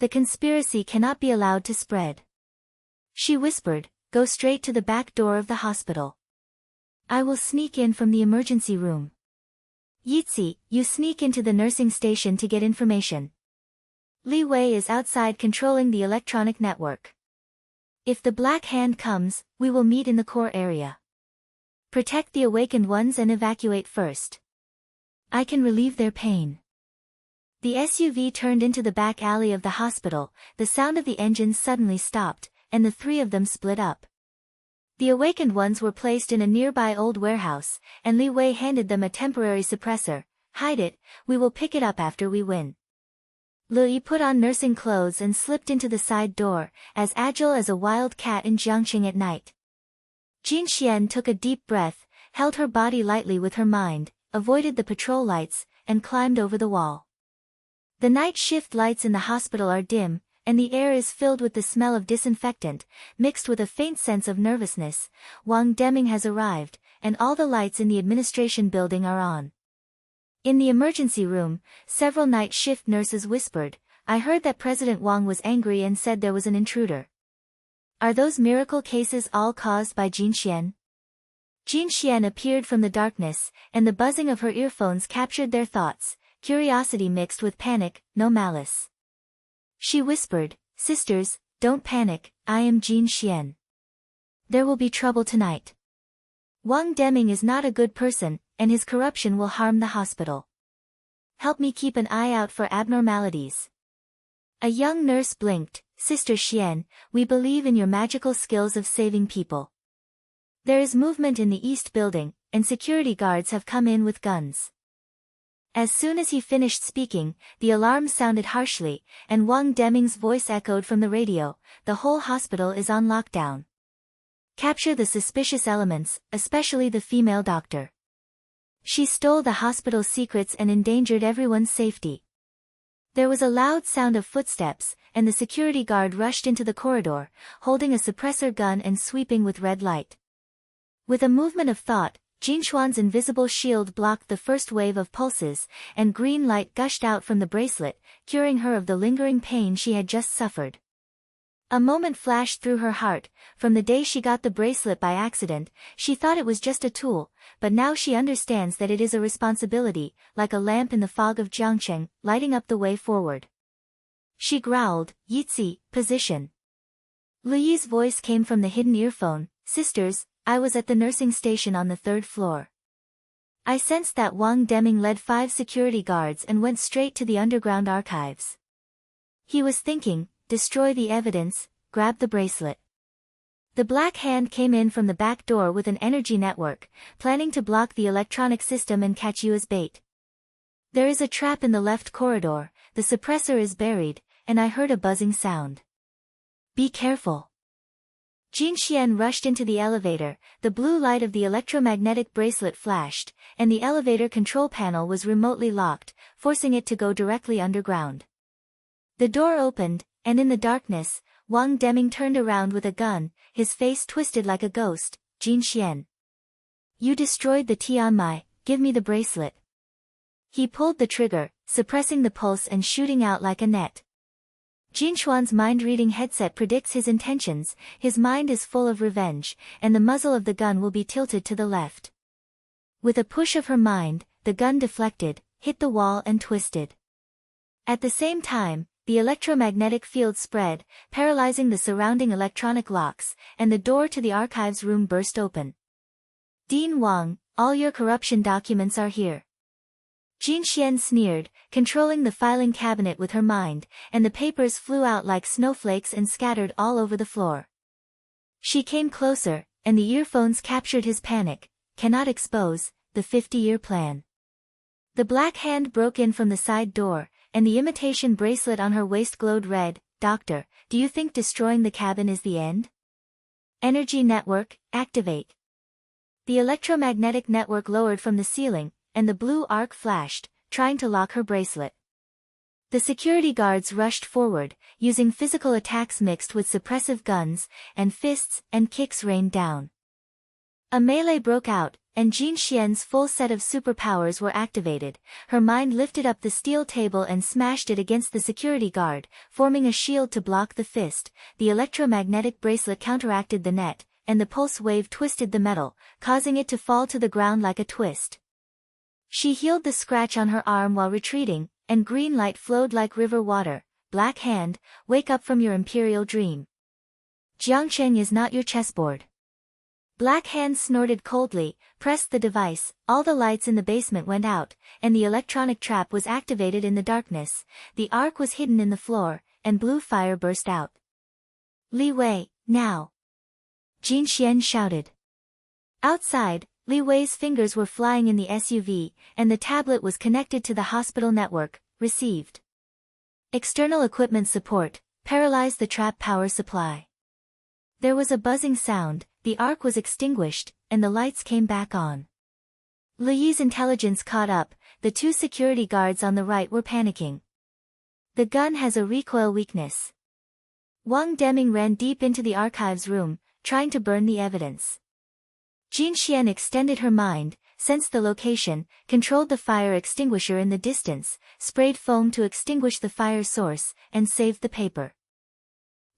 The conspiracy cannot be allowed to spread. She whispered, go straight to the back door of the hospital. I will sneak in from the emergency room. Yitzi, you sneak into the nursing station to get information. Li Wei is outside controlling the electronic network. If the Black Hand comes, we will meet in the core area. Protect the awakened ones and evacuate first. I can relieve their pain. The SUV turned into the back alley of the hospital, the sound of the engines suddenly stopped, and the three of them split up. The awakened ones were placed in a nearby old warehouse, and Li Wei handed them a temporary suppressor. Hide it, we will pick it up after we win. Lu Yi put on nursing clothes and slipped into the side door, as agile as a wild cat in Jiangcheng at night. Jinxuan took a deep breath, held her body lightly with her mind, avoided the patrol lights, and climbed over the wall. The night shift lights in the hospital are dim, and the air is filled with the smell of disinfectant, mixed with a faint sense of nervousness. Wang Deming has arrived, and all the lights in the administration building are on. In the emergency room, several night shift nurses whispered, I heard that President Wang was angry and said there was an intruder. Are those miracle cases all caused by Jinxuan? Jinxuan appeared from the darkness, and the buzzing of her earphones captured their thoughts, curiosity mixed with panic, no malice. She whispered, "Sisters, don't panic, I am Jinxuan. There will be trouble tonight. Wang Deming is not a good person, and his corruption will harm the hospital. Help me keep an eye out for abnormalities." A young nurse blinked, "Sister Xian, we believe in your magical skills of saving people. There is movement in the east building, and security guards have come in with guns." As soon as he finished speaking, the alarm sounded harshly, and Wang Deming's voice echoed from the radio, "The whole hospital is on lockdown. Capture the suspicious elements, especially the female doctor. She stole the hospital's secrets and endangered everyone's safety." There was a loud sound of footsteps, and the security guard rushed into the corridor, holding a suppressor gun and sweeping with red light. With a movement of thought, Jinxuan's invisible shield blocked the first wave of pulses, and green light gushed out from the bracelet, curing her of the lingering pain she had just suffered. A moment flashed through her heart. From the day she got the bracelet by accident, she thought it was just a tool, but now she understands that it is a responsibility, like a lamp in the fog of Jiangcheng, lighting up the way forward. She growled, "Yitzi, position." Li's voice came from the hidden earphone, "Sisters, I was at the nursing station on the 3rd floor. I sensed that Wang Deming led 5 security guards and went straight to the underground archives. He was thinking, destroy the evidence, grab the bracelet." The Black Hand came in from the back door with an energy network, planning to block the electronic system and catch you as bait. "There is a trap in the left corridor, the suppressor is buried, and I heard a buzzing sound. Be careful." Jinxuan rushed into the elevator, the blue light of the electromagnetic bracelet flashed, and the elevator control panel was remotely locked, forcing it to go directly underground. The door opened, and in the darkness, Wang Deming turned around with a gun, his face twisted like a ghost. "Jinxuan. You destroyed the Tianmai, give me the bracelet." He pulled the trigger, suppressing the pulse and shooting out like a net. Jinxuan's mind-reading headset predicts his intentions, his mind is full of revenge, and the muzzle of the gun will be tilted to the left. With a push of her mind, the gun deflected, hit the wall and twisted. At the same time, the electromagnetic field spread, paralyzing the surrounding electronic locks, and the door to the archives room burst open. "Dean Wang, all your corruption documents are here." Jinxuan sneered, controlling the filing cabinet with her mind, and the papers flew out like snowflakes and scattered all over the floor. She came closer, and the earphones captured his panic. "Cannot expose, the 50-year plan." The Black Hand broke in from the side door, and the imitation bracelet on her waist glowed red. "Doctor, do you think destroying the cabin is the end?" "Energy network, activate." The electromagnetic network lowered from the ceiling, and the blue arc flashed, trying to lock her bracelet. The security guards rushed forward, using physical attacks mixed with suppressive guns, and fists and kicks rained down. A melee broke out, and Jinxuan's full set of superpowers were activated. Her mind lifted up the steel table and smashed it against the security guard, forming a shield to block the fist. The electromagnetic bracelet counteracted the net, and the pulse wave twisted the metal, causing it to fall to the ground like a twist. She healed the scratch on her arm while retreating, and green light flowed like river water. "Black Hand, wake up from your imperial dream. Jiangcheng is not your chessboard." Black Hand snorted coldly, pressed the device, all the lights in the basement went out, and the electronic trap was activated in the darkness. The arc was hidden in the floor, and blue fire burst out. "Li Wei, now!" Jinxuan shouted. Outside, Li Wei's fingers were flying in the SUV, and the tablet was connected to the hospital network. "Received. External equipment support, paralyzed the trap power supply." There was a buzzing sound, the arc was extinguished, and the lights came back on. Li's intelligence caught up, the 2 security guards on the right were panicking. "The gun has a recoil weakness." Wang Deming ran deep into the archives room, trying to burn the evidence. Jinxuan extended her mind, sensed the location, controlled the fire extinguisher in the distance, sprayed foam to extinguish the fire source, and saved the paper.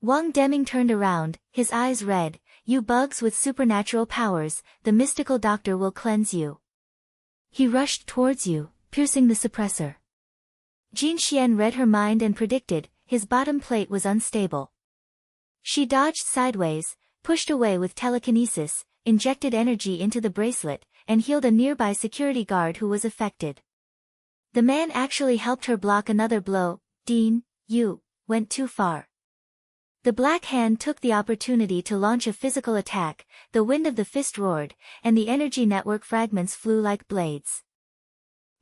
Wang Deming turned around, his eyes red. you bugs with supernatural powers, the mystical doctor will cleanse you. He rushed towards you, piercing the suppressor. Jinxuan read her mind and predicted, his bottom plate was unstable. She dodged sideways, pushed away with telekinesis, injected energy into the bracelet, and healed a nearby security guard who was affected. The man actually helped her block another blow. Dean, you went too far. The Black Hand took the opportunity to launch a physical attack, the wind of the fist roared, and the energy network fragments flew like blades.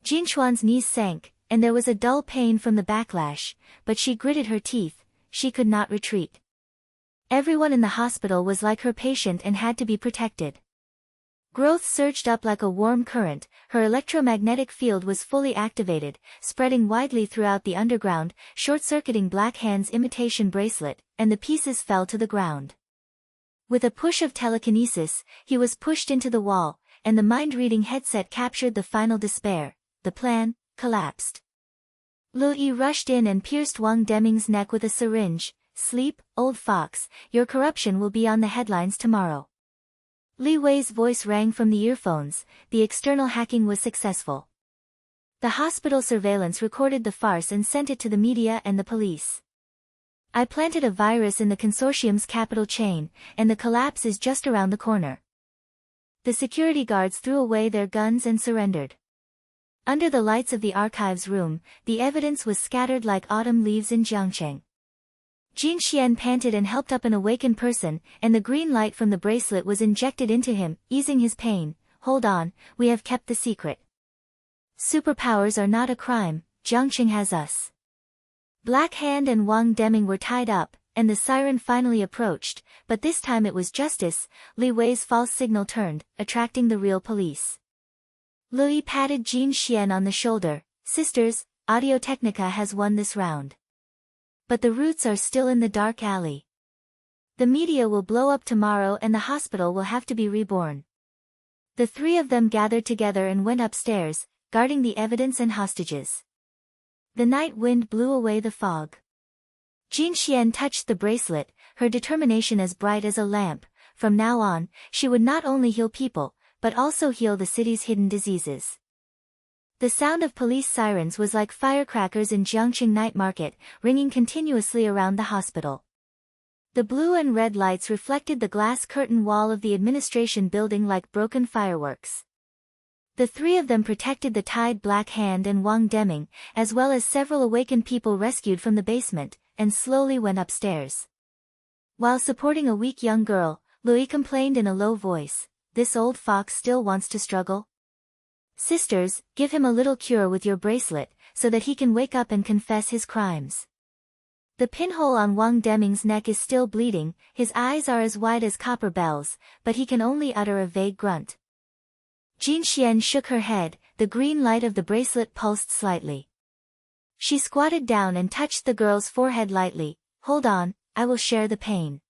Jinxuan's knees sank, and there was a dull pain from the backlash, but she gritted her teeth, she could not retreat. Everyone in the hospital was like her patient and had to be protected. Growth surged up like a warm current, her electromagnetic field was fully activated, spreading widely throughout the underground, short-circuiting Black Hand's imitation bracelet, and the pieces fell to the ground. With a push of telekinesis, he was pushed into the wall, and the mind-reading headset captured the final despair. The plan collapsed. Lu Yi rushed in and pierced Wang Deming's neck with a syringe. Sleep, old fox, your corruption will be on the headlines tomorrow. Li Wei's voice rang from the earphones, the external hacking was successful. The hospital surveillance recorded the farce and sent it to the media and the police. I planted a virus in the consortium's capital chain, and the collapse is just around the corner. The security guards threw away their guns and surrendered. Under the lights of the archives room, the evidence was scattered like autumn leaves in Jiangcheng. Jinxuan panted and helped up an awakened person, and the green light from the bracelet was injected into him, easing his pain. Hold on, we have kept the secret. Superpowers are not a crime, Jiangcheng has us. Black Hand and Wang Deming were tied up, and the siren finally approached, but this time it was justice. Li Wei's false signal turned, attracting the real police. Lu Yi patted Jinxuan on the shoulder. Sisters, Audio Technica has won this round. But the roots are still in the dark alley. The media will blow up tomorrow and the hospital will have to be reborn. The three of them gathered together and went upstairs, guarding the evidence and hostages. The night wind blew away the fog. Jinxuan touched the bracelet, her determination as bright as a lamp. From now on, she would not only heal people, but also heal the city's hidden diseases. The sound of police sirens was like firecrackers in Jiangcheng night market, ringing continuously around the hospital. The blue and red lights reflected the glass curtain wall of the administration building like broken fireworks. The three of them protected the tied Black Hand and Wang Deming, as well as several awakened people rescued from the basement, and slowly went upstairs. While supporting a weak young girl, Lu Yi complained in a low voice, "This old fox still wants to struggle? Sisters, give him a little cure with your bracelet, so that he can wake up and confess his crimes." The pinhole on Wang Deming's neck is still bleeding, his eyes are as wide as copper bells, but he can only utter a vague grunt. Jinxuan shook her head, the green light of the bracelet pulsed slightly. She squatted down and touched the girl's forehead lightly. "Hold on, I will share the pain."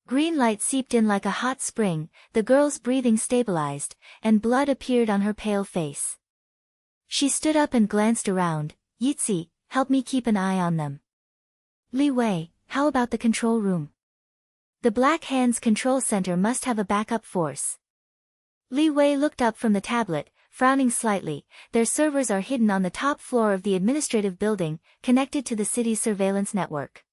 Green light seeped in like a hot spring, the girl's breathing stabilized, and blood appeared on her pale face. She stood up and glanced around. "Yitzi, help me keep an eye on them. Li Wei, how about the control room? The Black Hand's control center must have a backup force." Li Wei looked up from the tablet, frowning slightly. "Their servers are hidden on the top floor of the administrative building, connected to the city's surveillance network.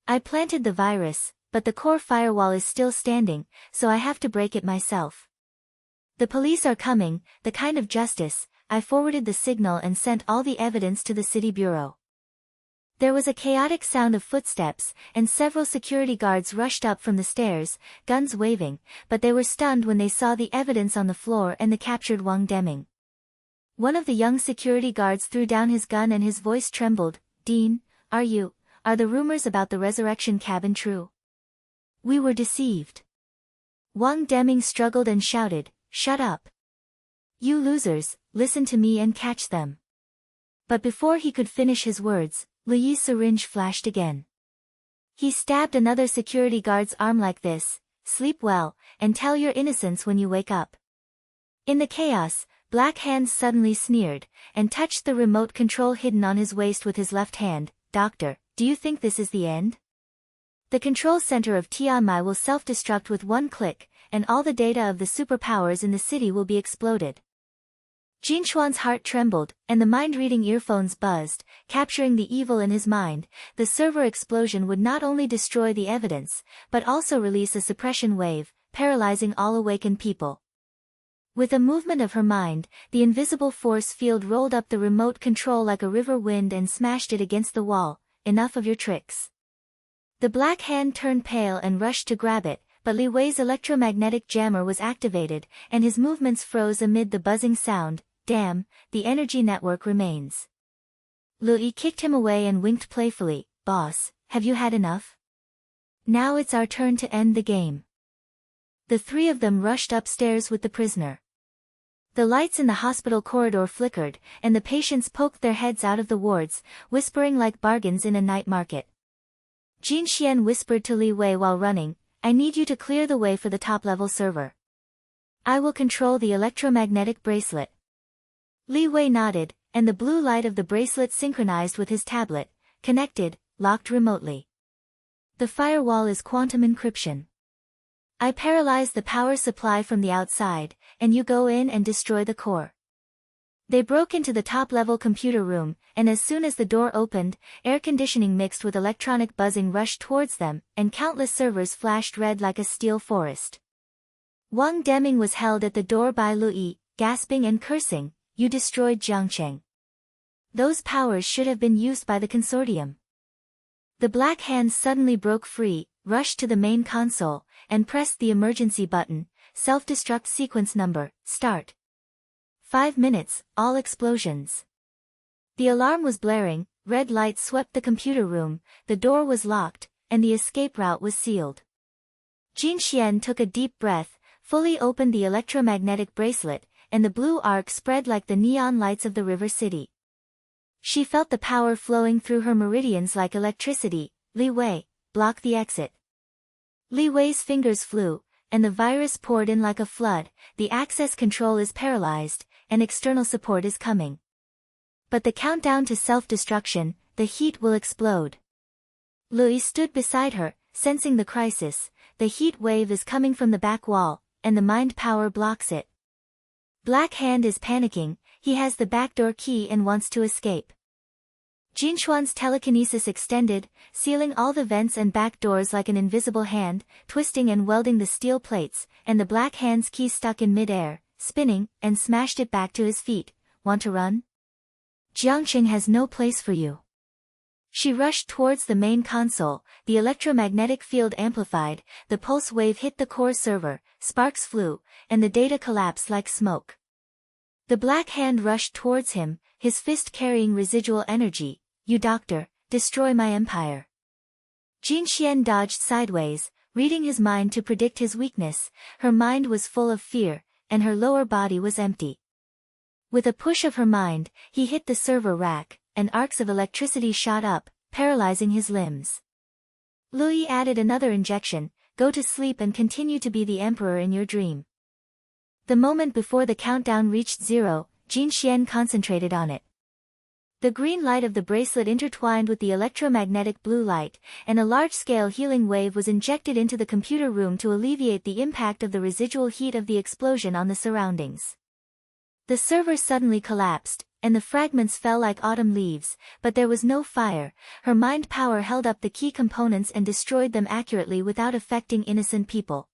I planted the virus, but the core firewall is still standing, so I have to break it myself. The police are coming, the kind of justice." I forwarded the signal and sent all the evidence to the city bureau. There was a chaotic sound of footsteps, and several security guards rushed up from the stairs, guns waving, but they were stunned when they saw the evidence on the floor and the captured Wang Deming. One of the young security guards threw down his gun and his voice trembled. "Dean, are the rumors about the resurrection cabin true? We were deceived." Wang Deming struggled and shouted, "Shut up! You losers, listen to me and catch them." But before he could finish his words, Lu Yi's syringe flashed again. He stabbed another security guard's arm like this, "Sleep well, and tell your innocence when you wake up." In the chaos, Black Hand suddenly sneered, and touched the remote control hidden on his waist with his left hand. "Doctor, do you think this is the end? The control center of Tianmai will self-destruct with one click, and all the data of the superpowers in the city will be exploded. Jinxuan's heart trembled, and the mind-reading earphones buzzed, capturing the evil in his mind. The server explosion would not only destroy the evidence, but also release a suppression wave, paralyzing all awakened people. With a movement of her mind, the invisible force field rolled up the remote control like a river wind and smashed it against the wall. Enough of your tricks. The black hand turned pale and rushed to grab it, but Li Wei's electromagnetic jammer was activated, and his movements froze amid the buzzing sound. Damn, the energy network remains. Li kicked him away and winked playfully. Boss, have you had enough? Now it's our turn to end the game. The three of them rushed upstairs with the prisoner. The lights in the hospital corridor flickered, and the patients poked their heads out of the wards, whispering like bargains in a night market. Jinxuan whispered to Li Wei while running, I need you to clear the way for the top-level server. I will control the electromagnetic bracelet. Li Wei nodded, and the blue light of the bracelet synchronized with his tablet, connected, locked remotely. The firewall is quantum encryption. I paralyze the power supply from the outside, and you go in and destroy the core. They broke into the top-level computer room, and as soon as the door opened, air conditioning mixed with electronic buzzing rushed towards them, and countless servers flashed red like a steel forest. Wang Deming was held at the door by Lui, gasping and cursing, you destroyed Jiangcheng. Those powers should have been used by the consortium. The black hand suddenly broke free, rushed to the main console, and pressed the emergency button, self-destruct sequence number, start. 5 minutes, all explosions. The alarm was blaring, red light swept the computer room, the door was locked, and the escape route was sealed. Jinxuan took a deep breath, fully opened the electromagnetic bracelet, and the blue arc spread like the neon lights of the river city. She felt the power flowing through her meridians like electricity. Li Wei, block the exit. Li Wei's fingers flew, and the virus poured in like a flood. The access control is paralyzed, and external support is coming. But the countdown to self-destruction, the heat will explode. Lui stood beside her, sensing the crisis. The heat wave is coming from the back wall, and the mind power blocks it. Black Hand is panicking, he has the backdoor key and wants to escape. Jinxuan's telekinesis extended, sealing all the vents and back doors like an invisible hand, twisting and welding the steel plates, and the Black Hand's key stuck in mid-air, spinning, and smashed it back to his feet. Want to run? Jiangcheng has no place for you. She rushed towards the main console, the electromagnetic field amplified, the pulse wave hit the core server, sparks flew, and the data collapsed like smoke. The Black Hand rushed towards him, his fist carrying residual energy. You doctor, destroy my empire. Jinxuan dodged sideways, reading his mind to predict his weakness. Her mind was full of fear, and her lower body was empty. With a push of her mind, he hit the server rack, and arcs of electricity shot up, paralyzing his limbs. Lui added another injection, go to sleep and continue to be the emperor in your dream. The moment before the countdown reached 0, Jinxuan concentrated on it. The green light of the bracelet intertwined with the electromagnetic blue light, and a large-scale healing wave was injected into the computer room to alleviate the impact of the residual heat of the explosion on the surroundings. The server suddenly collapsed, and the fragments fell like autumn leaves, but there was no fire. Her mind power held up the key components and destroyed them accurately without affecting innocent people.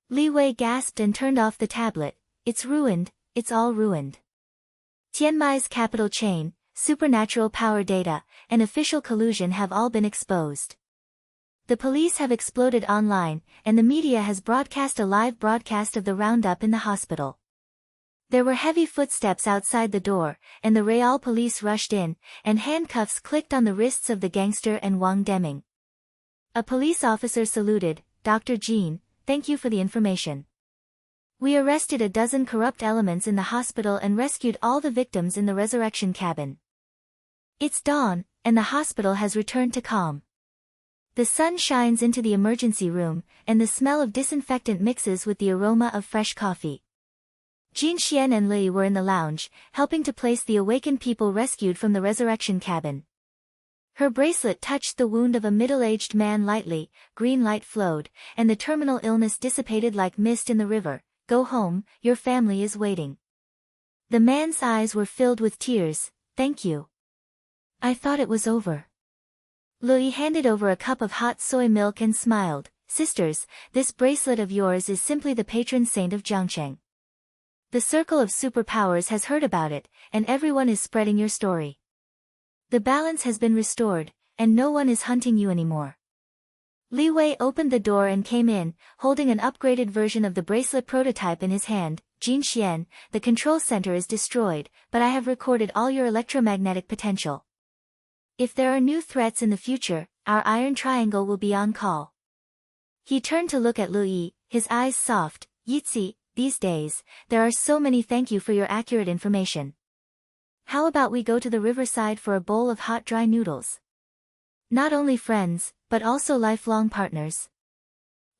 Li Wei gasped and turned off the tablet. It's ruined, it's all ruined. Tianmai's capital chain, supernatural power data, and official collusion have all been exposed. The police have exploded online, and the media has broadcast a live broadcast of the roundup in the hospital. There were heavy footsteps outside the door, and the Real police rushed in, and handcuffs clicked on the wrists of the gangster and Wang Deming. A police officer saluted, Dr. Jean, thank you for the information. We arrested a dozen corrupt elements in the hospital and rescued all the victims in the resurrection cabin. It's dawn, and the hospital has returned to calm. The sun shines into the emergency room, and the smell of disinfectant mixes with the aroma of fresh coffee. Jinxuan and Li were in the lounge, helping to place the awakened people rescued from the resurrection cabin. Her bracelet touched the wound of a middle-aged man lightly, green light flowed, and the terminal illness dissipated like mist in the river. Go home, your family is waiting. The man's eyes were filled with tears. Thank you. I thought it was over. Lui handed over a cup of hot soy milk and smiled. Sisters, this bracelet of yours is simply the patron saint of Jiangcheng. The circle of superpowers has heard about it, and everyone is spreading your story. The balance has been restored, and no one is hunting you anymore. Li Wei opened the door and came in, holding an upgraded version of the bracelet prototype in his hand. Jinxuan, the control center is destroyed, but I have recorded all your electromagnetic potential. If there are new threats in the future, our iron triangle will be on call. He turned to look at Lui, his eyes soft. Yitzi, these days, there are so many. Thank you for your accurate information. How about we go to the riverside for a bowl of hot dry noodles? Not only friends, but also lifelong partners.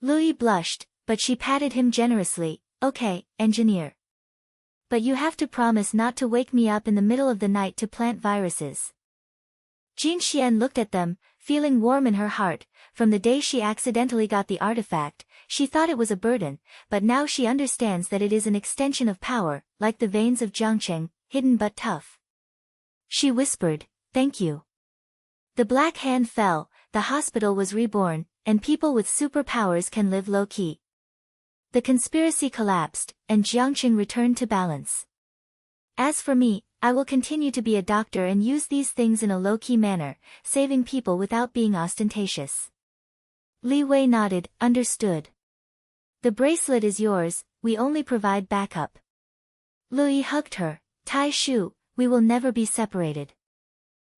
Lui blushed, but she patted him generously. Okay, engineer. But you have to promise not to wake me up in the middle of the night to plant viruses. Jinxian looked at them, feeling warm in her heart. From the day she accidentally got the artifact, she thought it was a burden, but now she understands that it is an extension of power, like the veins of Jiangcheng, hidden but tough. She whispered, thank you. The black hand fell, the hospital was reborn, and people with superpowers can live low-key. The conspiracy collapsed, and Jiangcheng returned to balance. As for me, I will continue to be a doctor and use these things in a low-key manner, saving people without being ostentatious. Li Wei nodded, understood. The bracelet is yours, we only provide backup. Lui hugged her. Tai Shu, we will never be separated.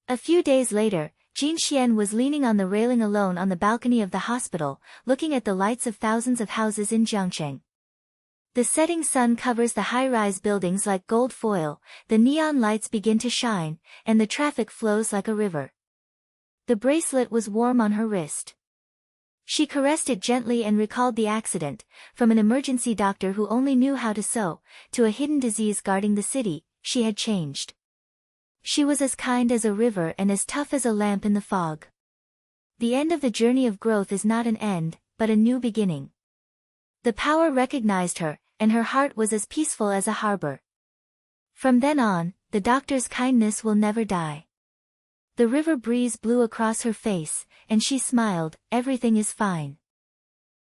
A few days later, Jinxian was leaning on the railing alone on the balcony of the hospital, looking at the lights of thousands of houses in Jiangcheng. The setting sun covers the high-rise buildings like gold foil, the neon lights begin to shine, and the traffic flows like a river. The bracelet was warm on her wrist. She caressed it gently and recalled the accident, from an emergency doctor who only knew how to sew, to a hidden disease guarding the city. She had changed. She was as kind as a river and as tough as a lamp in the fog. The end of the journey of growth is not an end, but a new beginning. The power recognized her, and her heart was as peaceful as a harbor. From then on, the doctor's kindness will never die. The river breeze blew across her face, and she smiled. Everything is fine.